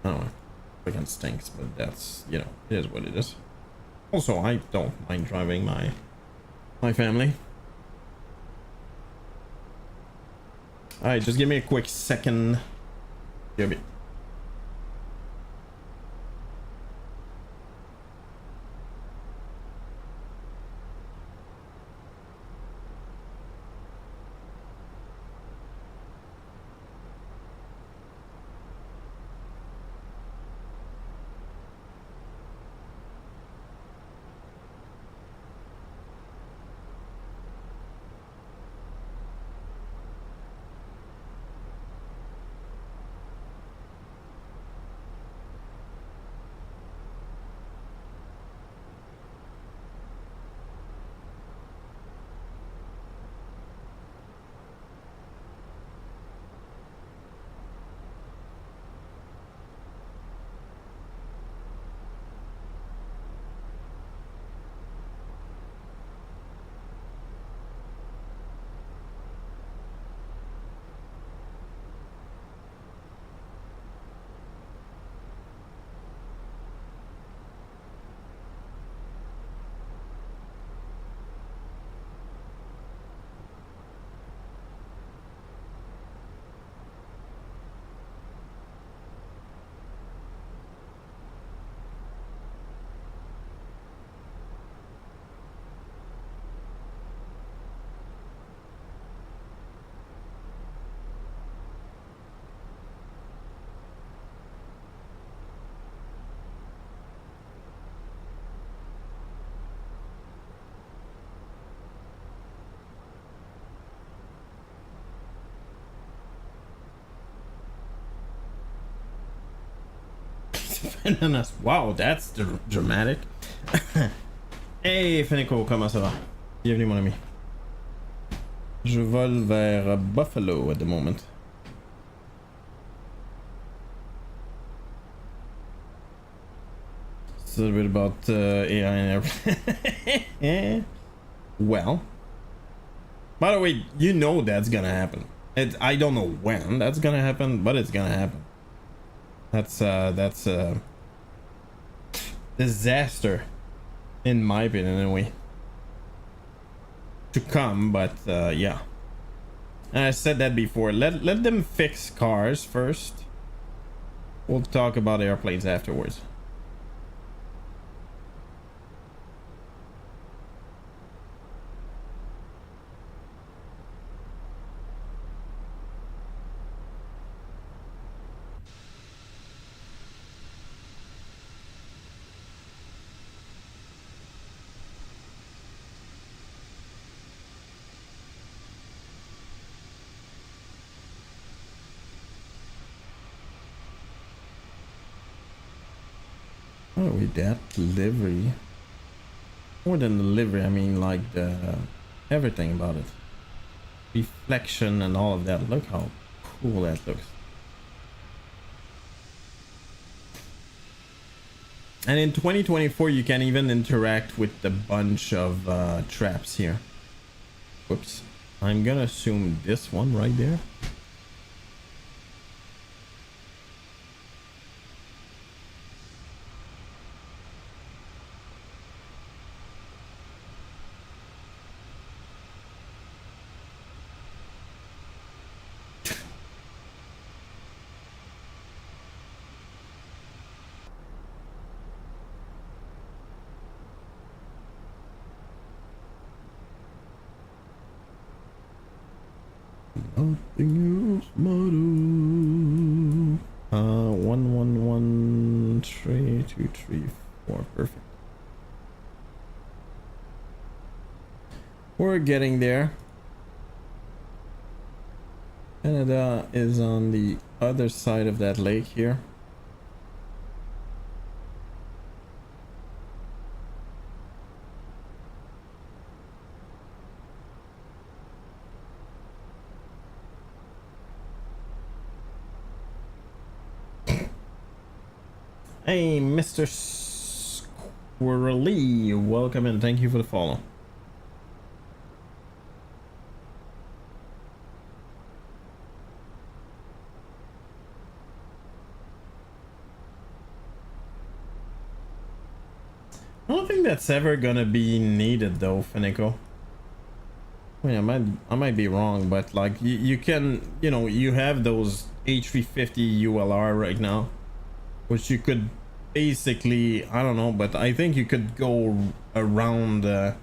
I don't know. Freaking stinks, but that's, you know, it is what it is. Also, I don't mind driving my family. All right, just give me a quick second. Give me. Bananas. Wow, that's dramatic. Hey Fenico, comment ça va? Bienvenue mon ami. Je vole vers Buffalo at the moment. It's a little bit about AI and everything. Well, by the way, you know that's gonna happen. I don't know when that's gonna happen, but it's gonna happen. That's disaster, in my opinion, anyway. To come, but yeah. And I said that before. Let them fix cars first. We'll talk about airplanes afterwards. Oh, with that livery. More than the livery, I mean like the everything about it. Reflection and all of that. Look how cool that looks. And in 2024 you can even interact with the bunch of traps here. Whoops. I'm gonna assume this one right there. Nothing else matters. 11132334. Perfect. We're getting there. Canada is on the other side of that lake here. Hey, Mr. Squirrely, welcome and thank you for the follow. I don't think that's ever gonna be needed though, Fenico. I mean, I might be wrong, but like you can, you know, you have those H350 ULR right now, which you could basically, I don't know, but I think you could go around the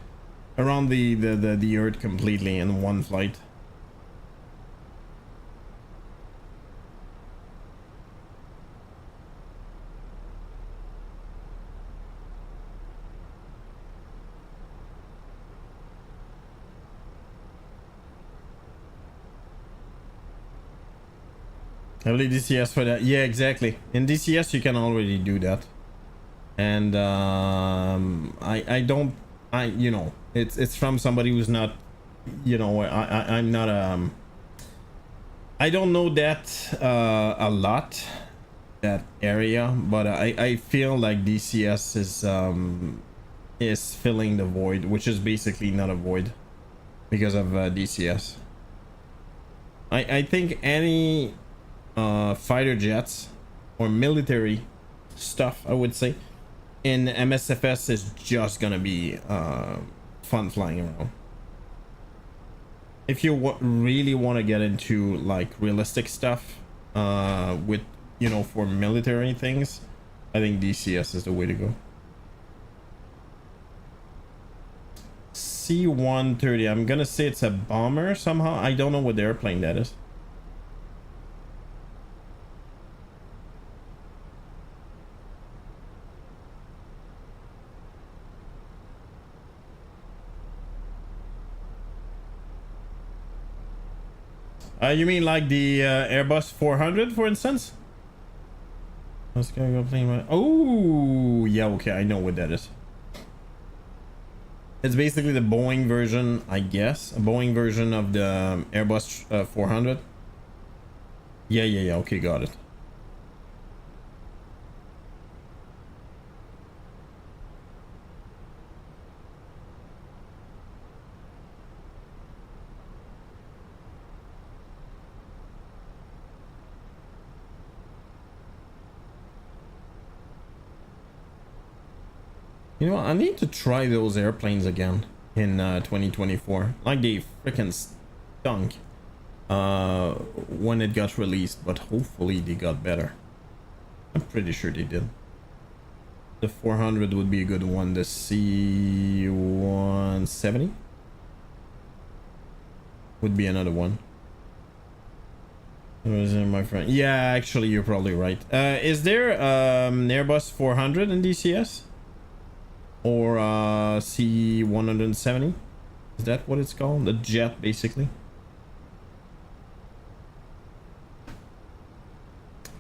Earth completely in one flight. Heavily DCS for that. Yeah, exactly. In DCS you can already do that. And I don't, you know, it's from somebody who's not, you know, I'm not I don't know that a lot, that area, but I feel like DCS is filling the void, which is basically not a void because of DCS. I think any fighter jets or military stuff, I would say, in MSFS is just gonna be fun flying around. If you really want to get into like realistic stuff with, you know, for military things, I think DCS is the way to go. C-130, I'm gonna say it's a bomber somehow. I don't know what airplane that is. You mean like the Airbus 400, for instance? Let's go play my. Oh, yeah, okay, I know what that is. It's basically the Boeing version, I guess. A Boeing version of the Airbus 400. Yeah, okay, got it. You know, I need to try those airplanes again in 2024. Like they freaking stunk when it got released, but hopefully they got better. I'm pretty sure they did. The 400 would be a good one. The C-170 would be another one. My friend. Yeah, actually, you're probably right. Is there an Airbus 400 in DCS? Or C-170? Is that what it's called? The jet, basically.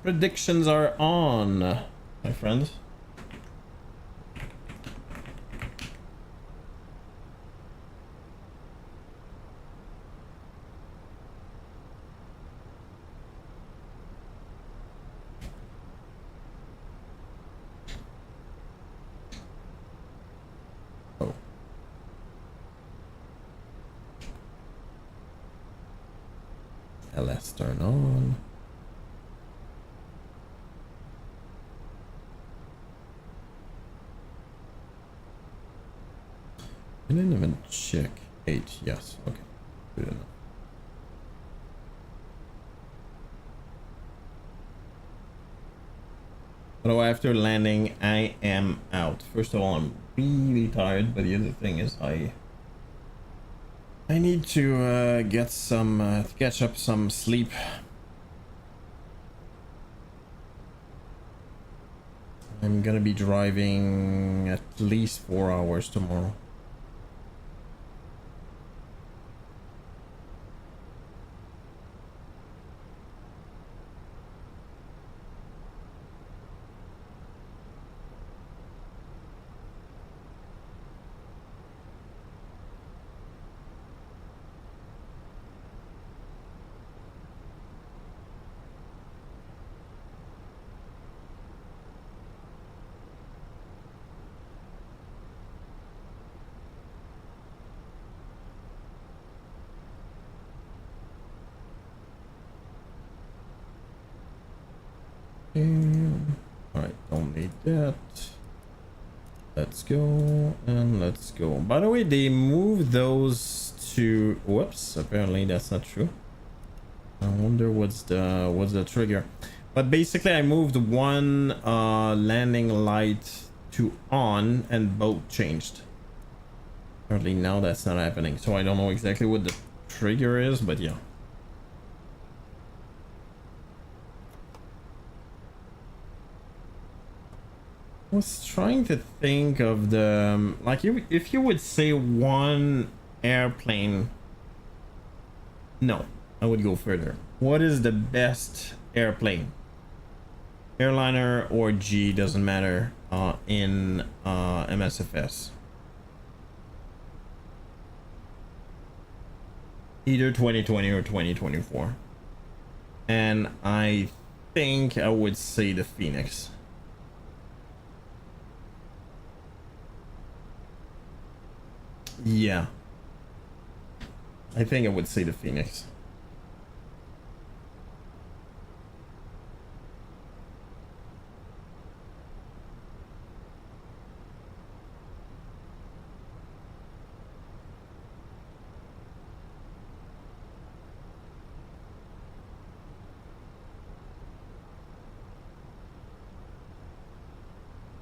Predictions are on, my friends. LS turn on. I didn't even check H. Yes, okay. Good enough. Although after landing, I am out. First of all, I'm really tired, but the other thing is I need to get some catch up some sleep. I'm gonna be driving at least 4 hours tomorrow. Alright, don't need that. Let's go and let's go. By the way, they moved those to whoops, apparently that's not true. I wonder what's the trigger. But basically I moved one landing light to on and both changed. Apparently now that's not happening, so I don't know exactly what the trigger is, but yeah. I was trying to think of the like if you would say one airplane. No, I would go further. What is the best airplane? Airliner or G, doesn't matter, in MSFS. Either 2020 or 2024. And I think I would say the Fenix. Yeah, I think I would say the Fenix.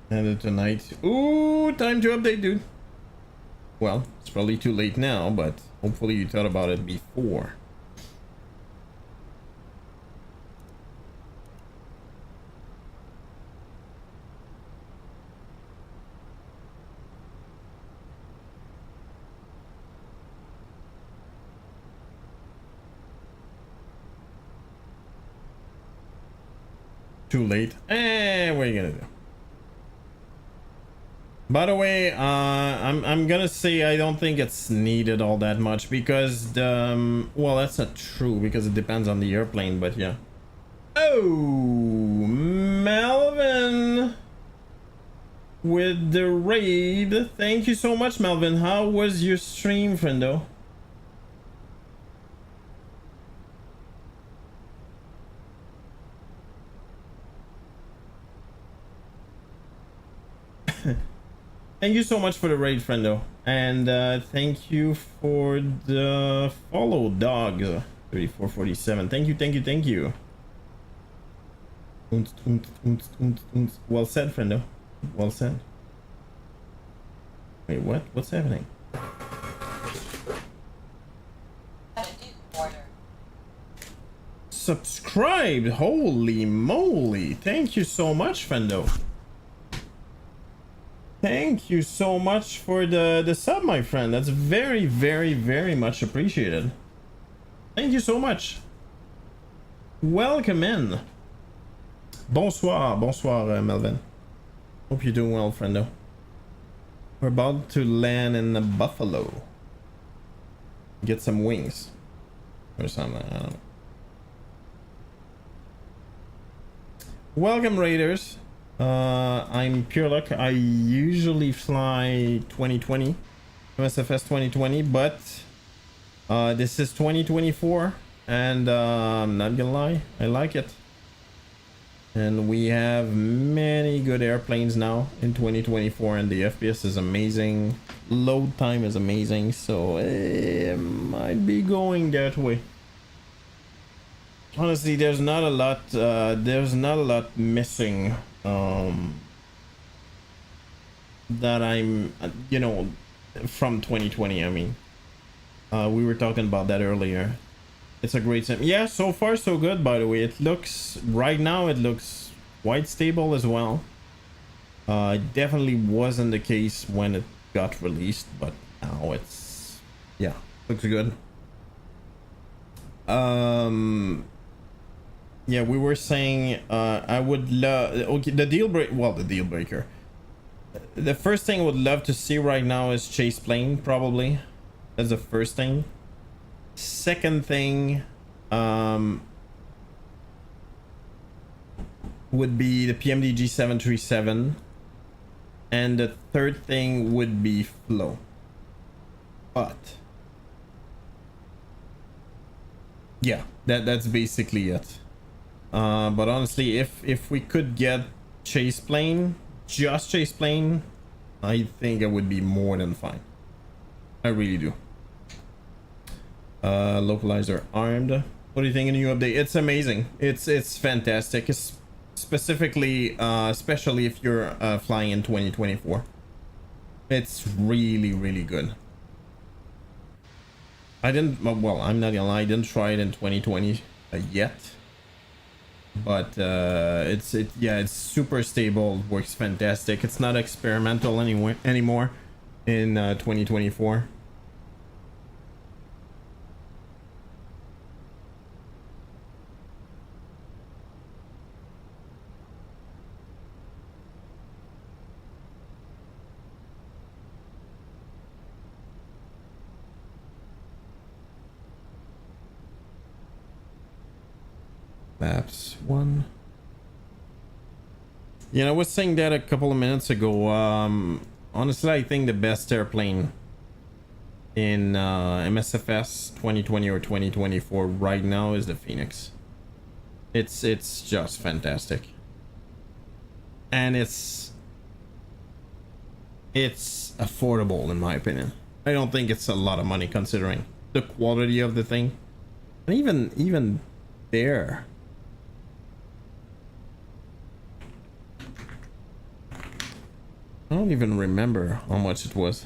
And tonight, ooh, time to update, dude. Well, it's probably too late now, but hopefully you thought about it before. Too late. What are you gonna do? By the way, I'm gonna say I don't think it's needed all that much because the well, that's not true because it depends on the airplane, but yeah. Oh, Melvin with the raid. Thank you so much, Melvin. How was your stream, friendo? Thank you so much for the raid, friendo, and thank you for the follow, dog 3447. Thank you, thank you, thank you. Well said, friendo. Well said. Wait, what? What's happening? Subscribed. Holy moly! Thank you so much, friendo. Thank you so much for the sub, my friend. That's very, very, very much appreciated. Thank you so much. Welcome in. Bonsoir, bonsoir, Melvin. Hope you're doing well, friendo. We're about to land in the Buffalo. Get some wings. Or something, I don't know. Welcome, Raiders. I'm Peerluk. I usually fly 2020, MSFS 2020, but this is 2024, and I'm not gonna lie, I like it. And we have many good airplanes now in 2024, and the FPS is amazing, load time is amazing, so it might be going that way. Honestly, there's not a lot missing that I'm from 2020. I mean, we were talking about that earlier. It's a great sim. Yeah, so far so good, by the way. It looks right now, it looks quite stable as well. It definitely wasn't the case when it got released, but now it's, yeah, looks good. Yeah, we were saying I would love, okay, the deal breaker. The first thing I would love to see right now is chase plane, probably. That's the first thing. Second thing would be the PMDG 737, and the third thing would be flow. But yeah, that's basically it. But honestly, if we could get chase plane, just chase plane, I think it would be more than fine. I really do. Localizer armed. What do you think of the new update? It's amazing. It's fantastic. It's specifically, especially if you're flying in 2024. It's really, really good. Well, I'm not gonna lie, I didn't try it in 2020 yet. But it's super stable, works fantastic. It's not experimental anymore in 2024. Maps 1. I was saying that a couple of minutes ago. Honestly, I think the best airplane in MSFS 2020 or 2024 right now is the Fenix. It's just fantastic, and it's affordable in my opinion. I don't think it's a lot of money considering the quality of the thing, and even there. I don't even remember how much it was.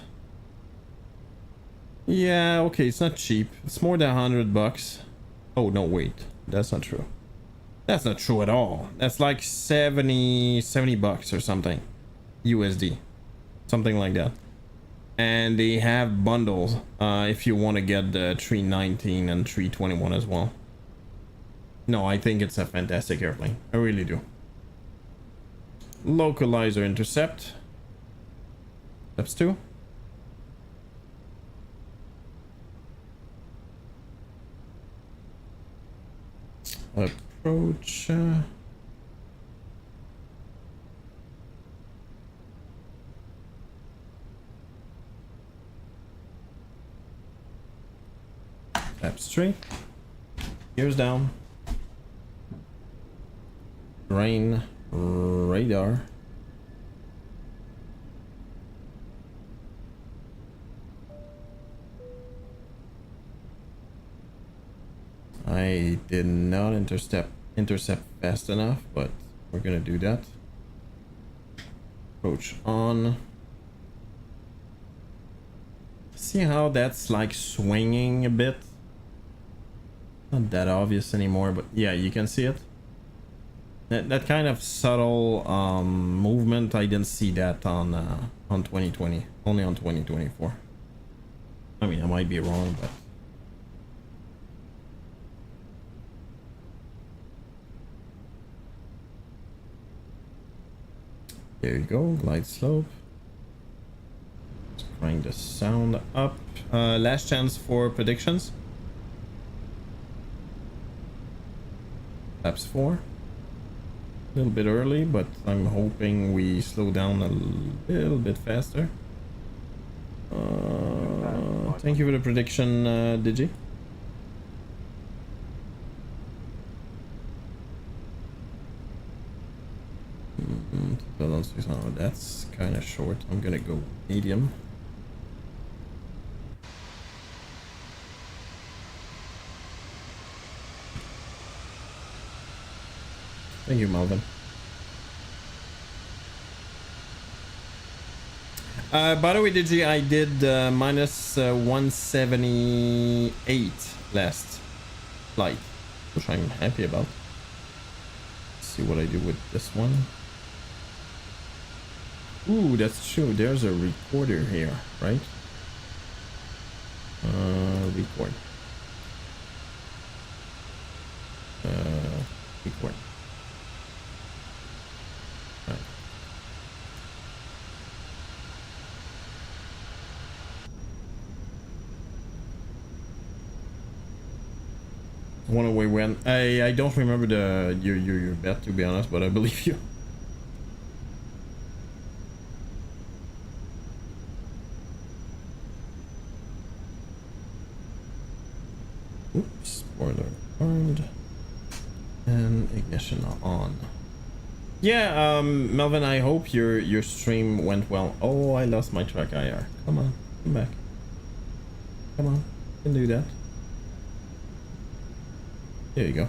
Yeah, okay, it's not cheap. It's more than $100. Oh, no, wait. That's not true. That's not true at all. That's like 70 bucks or something. USD. Something like that. And they have bundles if you want to get the 319 and 321 as well. No, I think it's a fantastic airplane. I really do. localizer intercept. Steps 2. Approach. Steps 3. Gears down. Rain radar. I did not intercept fast enough, but we're gonna do that. Approach on. See how that's like swinging a bit? Not that obvious anymore, but yeah, you can see it. That kind of subtle movement, I didn't see that on 2020, only on 2024. I mean, I might be wrong, but there you go, glide slope. Let's crank the sound up. Last chance for predictions. Laps 4. A little bit early, but I'm hoping we slow down a little bit faster. Thank you for the prediction, Digi. That's kind of short. I'm gonna go medium. Thank you, Melvin. By the way, Digi, I did minus 178 last flight, which I'm happy about. Let's see what I do with this one. Ooh, that's true. There's a recorder here, right? Record. Record. Right. One away when I don't remember your bet, to be honest, but I believe you. Oops, spoiler armed and ignition on. Yeah, Melvin, I hope your stream went well. Oh, I lost my track IR. Come on, come back. Come on, you can do that. There you go.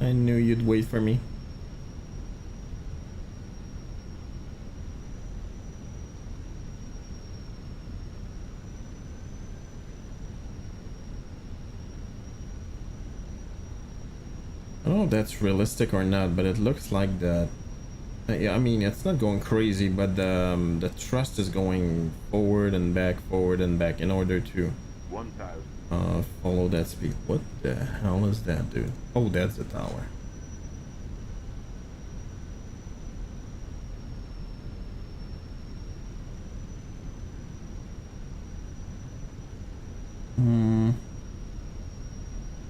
I knew you'd wait for me. I don't know if that's realistic or not, but it looks like that. Yeah, I mean, it's not going crazy, but the thrust is going forward and back in order to 1,000. Follow that speed. What the hell is that, dude? Oh, that's the tower.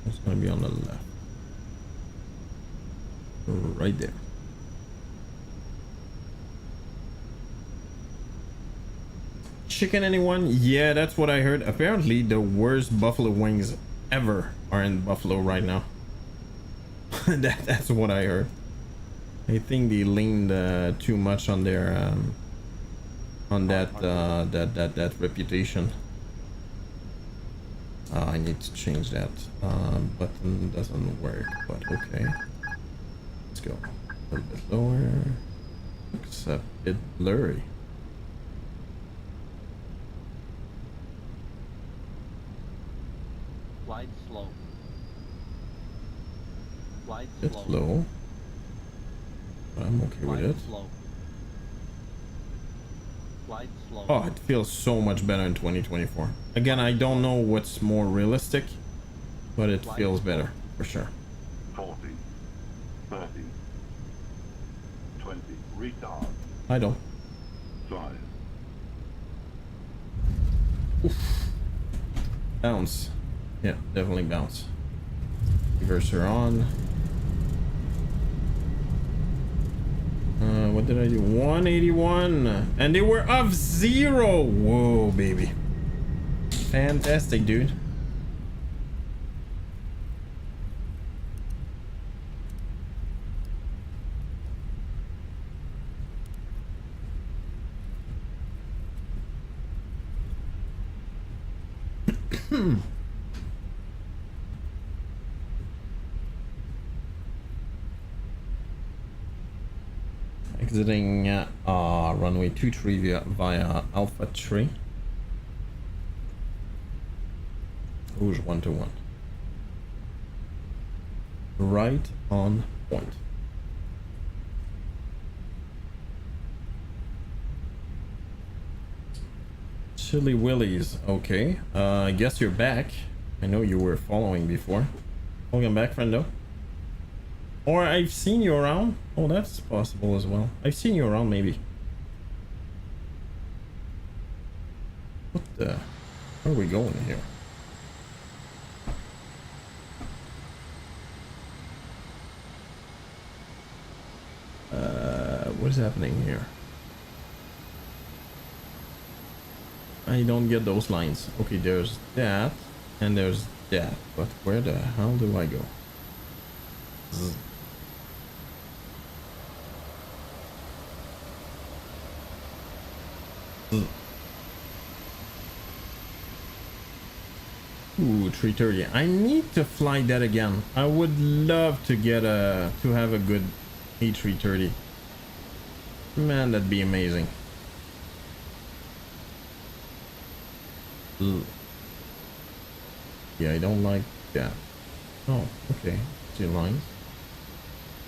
It's gonna be on the left. Right there. Chicken, anyone? Yeah, that's what I heard. Apparently the worst buffalo wings ever are in Buffalo right now. That's what I heard. I think they leaned too much on their on that reputation. I need to change that. Button doesn't work, but okay. Let's go a little bit lower. Looks a bit blurry. Glide slow. Glide Bit slow. low. I'm okay with it. Slow. Glide slow. Oh, it feels so much better in 2024. Again, I don't know what's more realistic, but it feels better for sure. 40, 30, Retard. I don't. 5. Oof. Bounce. Yeah, definitely bounce. Reverser on. What did I do? 181. And they were off 0. Whoa, baby. Fantastic, dude. Exiting runway 23 via Alpha 3. Rouge 121. Right on point. Chili Willies. Okay. I guess you're back. I know you were following before. Welcome back, friendo. Or I've seen you around. Oh, that's possible as well. I've seen you around, maybe. What the? Where are we going here? What is happening here? I don't get those lines. Okay, there's that, and there's that. But where the hell do I go? Zzz. Ooh, 330. I need to fly that again. I would love to get to have a good A330. Man, that'd be amazing. Ugh. Yeah, I don't like that. Oh, okay. 2 lines.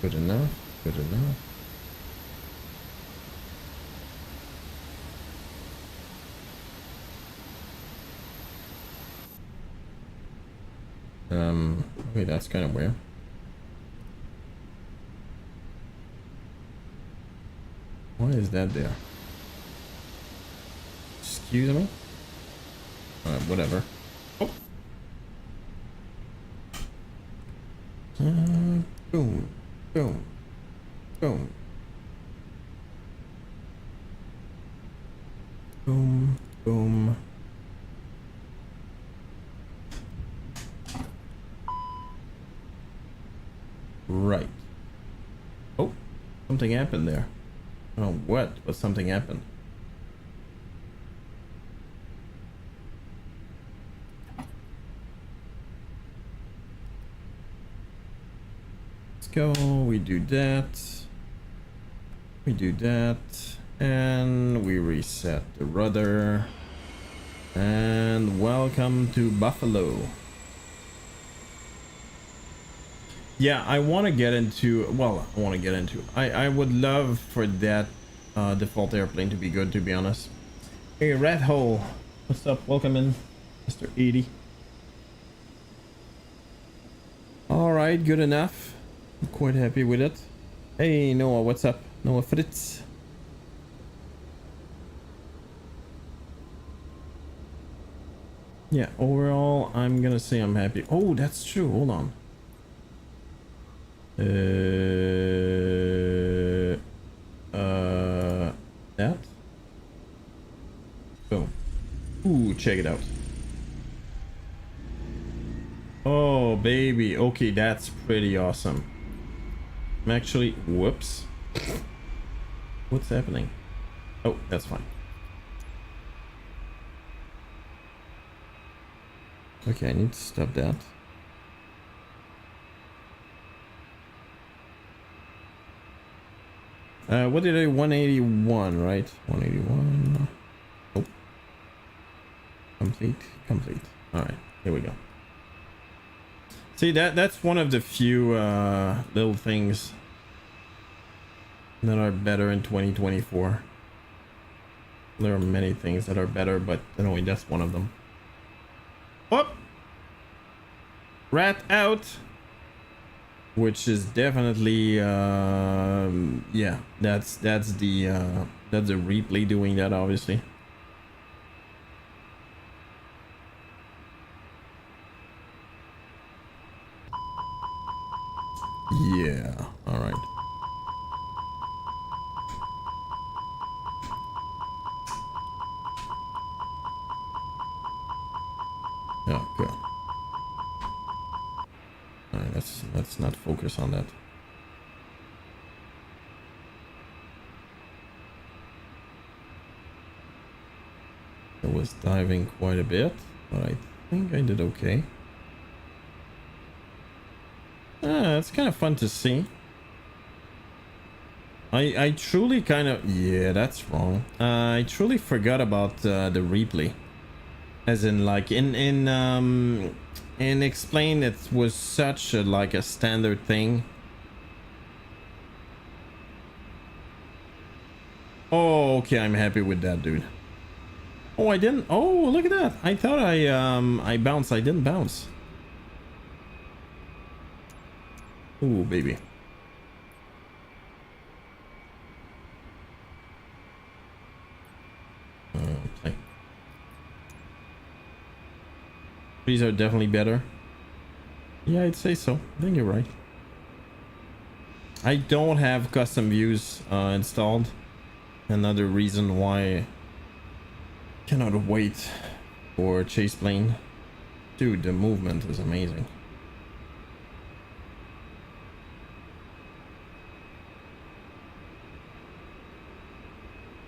Good enough. Good enough. Okay, that's kind of weird. Why is that there? Excuse me? Whatever. Oh. Boom. Boom. Boom. Boom. Boom. Right. Oh, something happened there. Oh, what? But something happened. Let's go. We do that. We do that. And we reset the rudder. And welcome to Buffalo. Yeah, I want to get into, well, I would love for that default airplane to be good, to be honest. Hey, Rat Hole, what's up? Welcome in, Mr. 80. Alright, good enough. I'm quite happy with it. Hey, Noah, what's up? Noah Fritz. Yeah, overall, I'm gonna say I'm happy. Oh, that's true, hold on. That. Boom. Ooh, check it out. Oh, baby. Okay, that's pretty awesome. I'm actually, whoops. What's happening? Oh, that's fine. Okay, I need to stop that. What did I, 181, right? 181. Oh. Complete. All right, here we go. See, that's one of the few little things that are better in 2024. There are many things that are better, but anyway, that's one of them. Oh! Rat out! which is definitely yeah, that's the replay doing that, obviously. Yeah, all right. Yeah, good. All right, let's not focus on that. I was diving quite a bit, but I think I did okay. It's kind of fun to see. I truly kind of, yeah, that's wrong. I truly forgot about the replay, as in like in Explain, it was such a, like a standard thing. Oh, okay, I'm happy with that, dude. Oh, I didn't. Oh, look at that. I thought I bounced. I didn't bounce. Ooh, baby. Play. These are definitely better. Yeah, I'd say so. I think you're right. I don't have custom views installed. Another reason why I cannot wait for chase plane. Dude, the movement is amazing.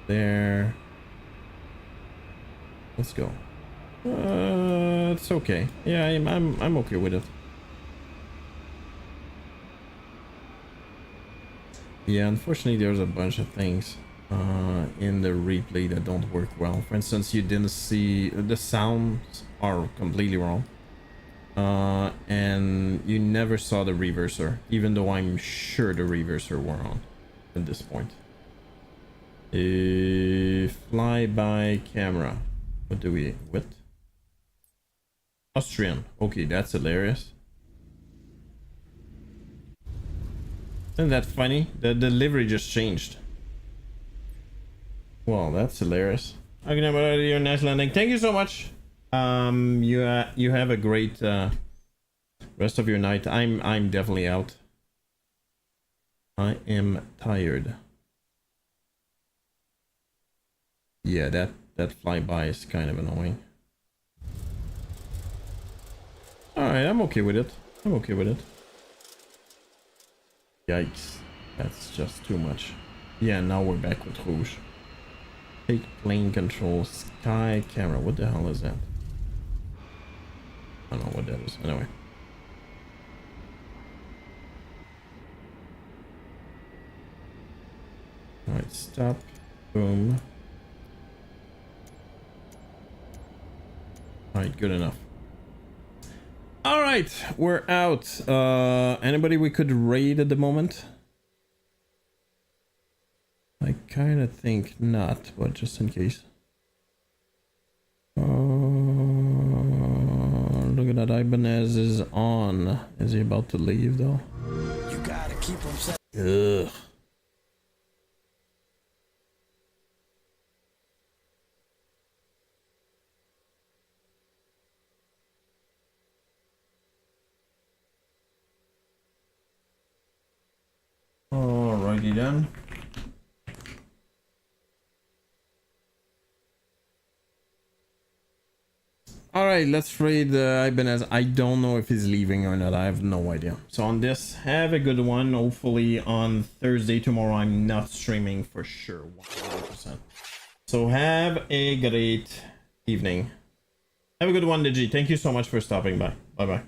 There. Let's go. It's okay. Yeah, I'm okay with it. Yeah, unfortunately there's a bunch of things in the replay that don't work well. For instance, you didn't see the sounds are completely wrong. And you never saw the reverser, even though I'm sure the reverser were on at this point. Flyby camera. What do we, what? Austrian. Okay, that's hilarious. Isn't that funny? The delivery just changed. Well, that's hilarious. Okay, now your nice landing. Thank you so much. You have a great rest of your night. I'm definitely out. I am tired. Yeah, that flyby is kind of annoying. Alright, I'm okay with it. I'm okay with it. Yikes. That's just too much. Yeah, now we're back with Rouge. Take plane control, sky camera. What the hell is that? I don't know what that is. Anyway. Alright, stop. Boom. Alright, good enough. Alright, we're out. Anybody we could raid at the moment? I kind of think not, but just in case. Look at that, Ibanez is on. Is he about to leave though? You gotta keep him set. Ugh. Alrighty then. Alright, let's raid Ibanez. I don't know if he's leaving or not. I have no idea. So on this, have a good one. Hopefully on Thursday, tomorrow, I'm not streaming for sure. 100%. So have a great evening. Have a good one, Digi. Thank you so much for stopping by. Bye-bye.